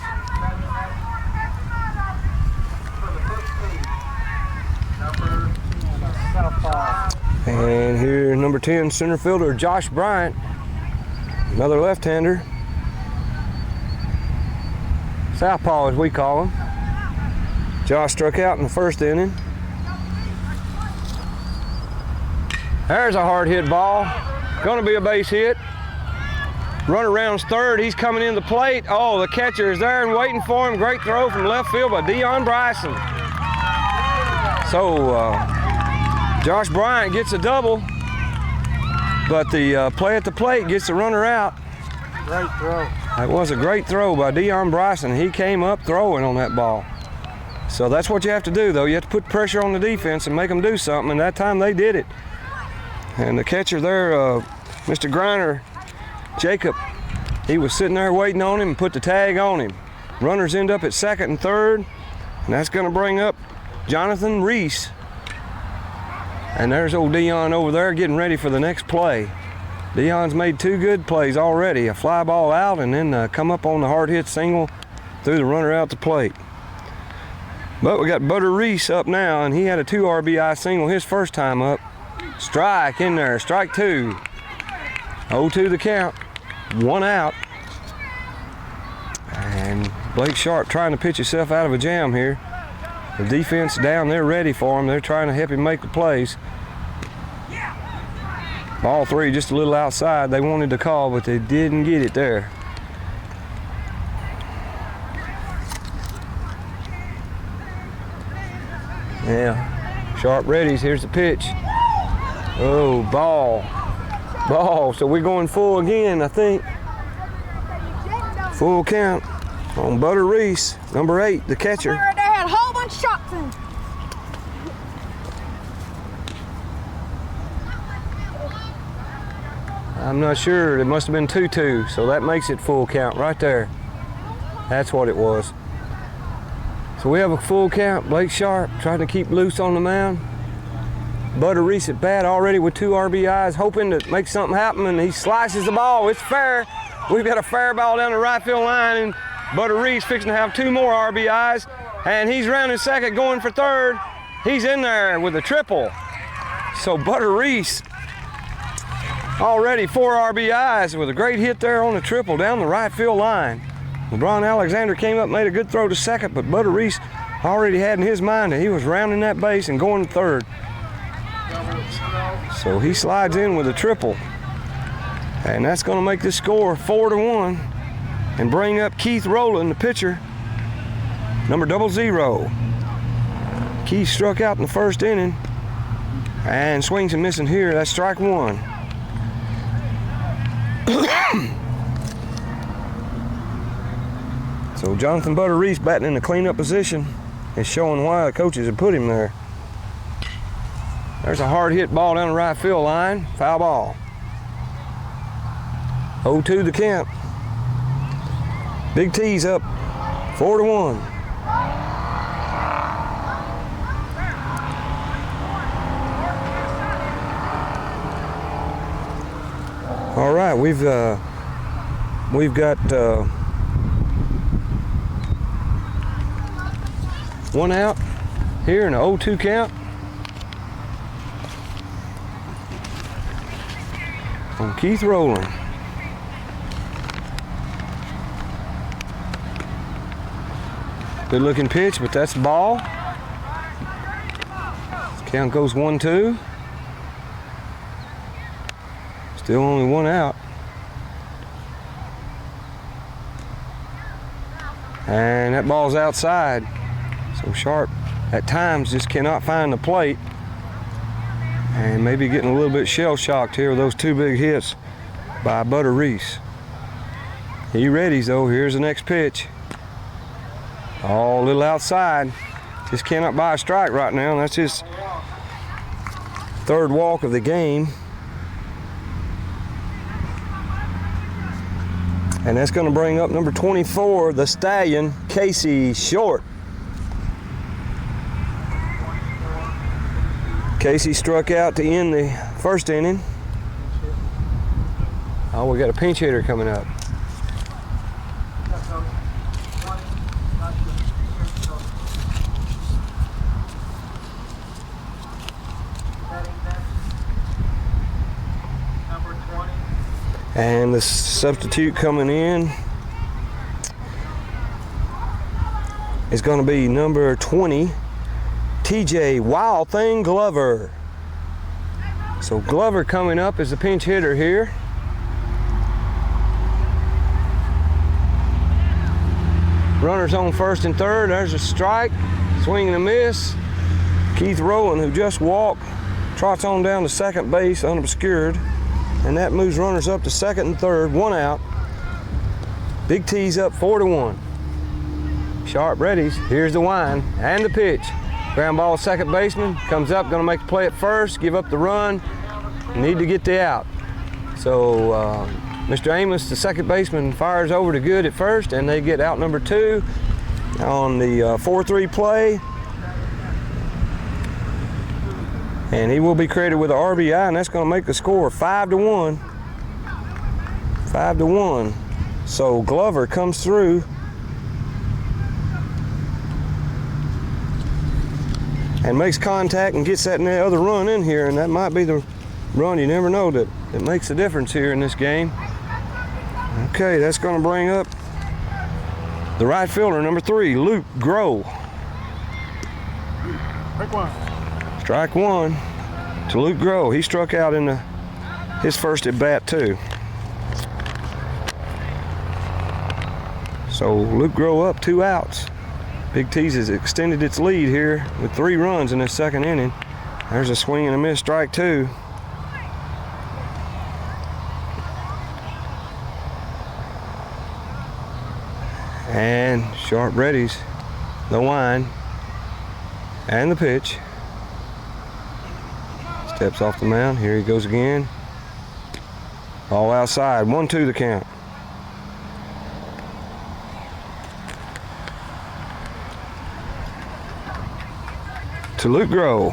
[SPEAKER 1] And here, number 10 center fielder Josh Bryant, another left-hander. Southpaw as we call him. Josh struck out in the first inning. There's a hard hit ball. Gonna be a base hit. Runner rounds third. He's coming in the plate. Oh, the catcher is there and waiting for him. Great throw from left field by Dion Bryson. So Josh Bryant gets a double, but the play at the plate gets the runner out.
[SPEAKER 10] Great throw.
[SPEAKER 1] That was a great throw by Dion Bryson. He came up throwing on that ball. So that's what you have to do, though. You have to put pressure on the defense and make them do something, and that time they did it. And the catcher there, Mr. Griner, Jacob, he was sitting there waiting on him and put the tag on him. Runners end up at second and third, and that's going to bring up Jonathan Reese. And there's old Dion over there getting ready for the next play. Dion's made 2 good plays already, a fly ball out and then come up on the hard hit single through the runner out the plate. But we got Butter Reese up now, and he had a 2 RBI single his first time up. Strike in there, strike 2. 0-2 the count, 1 out. And Blake Sharp trying to pitch himself out of a jam here. The defense down, they're ready for him. They're trying to help him make the plays. Ball 3 just a little outside. They wanted to call, but they didn't get it there. Yeah, Sharp readies. Here's the pitch. Oh, ball. Ball. So we're going full again, I think. Full count on Butter Reese, number 8, the catcher.
[SPEAKER 7] Right there had a whole bunch of shots in.
[SPEAKER 1] I'm not sure. It must have been 2-2, so that makes it full count right there. That's what it was. So we have a full count. Blake Sharp trying to keep loose on the mound. Butter Reese at bat already with 2 RBIs, hoping to make something happen, and he slices the ball. It's fair. We've got a fair ball down the right field line, and Butter Reese fixing to have 2 more RBIs, and he's rounding second, going for third. He's in there with a triple. So Butter Reese Already 4 RBIs with a great hit there on the triple down the right field line. LeBron Alexander came up, made a good throw to second, but Butter Reese already had in his mind that he was rounding that base and going to third. So he slides in with a triple. And that's going to make this score 4-1 and bring up Keith Rowland, the pitcher, number 00. Keith struck out in the first inning and swings and missing here. That's strike one. So Jonathan Butter Reese batting in the cleanup position is showing why the coaches have put him there. There's a hard hit ball down the right field line. Foul ball. 0-2 the count. Big T's up 4-1. All right, we've got one out here in a 0-2 count on Keith Rowland. Good looking pitch, but that's the ball. Count goes 1-2. Still only one out. And that ball's outside. So Sharp at times just cannot find the plate. And maybe getting a little bit shell-shocked here with those two big hits by Butter Reese. He readies though. Here's the next pitch. Oh, a little outside. Just cannot buy a strike right now. That's his third walk of the game. And that's going to bring up number 24, the Stallion, Casey Short. Casey struck out to end the first inning. Oh, we got a pinch hitter coming up. And the substitute coming in is going to be number 20, TJ Wild Thing Glover. So Glover coming up as the pinch hitter here. Runners on first and third. There's a strike. Swing and a miss. Keith Rowland, who just walked, trots on down to second base unobscured. And that moves runners up to second and third, one out. Big T's up 4-1. Sharp readies. Here's the wind and the pitch. Ground ball, second baseman comes up, going to make the play at first, give up the run, need to get the out. So Mr. Amos, the second baseman, fires over to Good at first, and they get out number 2 on the 4-3 play. And he will be credited with an RBI, and that's going to make the score 5-1. 5-1. So Glover comes through. And makes contact and gets that other run in here, and that might be the run. You never know that makes a difference here in this game. Okay, that's going to bring up the right fielder, number 3, Luke Groh.
[SPEAKER 10] Strike one.
[SPEAKER 1] Strike one to Luke Groh. He struck out in his first at bat too. So Luke Groh up, 2 outs. Big T's has extended its lead here with 3 runs in this second inning. There's a swing and a miss, strike 2. And Sharp readies the wind and the pitch. Steps off the mound. Here he goes again. All outside. 1-2 the count. To Luke Groh.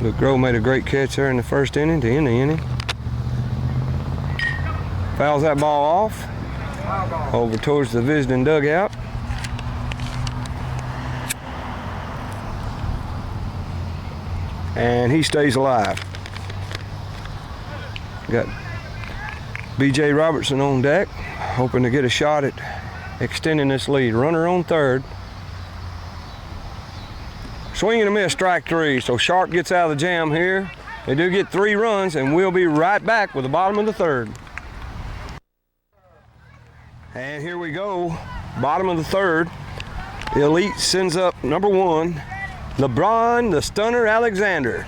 [SPEAKER 1] Luke Groh made a great catch there in the first inning to end the inning. Fouls that ball off over towards the visiting dugout. And he stays alive. Got B.J. Robertson on deck, hoping to get a shot at extending this lead. Runner on third. Swing and a miss, strike three. So Sharp gets out of the jam here. They do get 3 runs, and we'll be right back with the bottom of the third. And here we go, bottom of the third. The Elite sends up number 1, LeBron the Stunner Alexander.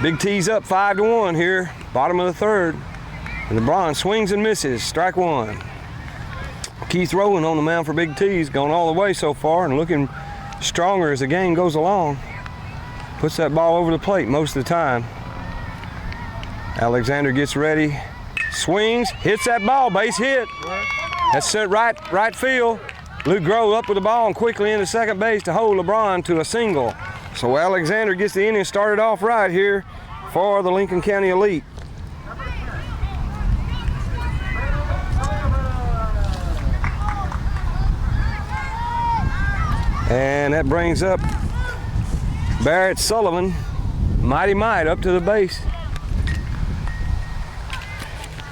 [SPEAKER 1] Big T's up 5-1 here, bottom of the third. And LeBron swings and misses, strike 1. Keith Rowland on the mound for Big T's, going all the way so far and looking stronger as the game goes along. Puts that ball over the plate most of the time. Alexander gets ready, swings, hits that ball, base hit. That's sent right field. Luke Grove up with the ball and quickly into second base to hold LeBron to a single. So Alexander gets the inning started off right here for the Lincoln County Elite. And that brings up Barrett Sullivan, Mighty Might, up to the base.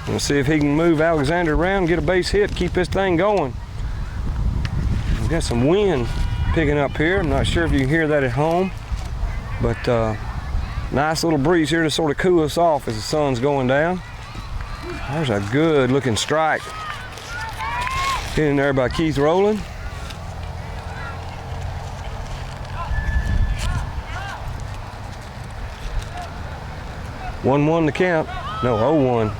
[SPEAKER 1] We'll see if he can move Alexander around, get a base hit, keep this thing going. We've got some wind picking up here. I'm not sure if you can hear that at home, but nice little breeze here to sort of cool us off as the sun's going down. There's a good looking strike. Hit in there by Keith Rowland. One the count. No, 0-1.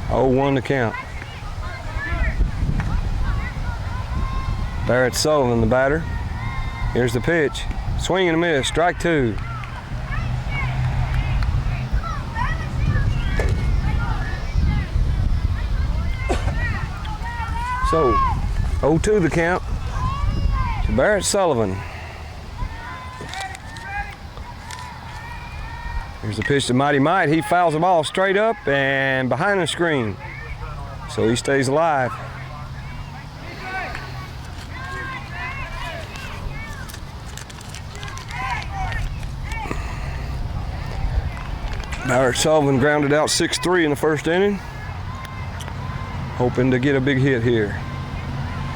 [SPEAKER 1] 0-1 the count. Barrett Sullivan, the batter. Here's the pitch. Swing and a miss, strike 2. So, 0-2 the count to Barrett Sullivan. Here's the pitch to Mighty Might. He fouls the ball straight up and behind the screen. So he stays alive. Barrett Sullivan grounded out 6-3 in the first inning. Hoping to get a big hit here.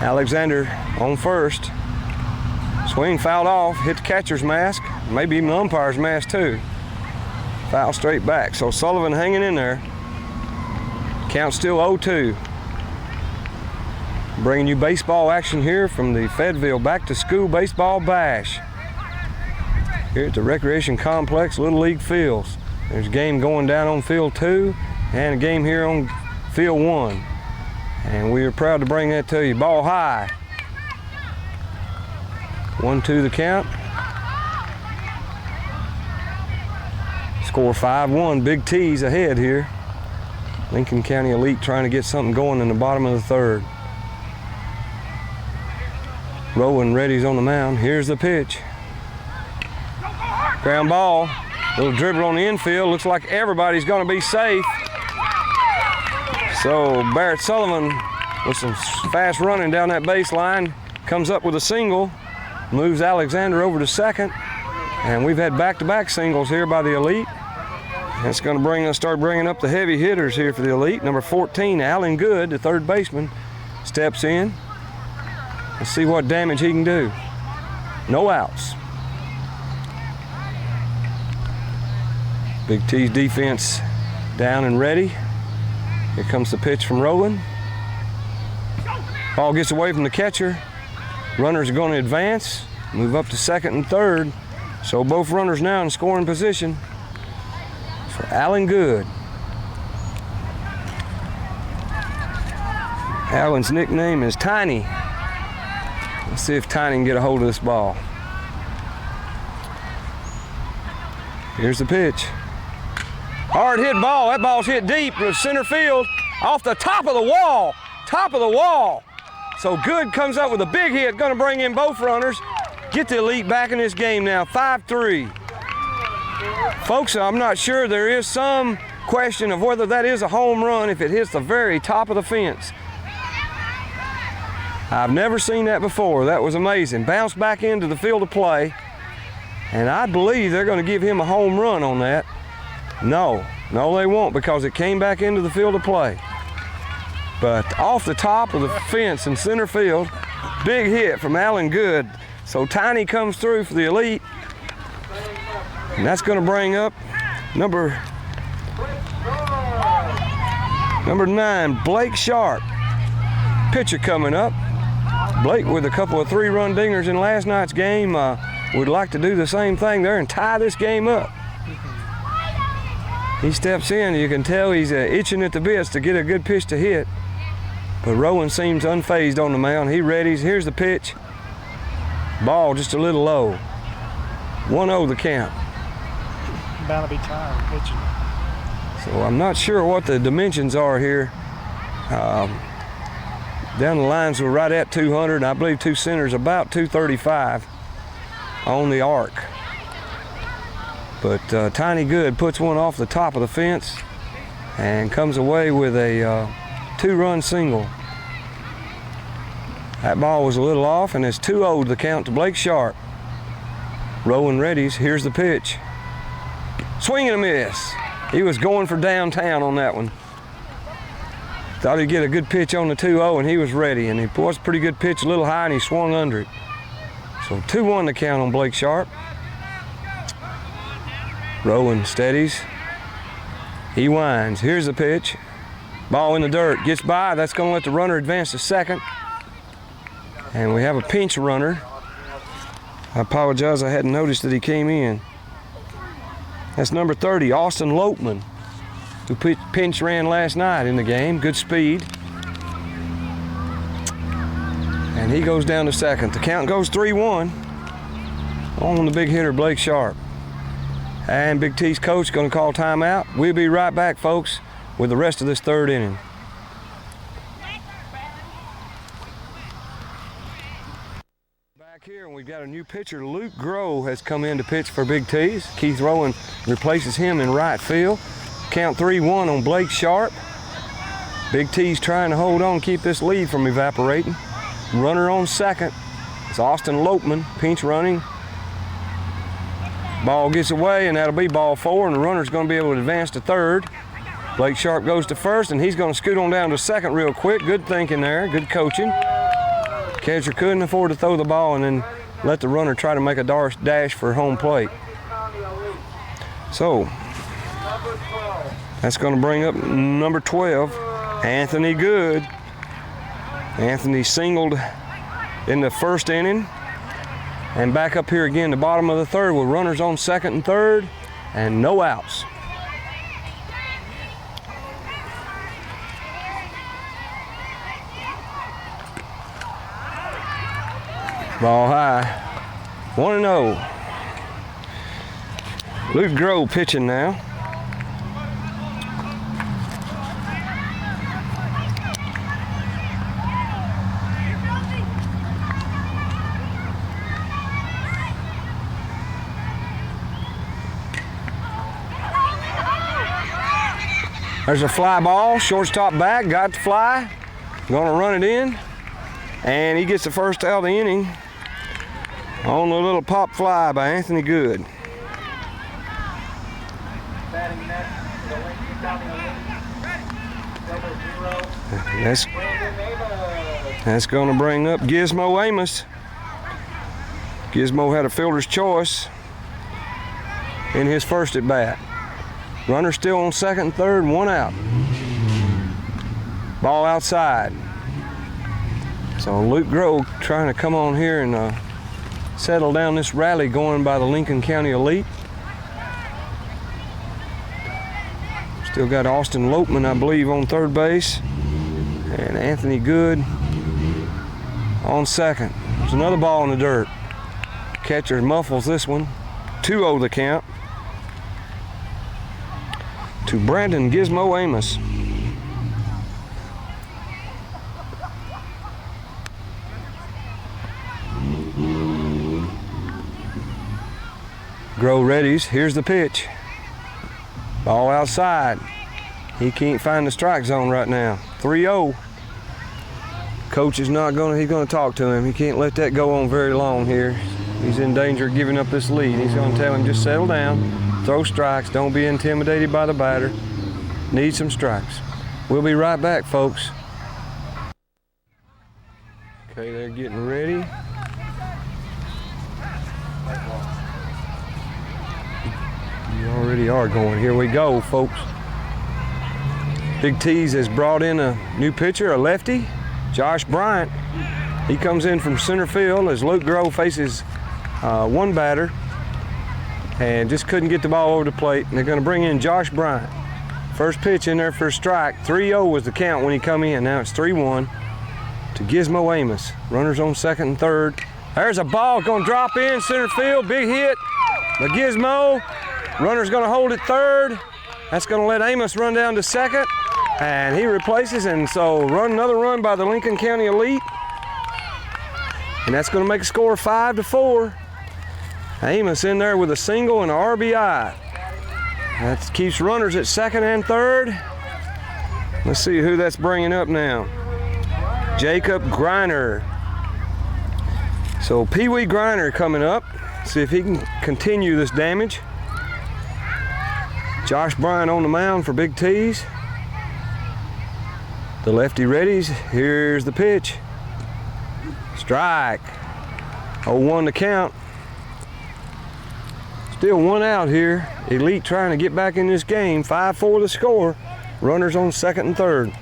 [SPEAKER 1] Alexander on first. Swing fouled off, hit the catcher's mask, maybe even the umpire's mask too. Foul straight back. So Sullivan hanging in there. Count still 0-2. Bringing you baseball action here from the Fayetteville Back to School Baseball Bash. Here at the Recreation Complex Little League Fields. There's a game going down on field 2 and a game here on field 1. And we are proud to bring that to you. Ball high. 1-2 the count. Score 5-1, Big T's ahead here. Lincoln County Elite trying to get something going in the bottom of the third. Rowan Reddy's on the mound. Here's the pitch. Ground ball, little dribble on the infield. Looks like everybody's gonna be safe. So Barrett Sullivan with some fast running down that baseline comes up with a single, moves Alexander over to second, and we've had back-to-back singles here by the Elite. That's going to start bringing up the heavy hitters here for the Elite. Number 14, Alan Good, the third baseman, steps in. Let's see what damage he can do. No outs. Big T's defense down and ready. Here comes the pitch from Rowland. Ball gets away from the catcher. Runners are going to advance, move up to second and third. So both runners now in scoring position for Alan Good. Alan's nickname is Tiny. Let's see if Tiny can get a hold of this ball. Here's the pitch. Hard hit ball. That ball's hit deep to center field off the top of the wall. Top of the wall. So Good comes up with a big hit, going to bring in both runners. Get the Elite back in this game now, 5-3. Folks, I'm not sure. There is some question of whether that is a home run if it hits the very top of the fence. I've never seen that before. That was amazing. Bounced back into the field of play, and I believe they're going to give him a home run on that. No, No, they won't, because it came back into the field of play. But off the top of the fence in center field, big hit from Alan Good. So Tiny comes through for the elite. And that's going to bring up number 9, Blake Sharp. Pitcher coming up. Blake with a couple of 3-run dingers in last night's game would like to do the same thing there and tie this game up. He steps in, you can tell he's itching at the bits to get a good pitch to hit. But Rowan seems unfazed on the mound. He readies. Here's the pitch. Ball just a little low. 1-0 the count.
[SPEAKER 10] Bound to be tired pitching.
[SPEAKER 1] So I'm not sure what the dimensions are here. Down the lines we're right at 200, and I believe two centers about 235 on the arc. But Tiny Good puts one off the top of the fence and comes away with a 2-run single. That ball was a little off, and it's 2-0 the count to Blake Sharp. Rowan readies. Here's the pitch. Swing and a miss. He was going for downtown on that one. Thought he'd get a good pitch on the 2-0, and he was ready. And it was a pretty good pitch, a little high, and he swung under it. So 2-1 the count on Blake Sharp. Rowan steadies. He winds. Here's the pitch. Ball in the dirt. Gets by. That's going to let the runner advance to second. And we have a pinch runner. I apologize, I hadn't noticed that he came in. That's number 30, Austin Lopeman, who pinch ran last night in the game. Good speed. And he goes down to second. The count goes 3-1 on the big hitter, Blake Sharp. And Big T's coach going to call timeout. We'll be right back, folks, with the rest of this third inning. Back here, and we've got a new pitcher. Luke Groh has come in to pitch for Big T's. Keith Rowan replaces him in right field. Count 3-1 on Blake Sharp. Big T's trying to hold on, keep this lead from evaporating. Runner on second. It's Austin Lopeman, pinch running. Ball gets away, and that'll be ball 4, and the runner's going to be able to advance to third. Blake Sharp goes to first, and he's going to scoot on down to second real quick. Good thinking there, good coaching. Catcher couldn't afford to throw the ball and then let the runner try to make a dash for home plate. So, that's going to bring up number 12, Anthony Good. Anthony singled in the first inning. And back up here again, the bottom of the third with runners on second and third and no outs. Ball high, 1-0. Luke Groh pitching now. There's a fly ball, shortstop back, got the fly, gonna run it in, and he gets the first out of the inning on the little pop fly by Anthony Good. That's gonna bring up Gizmo Amos. Gizmo had a fielder's choice in his first at bat. Runner still on second and third, 1 out. Ball outside. So Luke Groh trying to come on here and settle down this rally going by the Lincoln County Elite. Still got Austin Lopeman, I believe, on third base. And Anthony Good on second. There's another ball in the dirt. Catcher muffles this one. 2-0 the count to Brandon Gizmo Amos. Groh readies. Here's the pitch. Ball outside. He can't find the strike zone right now. 3-0. Coach is not gonna, he's gonna talk to him. He can't let that go on very long here. He's in danger of giving up this lead. He's gonna tell him just settle down. throw strikes. Don't be intimidated by the batter. Need some strikes. We'll be right back, folks. Okay, they're getting ready. You already are going. Here we go, folks. Big T's has brought in a new pitcher, a lefty, Josh Bryant. He comes in from center field as Luke Grove faces one batter and just couldn't get the ball over the plate. And they're going to bring in Josh Bryant. First pitch in there for a strike. 3-0 was the count when he come in. Now it's 3-1 to Gizmo Amos. Runners on second and third. There's a ball going to drop in center field. Big hit by Gizmo. Runner's going to hold it third. That's going to let Amos run down to second. And he replaces, and so another run by the Lincoln County Elite. And that's going to make a score 5-4. Amos in there with a single and an RBI. That keeps runners at second and third. Let's see who that's bringing up now. Jacob Griner. So Pee Wee Griner coming up. See if he can continue this damage. Josh Bryant on the mound for Big T's. The lefty readies. Here's the pitch. Strike. 0-1 to count. Still one out here. Elite trying to get back in this game. 5-4 the score. Runners on second and third.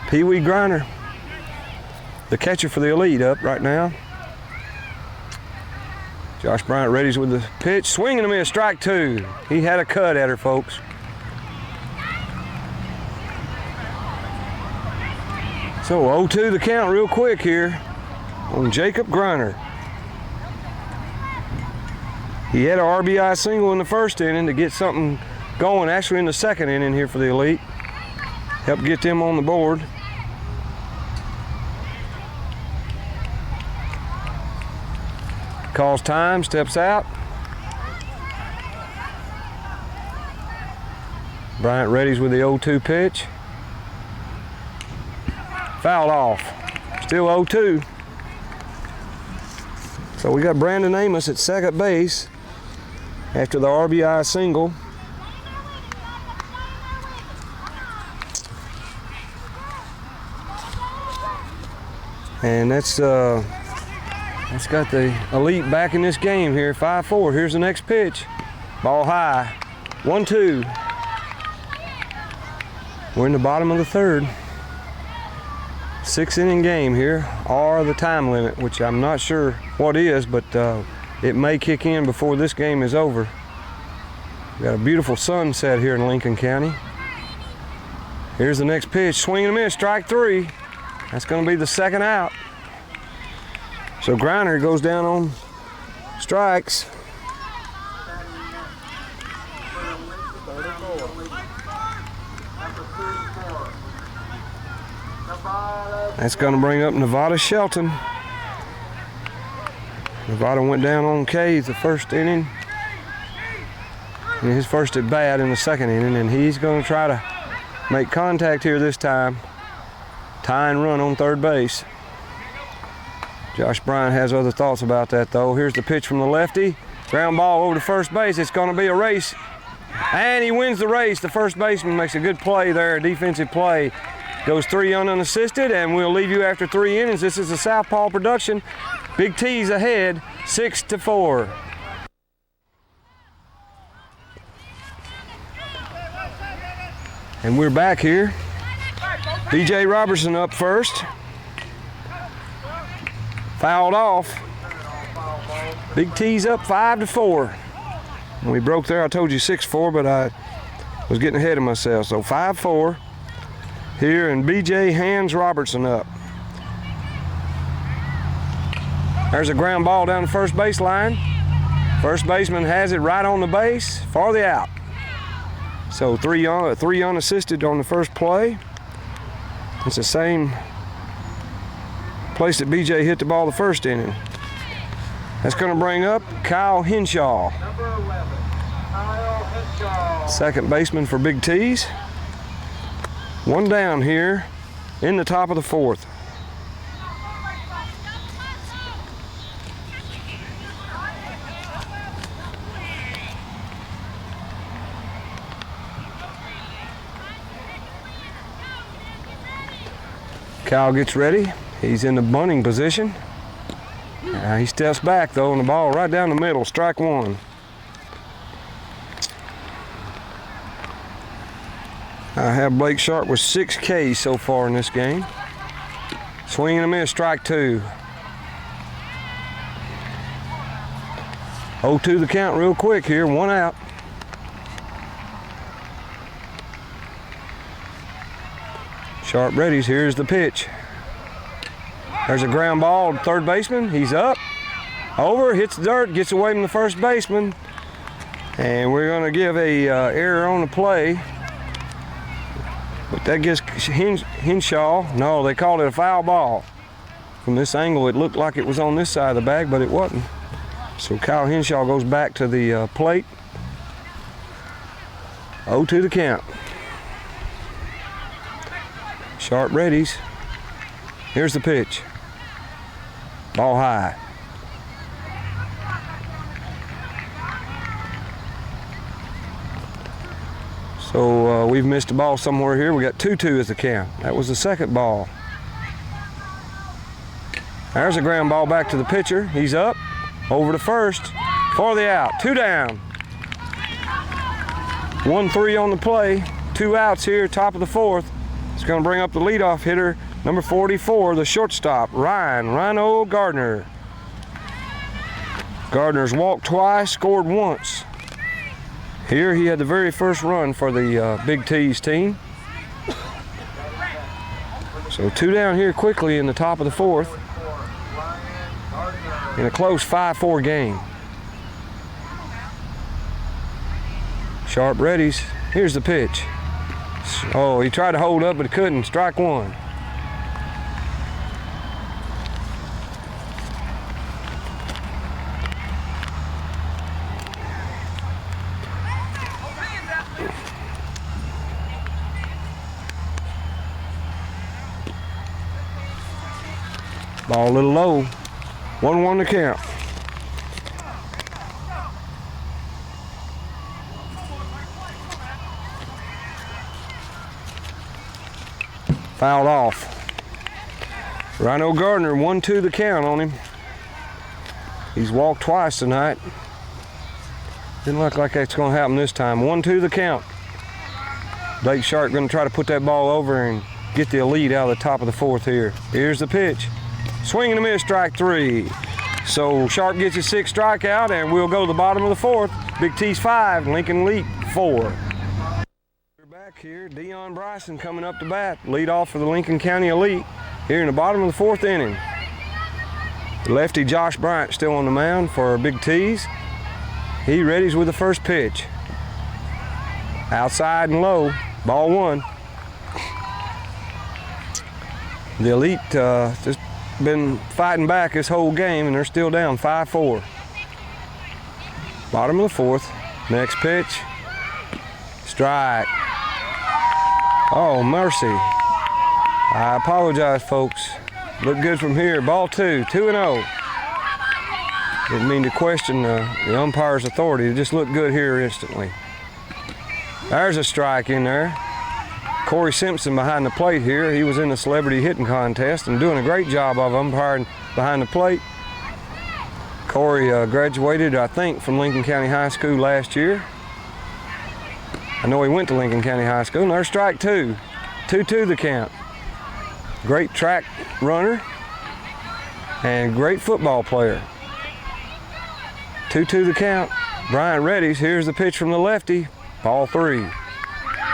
[SPEAKER 1] Pee Wee Griner, the catcher for the Elite, up right now. Josh Bryant readies with the pitch. Swinging and a miss, strike two. He had a cut at her, folks. So 0-2 the count real quick here on Jacob Griner. He had an RBI single in the first inning to get something going, actually in the second inning here for the Elite. Help get them on the board. Calls time, steps out. Bryant readies with the 0-2 pitch. Fouled off. Still 0-2. So we got Brandon Amos at second base after the RBI single. And that's got the Elite back in this game here, 5-4. Here's the next pitch. Ball high, 1-2. We're in the bottom of the third. 6-inning game here, or the time limit, which I'm not sure what is, but it may kick in before this game is over. We've got a beautiful sunset here in Lincoln County. Here's the next pitch, swing and a miss, strike three. That's going to be the second out. So Griner goes down on strikes. That's going to bring up Nevada Shelton. Nevada went down on K the first inning. And his first at bat in the second inning, and he's going to try to make contact here this time. Tie and run on third base. Josh Bryant has other thoughts about that though. Here's the pitch from the lefty. Ground ball over to first base. It's going to be a race. And he wins the race. The first baseman makes a good play there, a defensive play. Goes 3 unassisted, and we'll leave you after 3 innings. This is a Southpaw production. Big T's ahead, 6-4. And we're back here. B.J. Robertson up first. Fouled off. Big T's up 5-4. When we broke there, I told you 6-4, but I was getting ahead of myself. So 5-4 here, and B.J. hands Robertson up. There's a ground ball down the first base line. First baseman has it right on the base for the out. So three unassisted on the first play. It's the same place that B.J. hit the ball the first inning. That's going to bring up Kyle Henshaw.
[SPEAKER 12] Number 11, Kyle Henshaw.
[SPEAKER 1] Second baseman for Big T's. One down here in the top of the fourth. Kyle gets ready. He's in the bunting position. He steps back though, and the ball right down the middle, strike one. I have Blake Sharp with 6 Ks so far in this game. Swing and a miss, strike two. 0-2 the count real quick here, one out. Sharp readies, here's the pitch. There's a ground ball to third baseman, he's up, over, hits the dirt, gets away from the first baseman. And we're gonna give a error on the play. But that gets Henshaw, no, they called it a foul ball. From this angle, it looked like it was on this side of the bag, but it wasn't. So Kyle Henshaw goes back to the plate. 0-2 the count. Sharp readies. Here's the pitch. Ball high. So we've missed a ball somewhere here. We got 2-2 as the count. That was the second ball. There's a ground ball back to the pitcher. He's up, over to first, for the out. 2 down. 1-3 on the play. 2 outs here, top of the fourth. It's going to bring up the leadoff hitter, number 44, the shortstop, Rhino Gardner. Gardner's walked twice, scored once. Here he had the very first run for the Big T's team. So 2 down here quickly in the top of the fourth. In a close 5-4 game. Sharp readies. Here's the pitch. Oh, he tried to hold up, but he couldn't. Strike one. Ball a little low. 1-1 to count. Fouled off. Rhino Gardner, 1-2 the count on him. He's walked twice tonight. Didn't look like that's going to happen this time. 1-2 the count. Blake Sharp going to try to put that ball over and get the lead out of the top of the fourth here. Here's the pitch. Swing and a miss, strike 3. So Sharp gets his 6th strikeout, and we'll go to the bottom of the fourth. Big T's 5, Lincoln Elite 4. We're back here. Dion Bryson coming up to bat. Lead off for the Lincoln County Elite here in the bottom of the 4th inning. The lefty Josh Bryant still on the mound for Big T's. He readies with the first pitch. Outside and low, ball 1. The Elite just been fighting back this whole game, and they're still down 5-4. Bottom of the 4th. Next pitch. Strike. Oh, mercy. I apologize, folks. Look good from here. Ball 2, 2-0. Didn't mean to question the umpire's authority. It just looked good here instantly. There's a strike in there. Corey Simpson behind the plate here. He was in the celebrity hitting contest and doing a great job of umpiring behind the plate. Corey graduated, I think, from Lincoln County High School last year. I know he went to Lincoln County High School. And there's strike 2. 2-2 the count. Great track runner and great football player. 2-2 the count. Bryant readies. Here's the pitch from the lefty. Ball 3.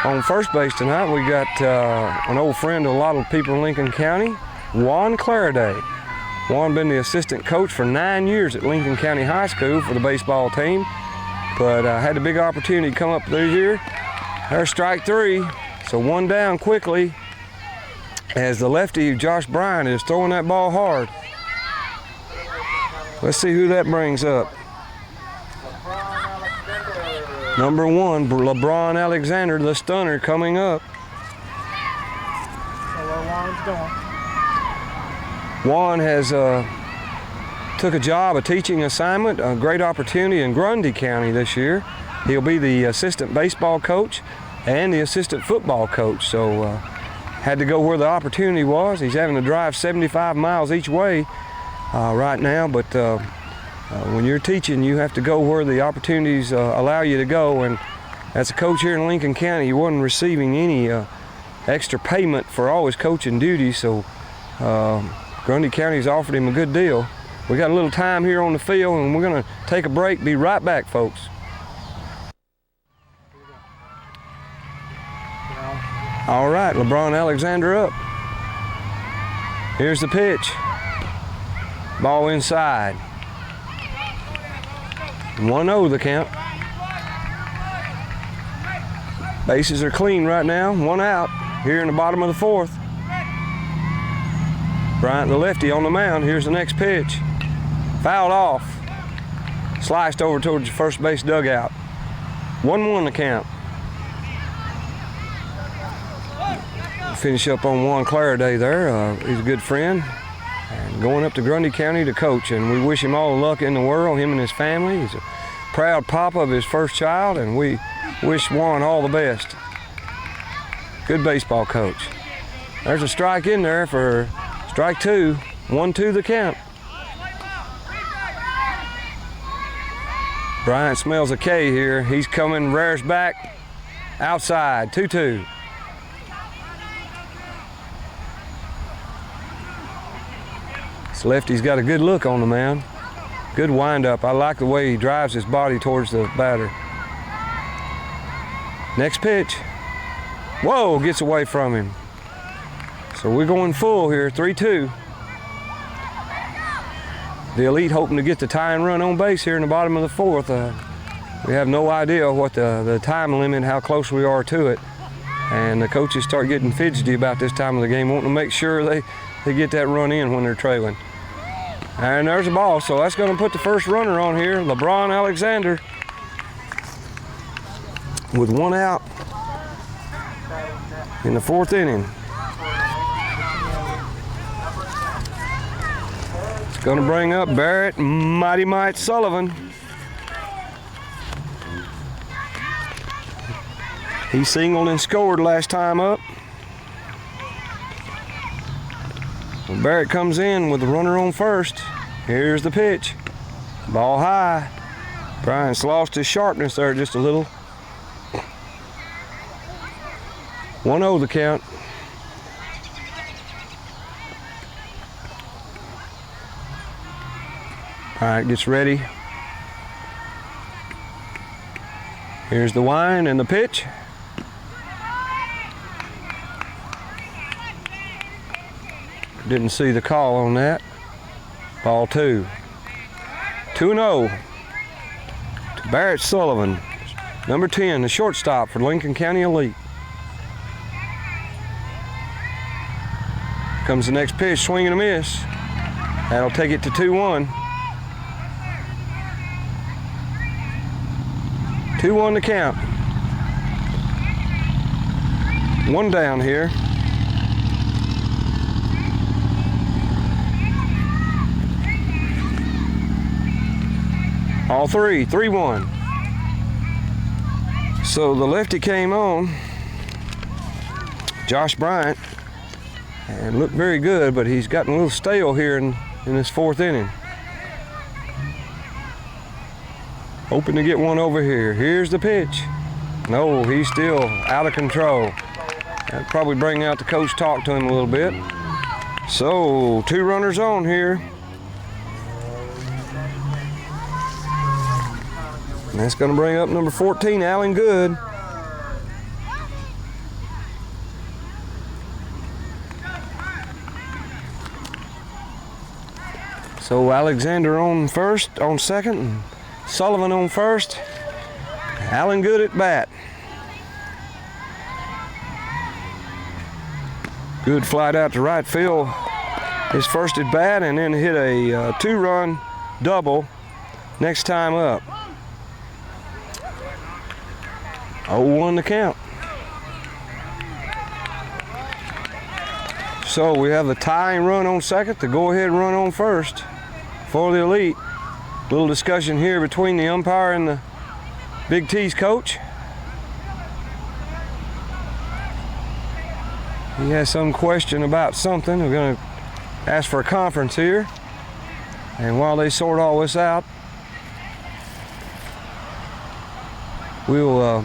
[SPEAKER 1] On first base tonight, we got an old friend of a lot of people in Lincoln County, Juan Claraday. Juan been the assistant coach for 9 years at Lincoln County High School for the baseball team, but had a big opportunity to come up this year. There's strike 3, so 1 down quickly as the lefty Josh Bryant is throwing that ball hard. Let's see who that brings up. Number 1, LeBron Alexander, the stunner, coming up.
[SPEAKER 10] So where Juan's going?
[SPEAKER 1] Juan has took a job, a teaching assignment, a great opportunity in Grundy County this year. He'll be the assistant baseball coach and the assistant football coach. So had to go where the opportunity was. He's having to drive 75 miles each way right now, but when you're teaching, you have to go where the opportunities allow you to go. And as a coach here in Lincoln County, he wasn't receiving any extra payment for all his coaching duties, so Grundy County's offered him a good deal. We got a little time here on the field, and we're going to take a break. Be right back, folks. All right, LeBron Alexander up. Here's the pitch. Ball inside. 1-0 the count. Bases are clean right now. 1 out here in the bottom of the 4th. Bryant, the lefty, on the mound. Here's the next pitch. Fouled off. Sliced over towards the first base dugout. 1-1 the count. Finish up on Juan Claraday there. He's a good friend. And going up to Grundy County to coach, and we wish him all the luck in the world, him and his family. He's a proud papa of his first child, and we wish Juan all the best. Good baseball coach. There's a strike in there for strike 2. 1-2 the count. Bryant smells a K here. He's coming, rears back, outside, 2-2. This lefty's got a good look on the mound. Good windup. I like the way he drives his body towards the batter. Next pitch. Whoa, gets away from him. So we're going full here, 3-2. The Elite hoping to get the tying run on base here in the bottom of the 4th. We have no idea what the time limit, how close we are to it. And the coaches start getting fidgety about this time of the game, wanting to make sure they get that run in when they're trailing. And there's a ball, so that's going to put the first runner on here, LeBron Alexander, with 1 out in the 4th inning. It's going to bring up Barrett Mighty Mite Sullivan. He singled and scored last time up. Barrett comes in with the runner on first. Here's the pitch. Ball high. Bryant's lost his sharpness there just a little. 1-0 the count. Bryant gets ready. Here's the wind and the pitch. Didn't see the call on that. Ball 2. 2-0 to Barrett Sullivan, number 10, the shortstop for Lincoln County Elite. Comes the next pitch, swing and a miss. That'll take it to 2-1. 2-1 to count. 1 down here. All 3, 3-1. So the lefty came on, Josh Bryant, and looked very good, but he's gotten a little stale here in this 4th inning. Hoping to get one over here. Here's the pitch. No, he's still out of control. That'll probably bring out the coach, talk to him a little bit. So 2 runners on here. And that's going to bring up number 14, Alan Good. So Alexander on first, on second, and Sullivan on first. Alan Good at bat. Good flight out to right field. His first at bat, and then hit a 2-run double next time up. 0-1 to count. So we have the tying run on second, the go-ahead run on first for the Elite. Little discussion here between the umpire and the Big T's coach. He has some question about something. We're going to ask for a conference here. And while they sort all this out, we'll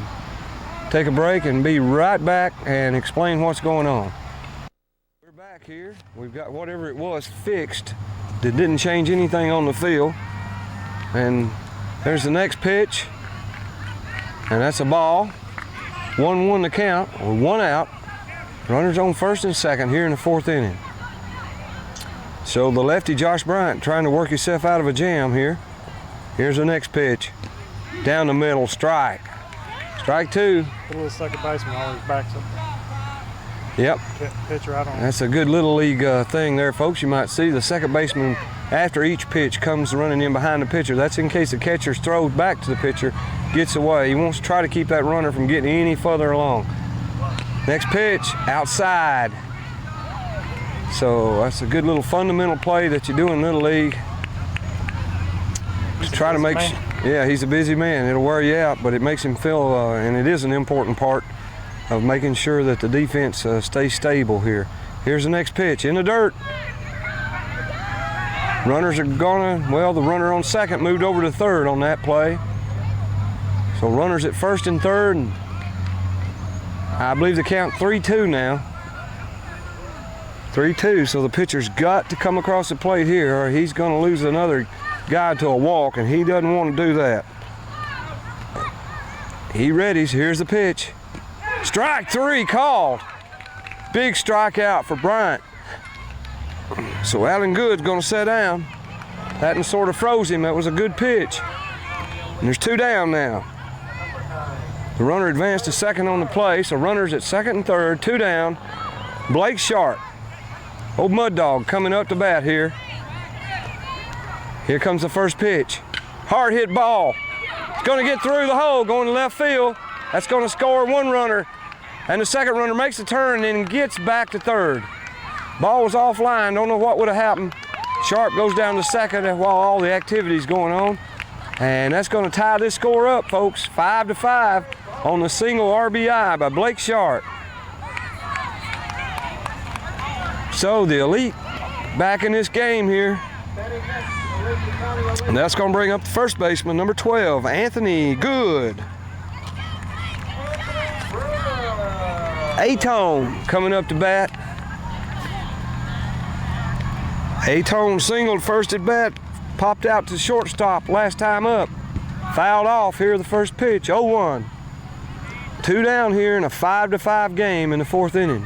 [SPEAKER 1] take a break and be right back and explain what's going on. We're back here. We've got whatever it was fixed that didn't change anything on the field. And there's the next pitch. And that's a ball. 1-1 to count, or 1 out. Runners on first and second here in the 4th inning. So the lefty Josh Bryant trying to work himself out of a jam here. Here's the next pitch. Down the middle, strike. Strike 2.
[SPEAKER 10] The little second baseman always backs up.
[SPEAKER 1] Yep.
[SPEAKER 10] Pitcher out on.
[SPEAKER 1] That's a good little league thing there, folks. You might see the second baseman after each pitch comes running in behind the pitcher. That's in case the catcher throws back to the pitcher, gets away. He wants to try to keep that runner from getting any further along. Next pitch, outside. So that's a good little fundamental play that you do in Little League. To try to make, yeah, he's a busy man. It'll wear you out, but it makes him feel, and it is an important part of making sure that the defense stays stable here. Here's the next pitch, in the dirt. Runners are gonna, well, the runner on second moved over to third on that play. So runners at first and third, and I believe the count 3-2 now. 3-2, so the pitcher's got to come across the plate here or he's gonna lose another guy to a walk, and he doesn't want to do that. He readies, here's the pitch. Strike 3 called. Big strikeout for Bryant. So Allen Good's gonna sit down. That sort of froze him. That was a good pitch. And there's 2 down now. The runner advanced to second on the play, so runners at second and third, 2 down. Blake Sharp, old Mud Dog, coming up to bat here. Here comes the first pitch. Hard hit ball. It's gonna get through the hole, going to left field. That's gonna score 1 runner. And the second runner makes the turn and gets back to third. Ball was offline, don't know what would have happened. Sharp goes down to second while all the activity's going on. And that's gonna tie this score up, folks. 5-5 on the single RBI by Blake Sharp. So the Elite back in this game here. And that's gonna bring up the first baseman, number 12, Anthony Good. Atone coming up to bat. Atone singled first at bat, popped out to shortstop last time up. Fouled off here the first pitch, 0-1. 2 down here in a 5-5 game in the 4th inning.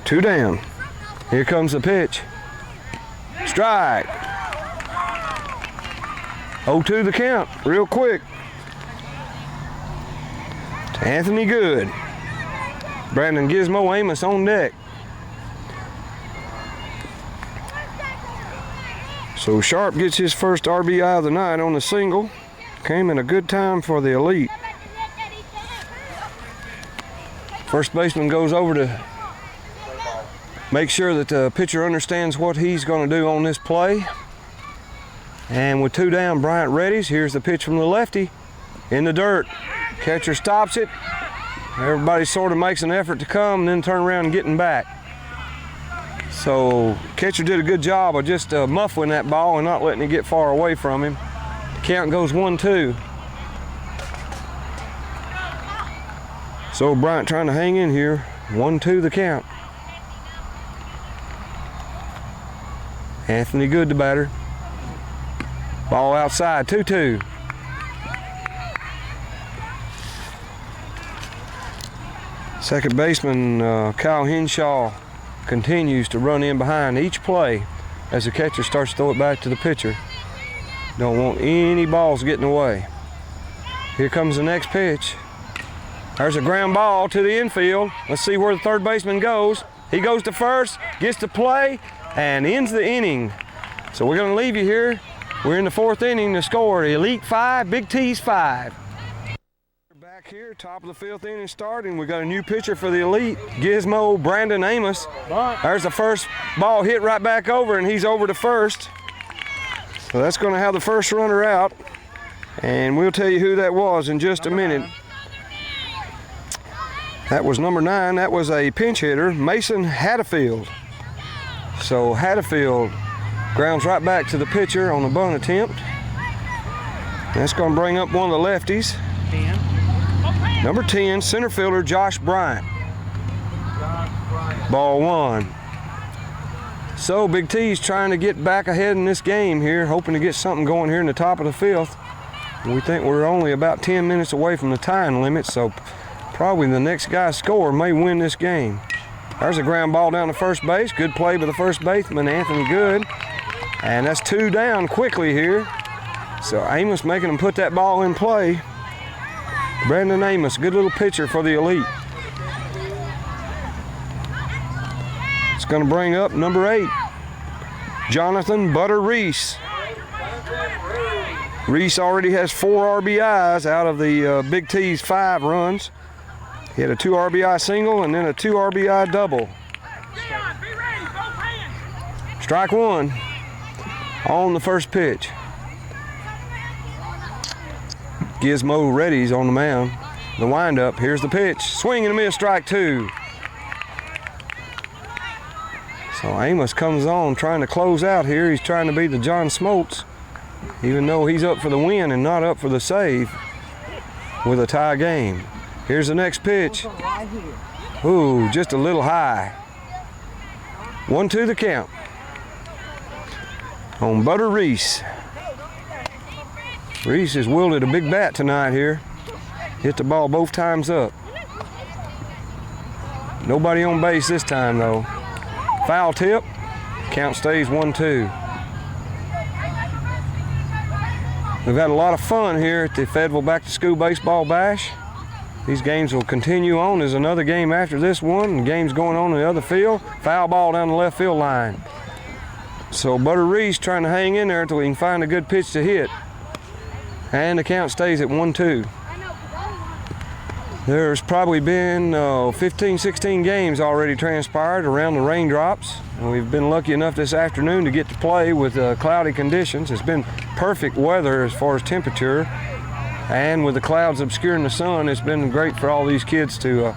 [SPEAKER 1] Two down. Here comes the pitch. Strike. 0-2 the count, real quick. To Anthony Good. Brandon Gizmo Amos on deck. So Sharp gets his first RBI of the night on the single. Came in a good time for the Elite. First baseman goes over to make sure that the pitcher understands what he's going to do on this play. And with 2 down, Bryant readies. Here's the pitch from the lefty in the dirt. Catcher stops it. Everybody sort of makes an effort to come and then turn around and getting back. So catcher did a good job of just muffling that ball and not letting it get far away from him. The count goes 1-2. So Bryant trying to hang in here. 1-2 the count. Anthony Good, the batter. Ball outside, 2-2. Second baseman Kyle Henshaw continues to run in behind each play as the catcher starts to throw it back to the pitcher. Don't want any balls getting away. Here comes the next pitch. There's a ground ball to the infield. Let's see where the third baseman goes. He goes to first, gets to play, and ends the inning. So we're going to leave you here. We're in the 4th inning. The score, Elite 5, Big T's 5. We're back Back here, top of the 5th inning starting. We got a new pitcher for the Elite, Gizmo Brandon Amos. There's the first ball hit right back over, and he's over to first. So that's going to have the first runner out, and we'll tell you who that was in just a minute. That was number 9. That was a pinch hitter, Mason Hatfield. So Hatfield grounds right back to the pitcher on the bunt attempt. That's going to bring up one of the lefties. Number 10, center fielder Josh Bryant. Ball 1. So Big T's trying to get back ahead in this game here, hoping to get something going here in the top of the 5th. We think we're only about 10 minutes away from the time limit, so probably the next guy to score may win this game. There's a ground ball down to first base. Good play by the first baseman, Anthony Good. And that's 2 down quickly here. So Amos making him put that ball in play. Brandon Amos, good little pitcher for the Elite. It's going to bring up number 8, Jonathan Butter Reese. Reese already has 4 RBIs out of the Big T's 5 runs. He had a 2 RBI single and then a 2 RBI double. Strike 1 on the first pitch. Gizmo Reddy's on the mound. The windup, here's the pitch. Swing and a miss, strike 2. So Amos comes on trying to close out here. He's trying to be the John Smoltz, even though he's up for the win and not up for the save with a tie game. Here's the next pitch. Ooh, just a little high. 1-2 the count on Butter Reese. Reese has wielded a big bat tonight here. Hit the ball both times up. Nobody on base this time though. Foul tip. Count stays 1-2. We've had a lot of fun here at the Fayetteville Back to School Baseball Bash. These games will continue on. There's another game after this one, and games going on in the other field. Foul ball down the left field line. So Butter Reese trying to hang in there until he can find a good pitch to hit. And the count stays at 1-2. There's probably been 15, 16 games already transpired around the raindrops. And we've been lucky enough this afternoon to get to play with cloudy conditions. It's been perfect weather as far as temperature. And with the clouds obscuring the sun, it's been great for all these kids to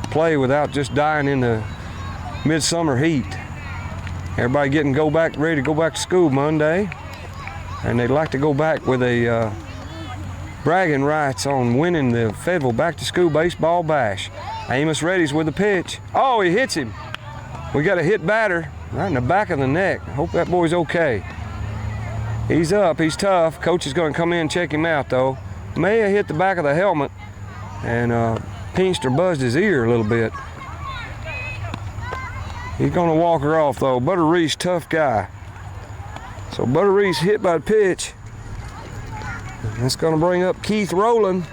[SPEAKER 1] play without just dying in the midsummer heat. Everybody ready to go back to school Monday. And they'd like to go back with a bragging rights on winning the Fayetteville Back to School Baseball Bash. Amos Reddy's with the pitch. Oh, he hits him. We got a hit batter right in the back of the neck. I hope that boy's okay. He's up, he's tough. Coach is going to come in and check him out though. May have hit the back of the helmet and pinched or buzzed his ear a little bit. He's going to walk her off though. Butter Reese, tough guy. So Butter Reese hit by the pitch. That's going to bring up Keith Rowland.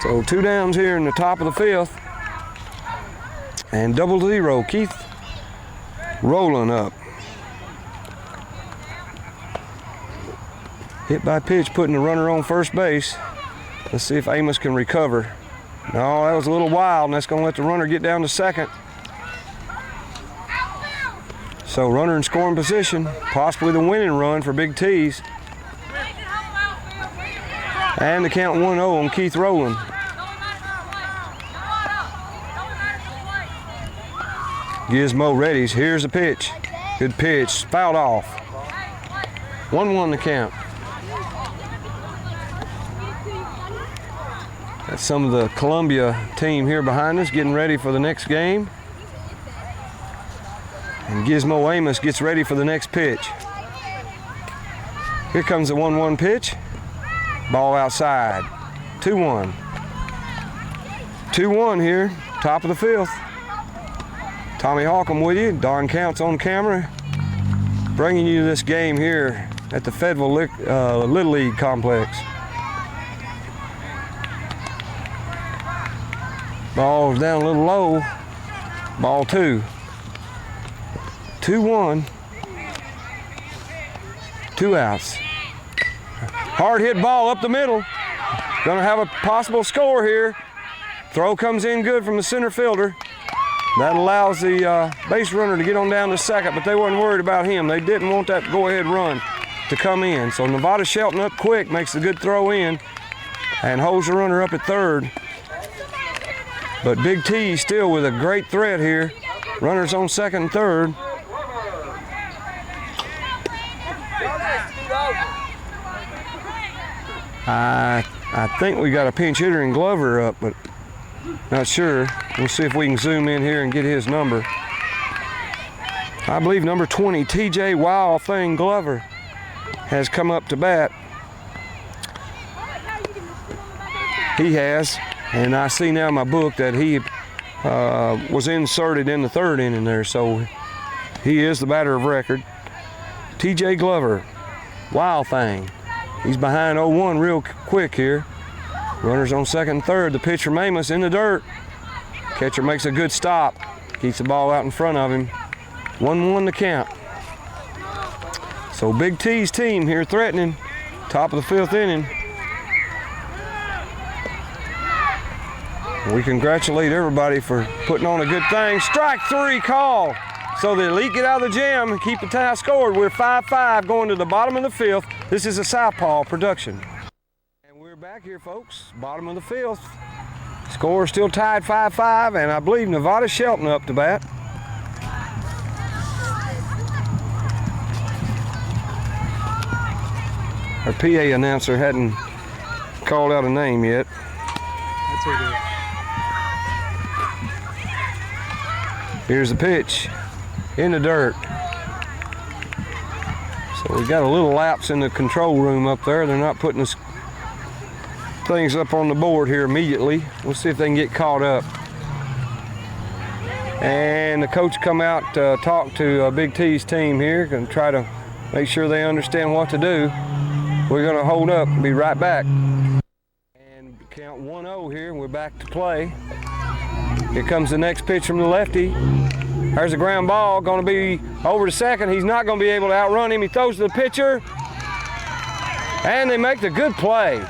[SPEAKER 1] So 2 downs here in the top of the 5th. And 0-0. Keith Rowland up. Hit by pitch, putting the runner on first base. Let's see if Amos can recover. No, that was a little wild, and that's going to let the runner get down to second. So runner in scoring position, possibly the winning run for Big T's. And the count 1-0 on Keith Rowland. Gizmo Reddy's, here's the pitch. Good pitch, fouled off. 1-1 the count. That's some of the Columbia team here behind us getting ready for the next game. And Gizmo Amos gets ready for the next pitch. Here comes the 1-1 pitch. Ball outside. 2-1. 2-1 here, top of the 5th. Tommy Halcomb with you. Don Counts on camera. Bringing you this game here at the Fayetteville Little League Complex. Ball's down a little low. Ball 2. 2-1. 2 outs. Hard hit ball up the middle. Gonna have a possible score here. Throw comes in good from the center fielder. That allows the base runner to get on down to second, but they weren't worried about him. They didn't want that go-ahead run to come in. So Nevada Shelton up quick, makes a good throw in, and holds the runner up at third. But Big T still with a great threat here. Runners on second and third. I think we got a pinch hitter in Glover up, but not sure. We'll see if we can zoom in here and get his number. I believe number 20, TJ Wild Thing Glover, has come up to bat. He has, and I see now in my book that he was inserted in the third inning there, so he is the batter of record. TJ Glover, Wild Thing. He's behind 0-1 real quick here. Runners on second and third. The pitcher Mamus in the dirt. Catcher makes a good stop. Keeps the ball out in front of him. 1-1 to count. So Big T's team here threatening. Top of the 5th inning. We congratulate everybody for putting on a good thing. Strike 3 call. So the Elite get out of the jam and keep the tie scored. We're 5-5 going to the bottom of the 5th. This is a Southpaw production. And we're back here, folks. Bottom of the 5th. Score still tied 5-5, and I believe Nevada Shelton up to bat. Our PA announcer hadn't called out a name yet.
[SPEAKER 10] That's okay.
[SPEAKER 1] Here's the pitch. In the dirt. So we got a little lapse in the control room up there. They're not putting us things up on the board here immediately. We'll see if they can get caught up. And the coach come out to talk to Big T's team here and try to make sure they understand what to do. We're going to hold up and be right back. And count 1-0 here. We're back to play. Here comes the next pitch from the lefty. There's a ground ball, going to be over to second. He's not going to be able to outrun him. He throws to the pitcher, and they make the good play.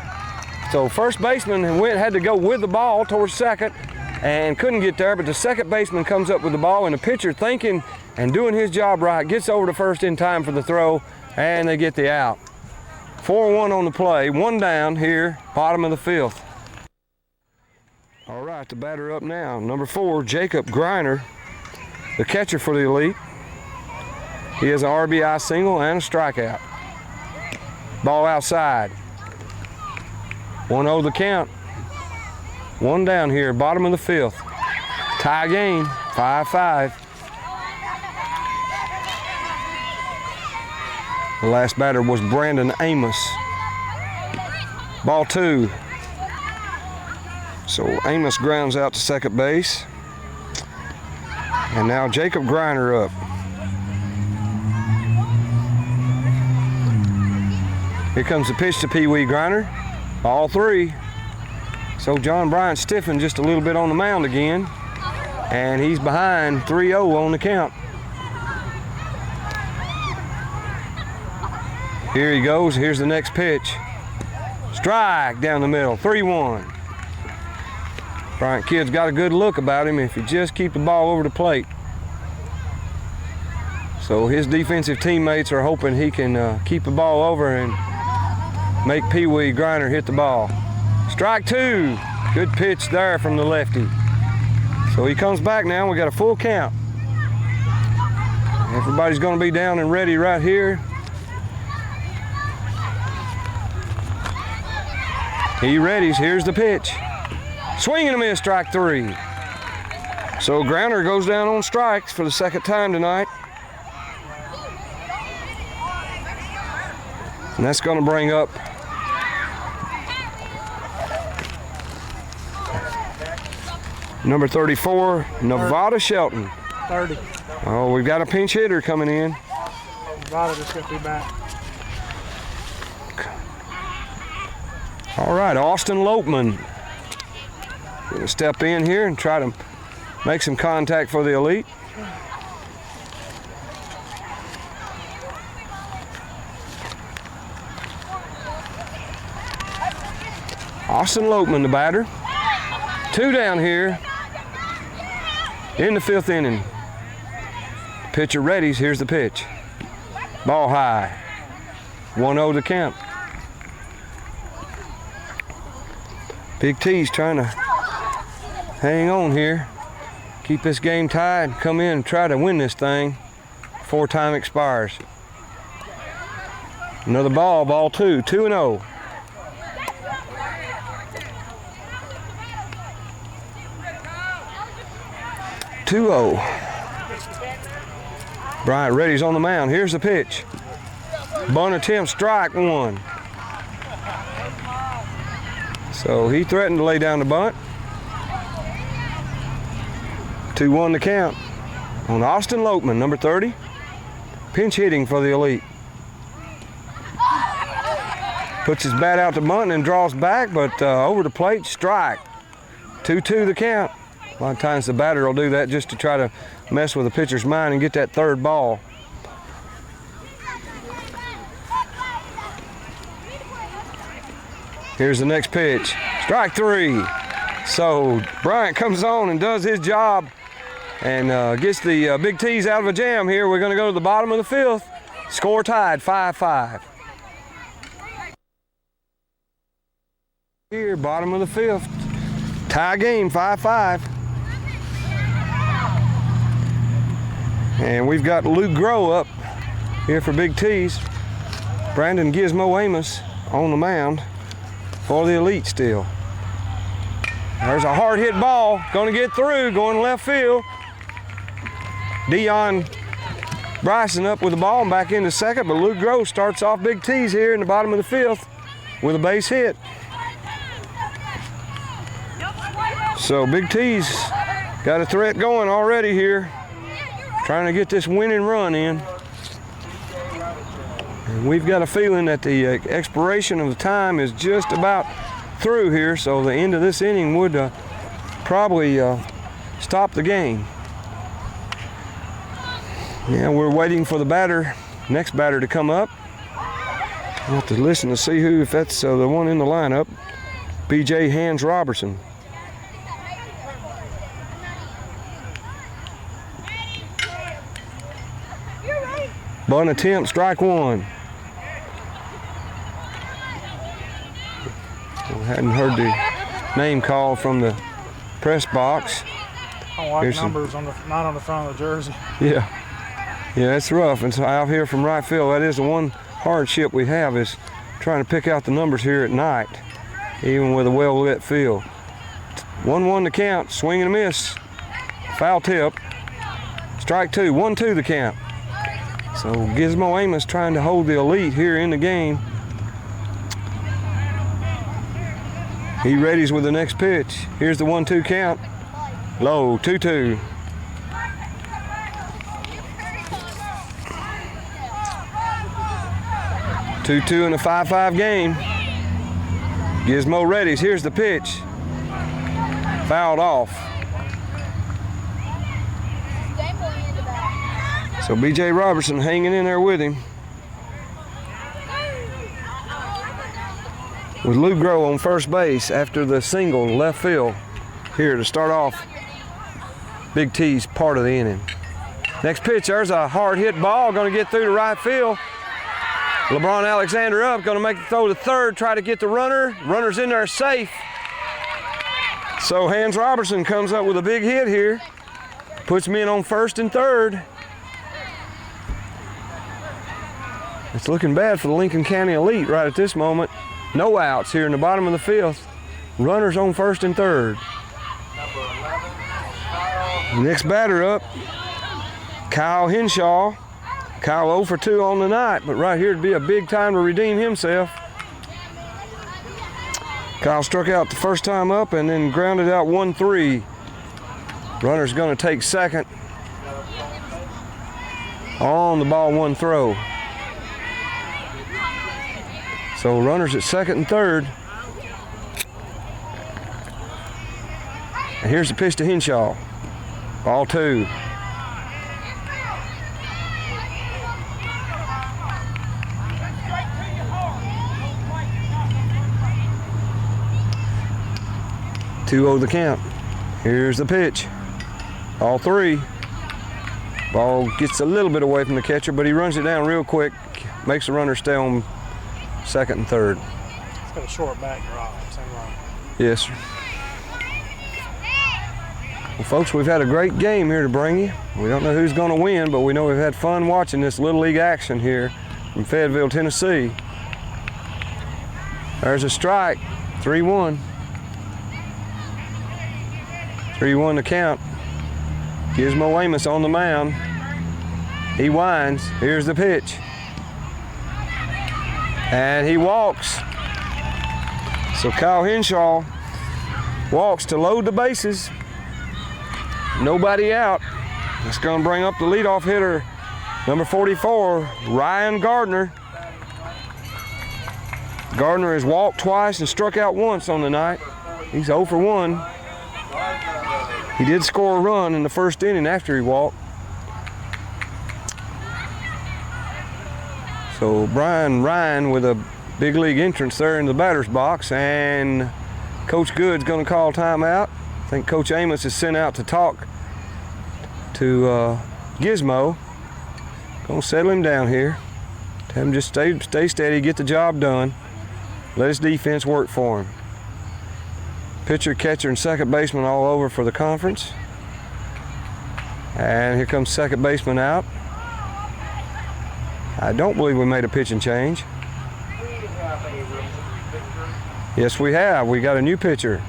[SPEAKER 1] So first baseman had to go with the ball towards second and couldn't get there, but the second baseman comes up with the ball, and the pitcher, thinking and doing his job right, gets over to first in time for the throw, and they get the out. 4-1 on the play, 1 down here, bottom of the 5th. All right, the batter up now, number 4, Jacob Griner. The catcher for the Elite. He has an RBI single and a strikeout. Ball outside. 1-0 the count. 1 down here, bottom of the 5th. Tie game, 5-5. The last batter was Brandon Amos. Ball 2. So Amos grounds out to second base. And now Jacob Griner up. Here comes the pitch to Pee Wee Griner. Ball 3. So John Bryant stiffened just a little bit on the mound again. And he's behind 3-0 on the count. Here he goes. Here's the next pitch. Strike down the middle. 3-1. Bryant Kid's got a good look about him if you just keep the ball over the plate. So his defensive teammates are hoping he can keep the ball over and make Pee Wee Griner hit the ball. Strike 2. Good pitch there from the lefty. So he comes back now. We got a full count. Everybody's going to be down and ready right here. He readies. Here's the pitch. Swing and a miss, strike 3. So Griner goes down on strikes for the second time tonight. And that's going to bring up number 34, Nevada Shelton.
[SPEAKER 10] 30.
[SPEAKER 1] Oh, we've got a pinch hitter coming in.
[SPEAKER 10] Nevada just got to be back.
[SPEAKER 1] All right, Austin Lopeman. Going to step in here and try to make some contact for the Elite. Austin Lopeman, the batter. 2 down here in the 5th inning. Pitcher readies. Here's the pitch. Ball high. 1-0 the count. Big T's trying to hang on here. Keep this game tied. Come in and try to win this thing before time expires. Another ball, ball 2, 2-0. Bryant Reddy's on the mound. Here's the pitch. Bunt attempt, strike 1. So he threatened to lay down the bunt. 2-1 the count on Austin Lopeman, number 30. Pinch hitting for the Elite. Puts his bat out to bunt and draws back, but over the plate, strike. 2-2 the count. A lot of times the batter will do that just to try to mess with the pitcher's mind and get that 3rd ball. Here's the next pitch. Strike 3. So Bryant comes on and does his job and gets the Big T's out of a jam here. We're going to go to the bottom of the 5th. Score tied, 5-5. Here, bottom of the 5th. Tie game, 5-5. And we've got Luke Grow up here for Big T's. Brandon Gizmo Amos on the mound for the Elite still. There's a hard hit ball, gonna get through, going left field. Dion Bryson up with the ball and back into second, but Luke Grow starts off Big T's here in the bottom of the 5th with a base hit. So Big T's got a threat going already here, trying to get this winning run in. And we've got a feeling that the expiration of the time is just about through here, so the end of this inning would probably stop the game. Yeah, we're waiting for the next batter to come up. We'll have to listen to see if that's the one in the lineup. B.J. Hans Robertson. Bunt attempt, strike 1. We hadn't heard the name called from the press box.
[SPEAKER 10] I don't like numbers not on the front of the jersey.
[SPEAKER 1] Yeah, it's rough. And so out here from right field, that is the one hardship we have, is trying to pick out the numbers here at night, even with a well-lit field. 1-1 the count, swing and a miss. Foul tip. Strike 2, 1-2 the count. So Gizmo Amos trying to hold the Elite here in the game. He readies with the next pitch. Here's the 1-2 count. Low, 2-2. Two in a 5-5 game. Gizmo readies. Here's the pitch. Fouled off. So B.J. Robertson hanging in there with him. With Luke Grow on first base after the single left field here to start off Big T's part of the inning. Next pitch, there's a hard hit ball, going to get through to right field. LeBron Alexander up, going to make the throw to third, try to get the runner. Runner's in there safe. So Hans Robertson comes up with a big hit here. Puts me in on first and third. It's looking bad for the Lincoln County Elite right at this moment. No outs here in the bottom of the 5th. Runners on first and third. Next batter up, Kyle Henshaw. Kyle 0 for 2 on the night, but right here would be a big time to redeem himself. Kyle struck out the first time up and then grounded out 1-3. Runner's going to take second on the ball 1 throw. So runners at second and third. And here's the pitch to Henshaw. Ball 2. 2-0 the count. Here's the pitch. Ball 3. Ball gets a little bit away from the catcher, but he runs it down real quick, makes the runner stay on second and third.
[SPEAKER 10] It's got a short back drive, same run.
[SPEAKER 1] Yes, sir. Well, folks, we've had a great game here to bring you. We don't know who's going to win, but we know we've had fun watching this Little League action here from Fayetteville, Tennessee. There's a strike, 3-1. 3-1 the count. Gizmo Amos on the mound. He winds. Here's the pitch. And he walks. So Kyle Henshaw walks to load the bases. Nobody out. That's going to bring up the leadoff hitter, number 44, Ryan Gardner. Gardner has walked twice and struck out once on the night. He's 0 for 1. He did score a run in the first inning after he walked. So Brian Ryan with a big league entrance there in the batter's box, and Coach Good's going to call timeout. I think Coach Amos is sent out to talk to Gizmo. Gonna settle him down here. Tell him just stay steady, get the job done. Let his defense work for him. Pitcher, catcher, and second baseman all over for the conference. And here comes second baseman out. I don't believe we made a pitching change. Yes, we have. We got a new pitcher.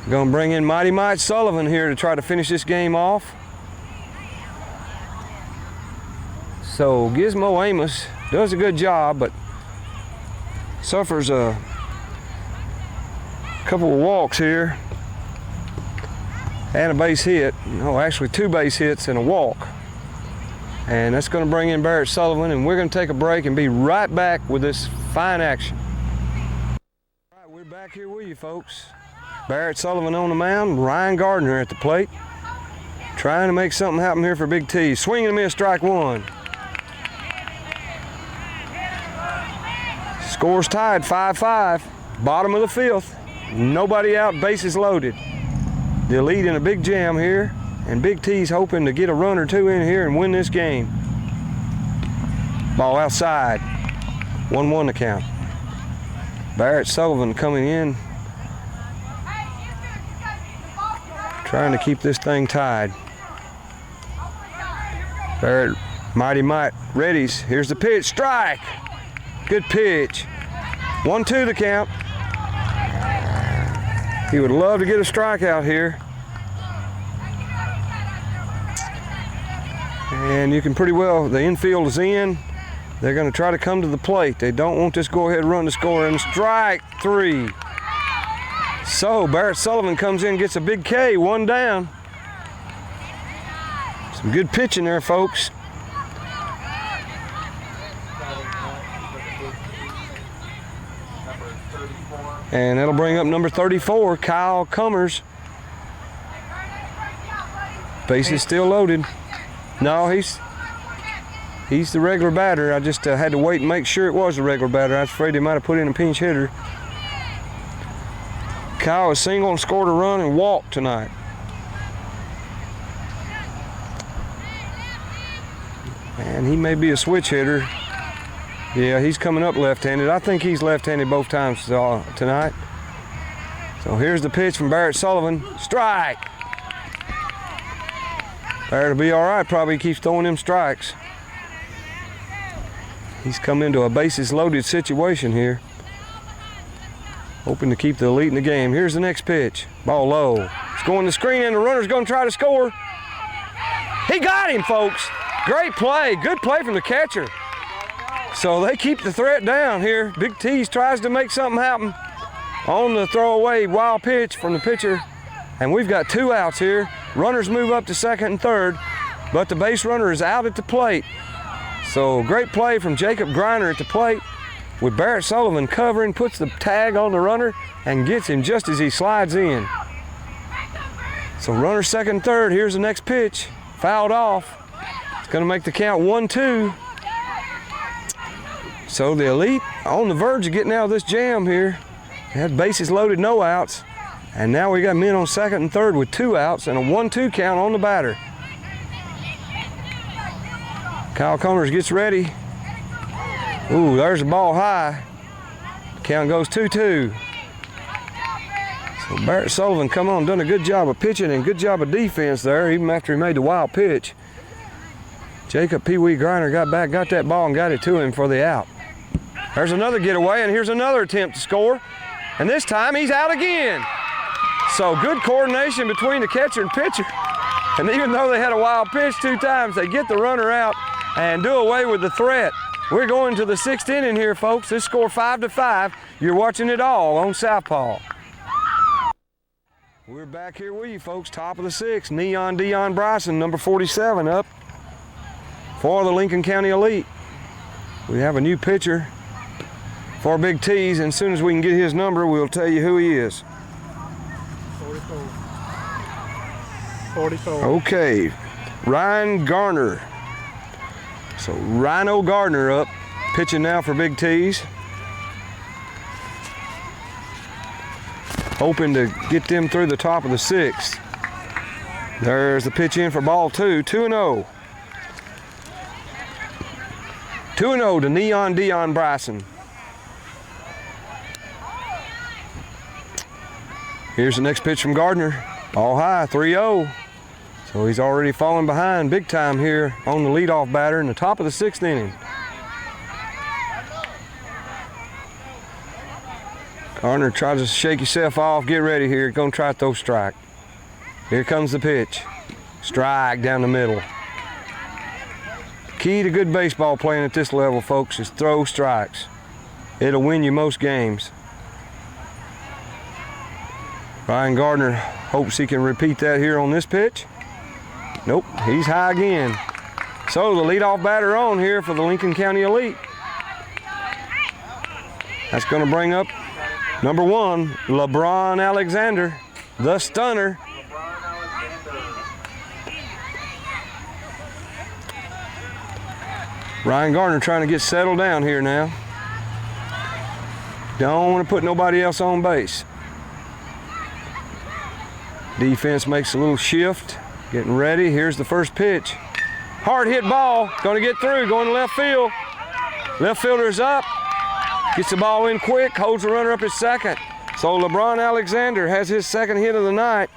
[SPEAKER 1] Gonna bring in Mighty Mike Sullivan here to try to finish this game off. So Gizmo Amos does a good job, but suffers a couple of walks here and a base hit. No, actually 2 base hits and a walk. And that's going to bring in Barrett Sullivan, and we're going to take a break and be right back with this fine action. All right, we're back here with you, folks. Barrett Sullivan on the mound, Ryan Gardner at the plate, trying to make something happen here for Big T. Swing and a miss, strike 1. Score's tied 5-5, bottom of the 5th. Nobody out, bases loaded. The lead in a big jam here, and Big T's hoping to get a run or 2 in here and win this game. Ball outside, 1-1 the count. Barrett Sullivan coming in, trying to keep this thing tied. Barrett, Mighty Mike, readies. Here's the pitch, strike. Good pitch. 1-2 the count. He would love to get a strikeout here. And you can pretty well, the infield is in. They're going to try to come to the plate. They don't want this go-ahead run to score, and strike 3. So Barrett Sullivan comes in, gets a big K, 1 down. Some good pitching there, folks. And that'll bring up number 34, Kyle Cummers. Base is still loaded. No, he's the regular batter. I just had to wait and make sure it was the regular batter. I was afraid they might have put in a pinch hitter. Kyle is single and scored a run and walked tonight. And he may be a switch hitter. Yeah, he's coming up left-handed. I think he's left-handed both times tonight. So here's the pitch from Barrett Sullivan. Strike! Barrett will be all right. Probably keeps throwing them strikes. He's come into a bases-loaded situation here. Hoping to keep the lead in the game. Here's the next pitch. Ball low. It's going to screen, and the runner's going to try to score. He got him, folks. Great play. Good play from the catcher. So they keep the threat down here. Big T's tries to make something happen on the throwaway wild pitch from the pitcher. And we've got 2 outs here. Runners move up to second and third, but the base runner is out at the plate. So great play from Jacob Griner at the plate with Barrett Sullivan covering, puts the tag on the runner and gets him just as he slides in. So runner second, third. Here's the next pitch. Fouled off. It's going to make the count 1-2. So the Elite on the verge of getting out of this jam here. They had bases loaded, no outs. And now we got men on second and third with 2 outs and a 1-2 count on the batter. Kyle Connors gets ready. Ooh, there's the ball high. Count goes 2-2. So Barrett Sullivan come on, done a good job of pitching and good job of defense there, even after he made the wild pitch. Jacob Pee Wee Griner got back, got that ball and got it to him for the out. There's another getaway, and here's another attempt to score. And this time he's out again. So good coordination between the catcher and pitcher. And even though they had a wild pitch 2 times, they get the runner out and do away with the threat. We're going to the 6th inning here, folks. This score 5-5. You're watching it all on Southpaw. We're back here with you, folks. Top of the 6th. Neon Dion Bryson, number 47, up for the Lincoln County Elite. We have a new pitcher for Big T's, and as soon as we can get his number, we'll tell you who he is.
[SPEAKER 10] 44.
[SPEAKER 1] Okay, Ryan Garner. So Rhino Gardner up, pitching now for Big T's. Hoping to get them through the top of the 6th. There's the pitch in for ball 2, 2-0. 2-0 to Neon Dion Bryson. Here's the next pitch from Gardner. Ball high, 3-0. So he's already falling behind big time here on the leadoff batter in the top of the 6th inning. Gardner tries to shake himself off. Get ready here. Gonna try to throw strike. Here comes the pitch. Strike down the middle. Key to good baseball playing at this level, folks, is throw strikes. It'll win you most games. Ryan Gardner hopes he can repeat that here on this pitch. Nope, he's high again. So the leadoff batter on here for the Lincoln County Elite. That's going to bring up number 1, LeBron Alexander, the stunner. Ryan Gardner trying to get settled down here now. Don't want to put nobody else on base. Defense makes a little shift, getting ready. Here's the first pitch. Hard hit ball, going to get through, going to left field. Left fielder's up, gets the ball in quick, holds the runner up at second. So LeBron Alexander has his second hit of the night.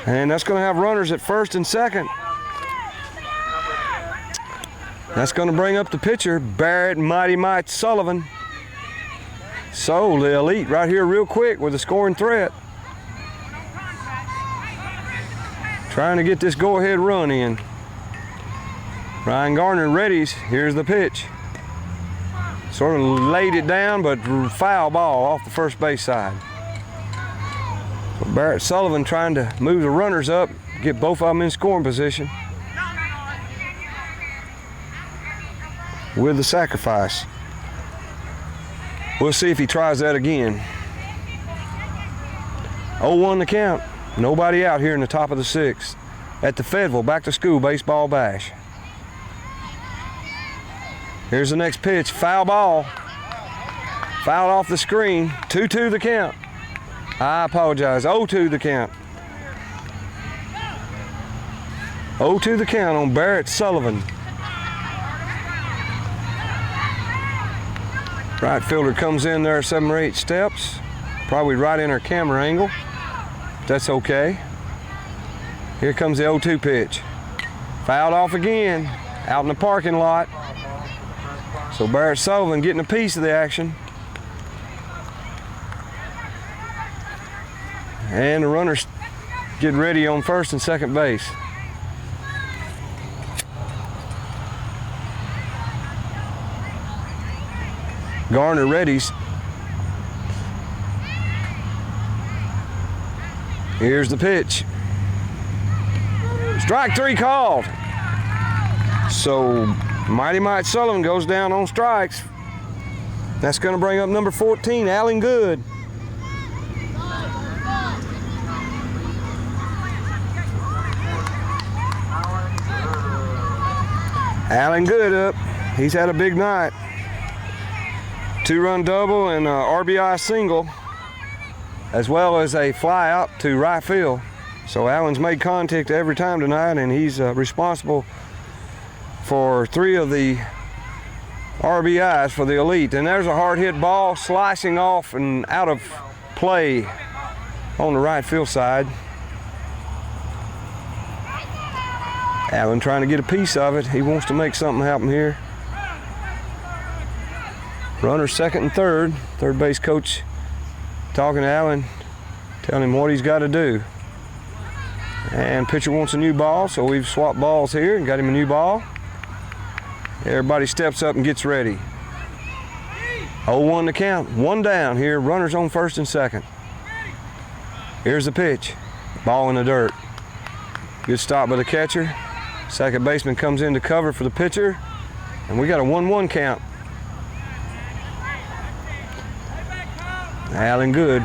[SPEAKER 1] And that's going to have runners at first and second. That's going to bring up the pitcher, Barrett Mighty Mike Sullivan. So the Elite right here real quick with a scoring threat. Trying to get this go-ahead run in. Ryan Gardner readies. Here's the pitch. Sort of laid it down, but foul ball off the first base side. So Barrett Sullivan trying to move the runners up, get both of them in scoring position. With the sacrifice. We'll see if he tries that again. 0-1 the count. Nobody out here in the top of the 6th at the Fayetteville Back to School Baseball Bash. Here's the next pitch, foul ball. Fouled off the screen, 2-2 the count. I apologize, 0-2 the count. 0-2 the count on Barrett Sullivan. Right fielder comes in there 7 or 8 steps, probably right in our camera angle. That's okay. Here comes the 0-2 pitch. Fouled off again, out in the parking lot. So Barrett Sullivan getting a piece of the action. And the runners get ready on first and second base. Garner readies. Here's the pitch. Strike 3 called. So Mighty Mike Sullivan goes down on strikes. That's going to bring up number 14, Alan Good. Alan Good up. He's had a big night. 2-run double and a RBI single, as well as a fly out to right field. So Allen's made contact every time tonight, and he's responsible for 3 of the RBIs for the Elite. And there's a hard hit ball slicing off and out of play on the right field side. Allen trying to get a piece of it. He wants to make something happen here. Runner second and third. Third base coach talking to Allen, telling him what he's got to do. And pitcher wants a new ball, so we've swapped balls here and got him a new ball. Everybody steps up and gets ready. 0-1 to count. 1 down here. Runners on first and second. Here's the pitch. Ball in the dirt. Good stop by the catcher. Second baseman comes in to cover for the pitcher. And we got a 1-1 count. Allen Good.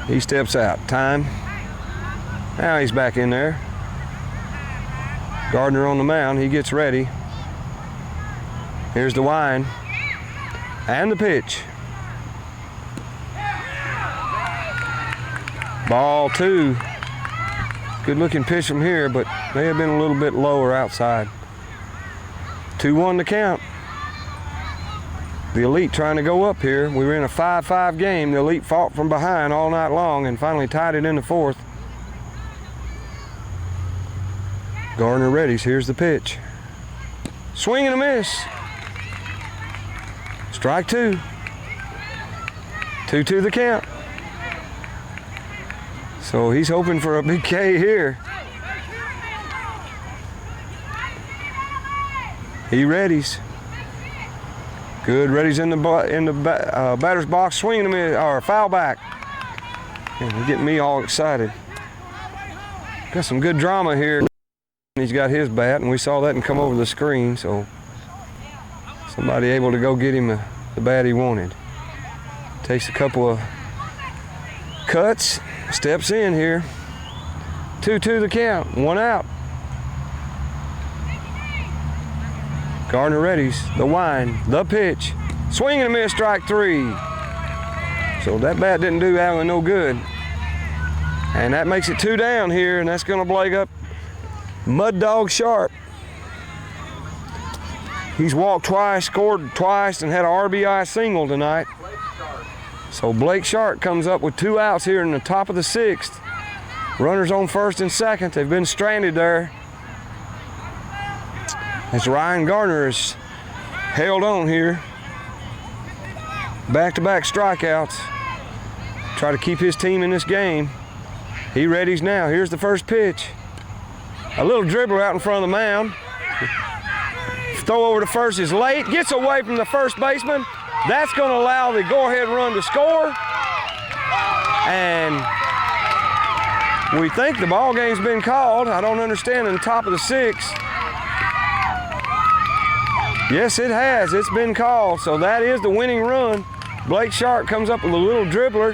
[SPEAKER 1] He steps out. Time. Now he's back in there. Gardner on the mound. He gets ready. Here's the wind. And the pitch. Ball 2. Good looking pitch from here, but may have been a little bit lower outside. 2-1 to count. The Elite trying to go up here. We were in a 5-5 game. The Elite fought from behind all night long and finally tied it in the 4th. Gardner readies. Here's the pitch. Swing and a miss. Strike 2. 2-2 the count. So he's hoping for a big K here. He readies. Good, ready's in the batter's box, swinging him in, or foul back. And he's getting me all excited. Got some good drama here. He's got his bat, and we saw that and come over the screen, so somebody able to go get him the bat he wanted. Takes a couple of cuts, steps in here. 2-2 the count, 1 out. Gardner readies, the wind, the pitch. Swing and a miss, strike 3. So that bat didn't do Allen no good. And that makes it 2 down here, and that's gonna break up Mud Dog Sharp. He's walked twice, scored twice, and had an RBI single tonight. So Blake Sharp comes up with 2 outs here in the top of the 6th. Runners on first and second. They've been stranded there, as Ryan Gardner is held on here. Back-to-back strikeouts. Try to keep his team in this game. He readies now. Here's the first pitch. A little dribbler out in front of the mound. Throw over to first is late. Gets away from the first baseman. That's going to allow the go-ahead run to score. And we think the ball game's been called. I don't understand in the top of the 6th. Yes, it has. It's been called. So that is the winning run. Blake Sharp comes up with a little dribbler,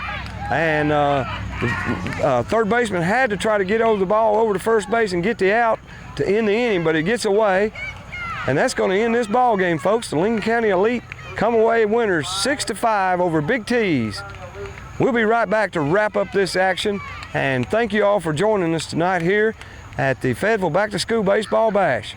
[SPEAKER 1] and the third baseman had to try to get over the ball over to first base and get the out to end the inning, but it gets away. And that's going to end this ball game, folks. The Lincoln County Elite come away winners 6-5 over Big T's. We'll be right back to wrap up this action, and thank you all for joining us tonight here at the Fayetteville Back to School Baseball Bash.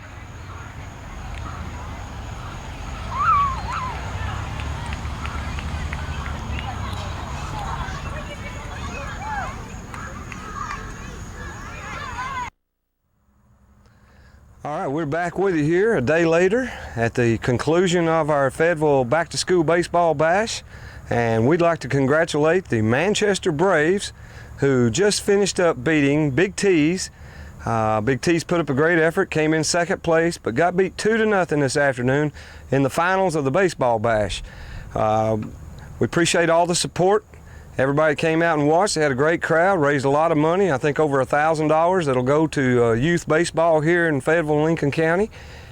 [SPEAKER 1] All right, we're back with you here a day later at the conclusion of our Fayetteville Back to School Baseball Bash, and we'd like to congratulate the Manchester Braves, who just finished up beating Big T's. Big T's put up a great effort, came in second place, but got beat 2-0 this afternoon in the finals of the Baseball Bash. We appreciate all the support. Everybody came out and watched. They had a great crowd, raised a lot of money, I think over $1,000 that'll go to youth baseball here in Fayetteville and Lincoln County.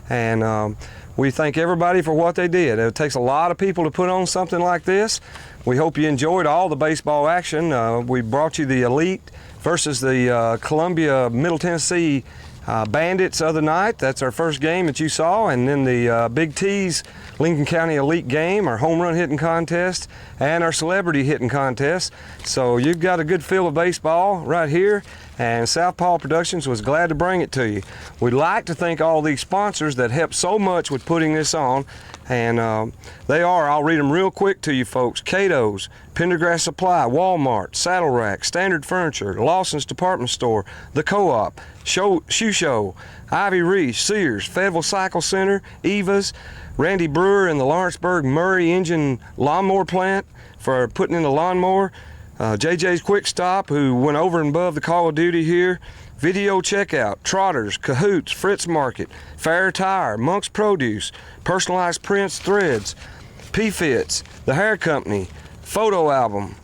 [SPEAKER 1] And we thank everybody for what they did. It takes a lot of people to put on something like this. We hope you enjoyed all the baseball action. We brought you the Elite versus the Columbia Middle Tennessee Bandits other night, that's our first game that you saw, and then the Big T's Lincoln County Elite game, our home run hitting contest, and our celebrity hitting contest. So you've got a good feel of baseball right here, and Southpaw Productions was glad to bring it to you. We'd like to thank all these sponsors that helped so much with putting this on, and they are, I'll read them real quick to you folks: Cato's, Pendergrass Supply, Walmart, Saddle Rack, Standard Furniture, Lawson's Department Store, The Co-op, Shoe Show, Ivy Reese, Sears, Fayetteville Cycle Center, Eva's, Randy Brewer and the Lawrenceburg Murray Engine Lawnmower Plant for putting in the lawnmower, JJ's Quick Stop, who went over and above the call of duty here, Video Checkout, Trotters, Cahoots, Fritz Market, Fair Tire, Monk's Produce, Personalized Prints Threads, P-Fits, The Hair Company, Photo Album,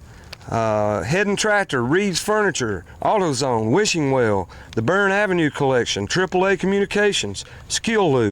[SPEAKER 1] Head and Tractor, Reed's Furniture, AutoZone, Wishing Well, the Burn Avenue Collection, AAA Communications, Skill Loop,